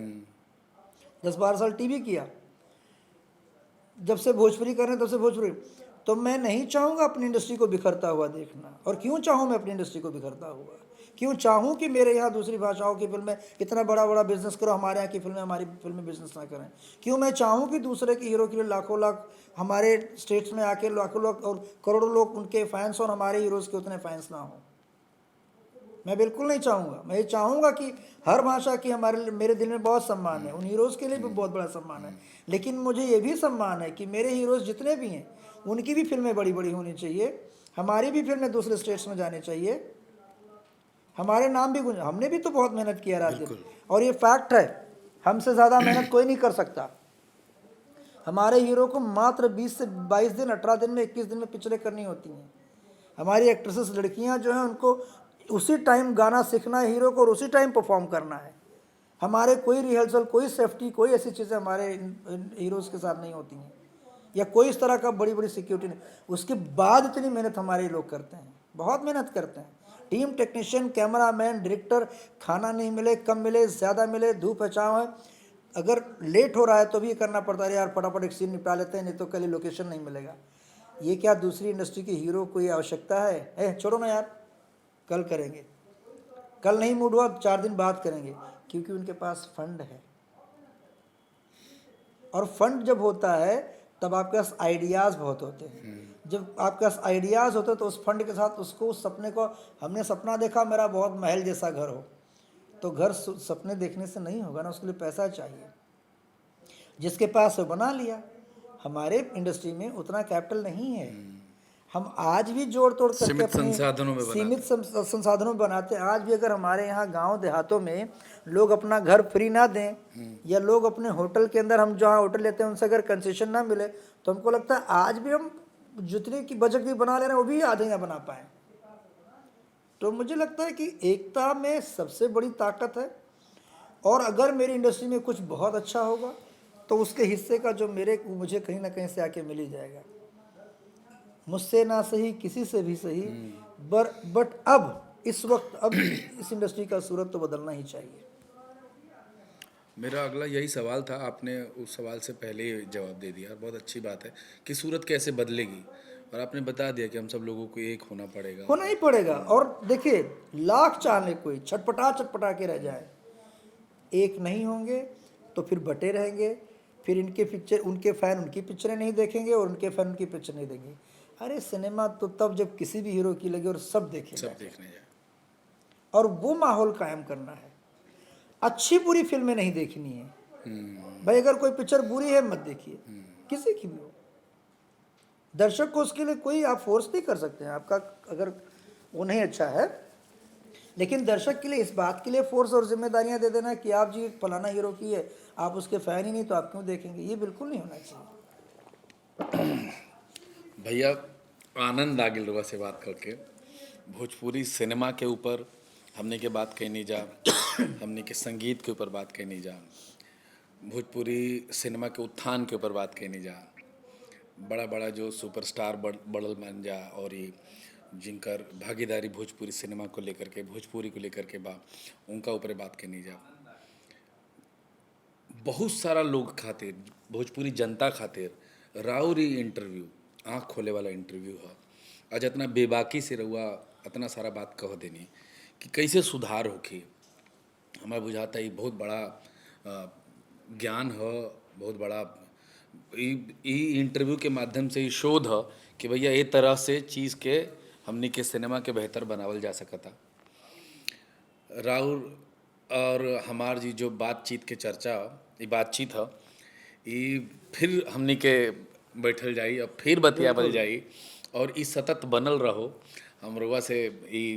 10-12 साल टीवी किया, जब से भोजपुरी कर रहे हैं तब से भोजपुरी। तो मैं नहीं चाहूँगा अपनी इंडस्ट्री को बिखरता हुआ देखना। और क्यों चाहूँ मैं अपनी इंडस्ट्री को बिखरता हुआ? क्यों चाहूँ कि मेरे यहाँ दूसरी भाषाओं की फिल्में इतना बड़ा बड़ा बिजनेस करो, हमारे यहाँ की फिल्में हमारी फिल्में बिजनेस ना करें? क्यों मैं चाहूँ कि दूसरे के हीरो के लिए लाखों लाख हमारे स्टेट्स में आके लाखों लोग और करोड़ों लोग उनके फैंस और हमारे हीरोज़ के उतने फैंस ना हों? मैं बिल्कुल नहीं चाहूँगा। मैं ये चाहूँगा कि हर भाषा की मेरे दिल में बहुत सम्मान है, उन हीरोज़ के लिए भी बहुत बड़ा सम्मान है। लेकिन मुझे ये भी सम्मान है कि मेरे हीरोज़ जितने भी हैं, उनकी भी फिल्में बड़ी बड़ी होनी चाहिए, हमारी भी फिल्में दूसरे स्टेट्स में जानी चाहिए, हमारे नाम भी हमने भी तो बहुत मेहनत किया रात दिन, और ये फैक्ट है, हमसे ज़्यादा मेहनत कोई नहीं कर सकता। हमारे हीरो को मात्र 20 से 22 दिन, 18 दिन में, 21 दिन में पिक्चरें करनी होती हैं। हमारी एक्ट्रेसेस लड़कियां जो हैं, उनको उसी टाइम गाना सीखना है हीरो को और उसी टाइम परफॉर्म करना है। हमारे कोई रिहर्सल, कोई सेफ्टी, कोई ऐसी चीज़ें हमारे इन हीरोज़ के साथ नहीं होती हैं, या कोई इस तरह का बड़ी बड़ी सिक्योरिटी नहीं। उसके बाद इतनी मेहनत हमारे लोग करते हैं, बहुत मेहनत करते हैं। टीम, टेक्नीशियन, कैमरामैन, डायरेक्टर, खाना नहीं मिले, कम मिले, ज़्यादा मिले, धूप है छाँव है, अगर लेट हो रहा है तो भी ये करना पड़ता है, यार फटाफट एक सीन निपटा लेते हैं, नहीं तो कल ही लोकेशन नहीं मिलेगा। ये क्या दूसरी इंडस्ट्री के हीरो को ये आवश्यकता है? छोड़ो ना यार, कल करेंगे, कल नहीं मूड हुआ 4 दिन बाद करेंगे, क्योंकि उनके पास फंड है। और फंड जब होता है तब आपके पास आइडियाज़ बहुत होते हैं। जब आपके पास आइडियाज़ होते हैं तो उस फंड के साथ उसको, उस सपने को, हमने सपना देखा मेरा बहुत महल जैसा घर हो, तो घर सपने देखने से नहीं होगा ना, उसके लिए पैसा चाहिए। जिसके पास वो बना लिया। हमारे इंडस्ट्री में उतना कैपिटल नहीं है। हम आज भी जोड़ तोड़ करके
सीमित
अपने
संसाधनों में
सीमित संसाधनों में बनाते हैं। आज भी अगर हमारे यहाँ गांव देहातों में लोग अपना घर फ्री ना दें, या लोग अपने होटल के अंदर, हम जहाँ होटल लेते हैं उनसे अगर कंसेशन ना मिले, तो हमको लगता है आज भी हम जितने की बजट भी बना ले रहे हैं वो भी आधे ना बना पाए। तो मुझे लगता है कि एकता में सबसे बड़ी ताकत है। और अगर मेरी इंडस्ट्री में कुछ बहुत अच्छा होगा तो उसके हिस्से का जो मुझे कहीं ना कहीं से आके मिल ही जाएगा। मुझसे ना सही, किसी से भी सही, बट अब इस वक्त अब इस इंडस्ट्री का सूरत तो बदलना ही चाहिए।
मेरा अगला यही सवाल था, आपने उस सवाल से पहले ही जवाब दे दिया। बहुत अच्छी बात है कि सूरत कैसे बदलेगी, और आपने बता दिया कि हम सब लोगों को एक होना पड़ेगा।
होना ही पड़ेगा। और देखिए, लाख चाहे कोई छटपटा के रह जाए, एक नहीं होंगे तो फिर बटे रहेंगे। फिर उनके फैन उनकी पिक्चरें नहीं देखेंगे और उनके फैन उनकी पिक्चर नहीं देंगे। अरे सिनेमा तो तब जब किसी भी हीरो की लगे और सब देखें,
सब देखने जाए,
और वो माहौल कायम करना है। अच्छी बुरी फिल्में नहीं देखनी है भाई। अगर कोई पिक्चर बुरी है मत देखिए, किसी की भी हो। दर्शक को उसके लिए कोई आप फोर्स नहीं कर सकते हैं, आपका अगर वो नहीं अच्छा है। लेकिन दर्शक के लिए इस बात के लिए फोर्स और जिम्मेदारियां दे देना कि आप जी फलाना हीरो की है, आप उसके फैन ही नहीं तो आप क्यों देखेंगे, ये बिल्कुल नहीं होना चाहिए।
भैया आनंद आ गिल से बात करके। भोजपुरी सिनेमा के ऊपर हमने के बात कहनी जा, हमने के संगीत के ऊपर बात कहनी जा, भोजपुरी सिनेमा के उत्थान के ऊपर बात कहनी जा, बड़ा बड़ा जो सुपरस्टार बढ़ल बन जा, और ये जिनकर भागीदारी भोजपुरी सिनेमा को लेकर के, भोजपुरी को लेकर के बा, उनका ऊपर बात करनी जा। बहुत सारा लोग खातिर, भोजपुरी जनता खातिर राउर ही इंटरव्यू आँख खोले वाला इंटरव्यू है। आज इतना बेबाकी से रहुआ इतना सारा बात कह देनी कि कैसे सुधार होखी, हमें बुझाता ही बहुत बड़ा ज्ञान है, बहुत बड़ा इंटरव्यू के माध्यम से ही शोध है कि भैया ये तरह से चीज़ के हमने के सिनेमा के बेहतर बनावल जा सकता। राउर और हमार जी जो बातचीत के चर्चा, ये बातचीत है, ये फिर हमने के बैठल जाई, अब फिर बतियावल जाई, और इस सतत बनल रहो। हम रउआ से ये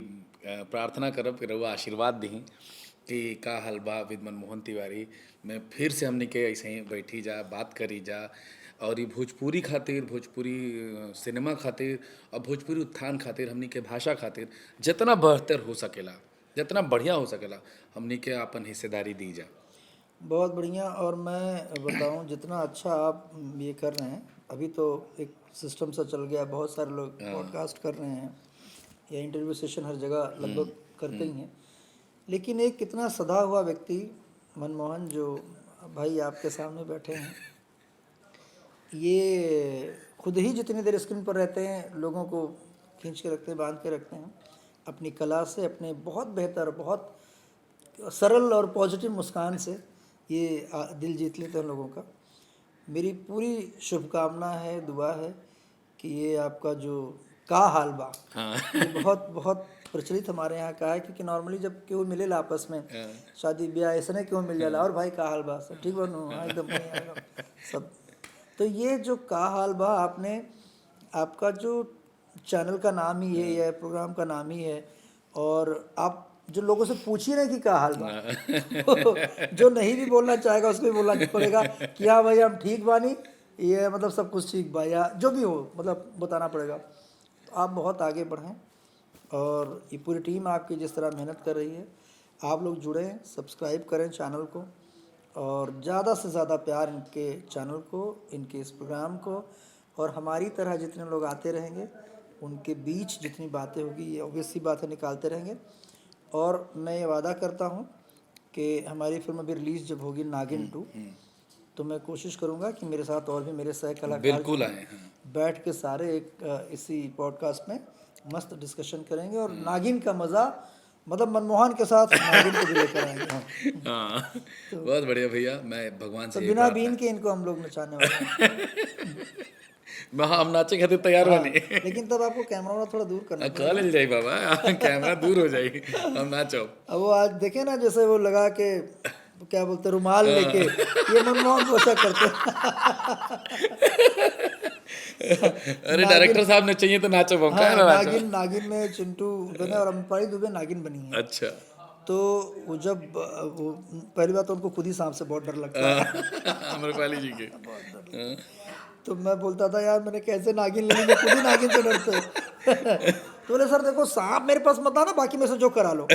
प्रार्थना करब कि रउआ आशीर्वाद दी कि का हाल बा विद मनमोहन तिवारी में फिर से हमने के ऐसे ही बैठी जा, बात करी जा, और ये भोजपुरी खातिर, भोजपुरी सिनेमा खातिर और भोजपुरी उत्थान खातिर, हमने के भाषा खातिर जितना बेहतर हो सकेला, जितना बढ़िया हो सकेला, हमने के अपन हिस्सेदारी दी जा।
बहुत बढ़िया। और मैं बताऊं, जितना अच्छा आप ये कर रहे हैं, अभी तो एक सिस्टम सा चल गया, बहुत सारे लोग पॉडकास्ट कर रहे हैं या इंटरव्यू सेशन हर जगह लगभग करते ही हैं। लेकिन एक कितना सधा हुआ व्यक्ति मनमोहन, जो भाई आपके सामने बैठे हैं, ये खुद ही जितनी देर स्क्रीन पर रहते हैं लोगों को खींच के रखते हैं, बांध के रखते हैं अपनी कला से, अपने बहुत बेहतर, बहुत सरल और पॉजिटिव मुस्कान से ये दिल जीत लेते हैं लोगों का। मेरी पूरी शुभकामना है, दुआ है कि ये आपका जो का हाल बा, ये बहुत बहुत प्रचलित हमारे यहाँ का है। क्योंकि नॉर्मली जब क्यों मिले आपस में शादी ब्याह ऐसे क्यों मिल जाला, और भाई का हाल बा, सब ठीक बनू, एकदम सब। तो ये जो का हाल बा, आपने, आपका जो चैनल का नाम ही ये है, प्रोग्राम का नाम ही है, और आप जो लोगों से पूछ ही रहे कि क्या हाल बा जो नहीं भी बोलना चाहेगा उसको भी बोलना पड़ेगा कि हाँ भाई हम ठीक बानी, ये मतलब सब कुछ ठीक बा, या जो भी हो, मतलब बताना पड़ेगा। तो आप बहुत आगे बढ़ें, और ये पूरी टीम आपकी जिस तरह मेहनत कर रही है, आप लोग जुड़ें, सब्सक्राइब करें चैनल को और ज़्यादा से ज़्यादा प्यार इनके चैनल को, इनके इस प्रोग्राम को, और हमारी तरह जितने लोग आते रहेंगे उनके बीच जितनी बातें होगी ये ऑब्वियस सी बातें निकालते रहेंगे। और मैं ये वादा करता हूँ कि हमारी फिल्म अभी रिलीज़ जब होगी नागिन 2, तो मैं कोशिश करूँगा कि मेरे साथ और भी मेरे सह कलाकार
बिल्कुल आए। हाँ,
बैठ के सारे एक इसी पॉडकास्ट में मस्त डिस्कशन करेंगे और नागिन का मज़ा, मतलब मनमोहन के साथ नागिन को भी लेकर आएंगे हम।
हाँ, बहुत बढ़िया भैया। मैं भगवान
तो
से
बिना बीन के इनको हम लोग नचाने वाले हैं।
हम नाचे खातिर तैयार बनी।
लेकिन तब आपको कैमरा वाला थोड़ा दूर करना
कह ले जाई बाबा, कैमरा दूर हो जाई, हम नाचो।
अब वो आज देखे ना, जैसे वो लगा के क्या बोलते रुमाल लेके, ये मनमोहन पोषा करते
अरे डायरेक्टर साहब ने चाहिए तो नाचो हम,
हाँ,
ना नाचो।
नागिन में चिंटू बने और अम्पारी दुबे नागिन बनी है।
अच्छा।
तो वो जब वो पहली बात तो उनको खुद ही सांप से बहुत डर लगता है।
अमरपाली जी के।
तो मैं बोलता था यार मैंने कैसे नागिन ले ली, मैं खुद ही नागिन से डरते। तो बोले सर देखो सांप मेरे पास मत आना, बाकी में से जो करा लो।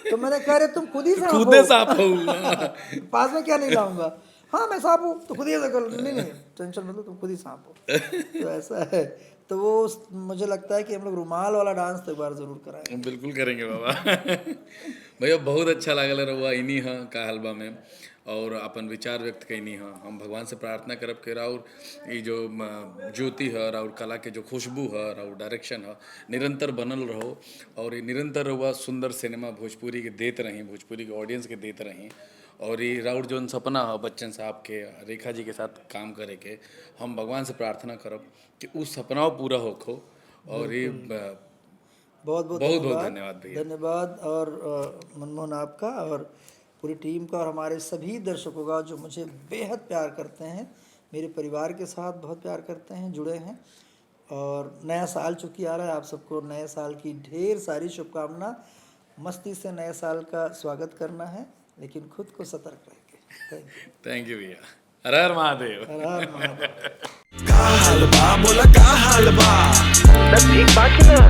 तो मैंने कहा अरे तुम खुद ही
खुद ही
सांप
सांप
हो,
हो।
पास में क्या नहीं लाऊंगा। हाँ मैं सांप हूँ तो खुद ही ऐसा कर लो। नहीं टेंशन मत लो, तुम खुद ही सांप हो। तो ऐसा है। तो वो मुझे लगता है कि हम लोग रुमाल वाला डांस तो एक बार जरूर कराएं।
बिल्कुल करेंगे बाबा। भैया बहुत अच्छा लागल रहुआ इन्हीं हाँ का हलवा में और अपन विचार व्यक्त कैनी हाँ। हम भगवान से प्रार्थना करब के और ये जो ज्योति है और कला के जो खुशबू है और डायरेक्शन है निरंतर बनल रहो और ये निरंतर रहुआ सुंदर सिनेमा भोजपुरी के देते रहीं, भोजपुरी के ऑडियंस के देते रहीं। और ये राउर जौन सपना है बच्चन साहब के, रेखा जी के साथ काम करे के, हम भगवान से प्रार्थना करब कि उस सपना पूरा होखो। और ये
बहुत
बहुत धन्यवाद भैया।
धन्यवाद और मनमोहन आपका और पूरी टीम का और हमारे सभी दर्शकों का जो मुझे बेहद प्यार करते हैं, मेरे परिवार के साथ बहुत प्यार करते हैं, जुड़े हैं। और नया साल चूँकि आ रहा है, आप सबको नए साल की ढेर सारी शुभकामना। मस्ती से नए साल का स्वागत करना है, लेकिन खुद को सतर्क रह के।
थैंक यू भैया। हर हर महादेव।
हर हर महादेव।
का हलवा बोला का हलवा, सब ठीक बात है ना।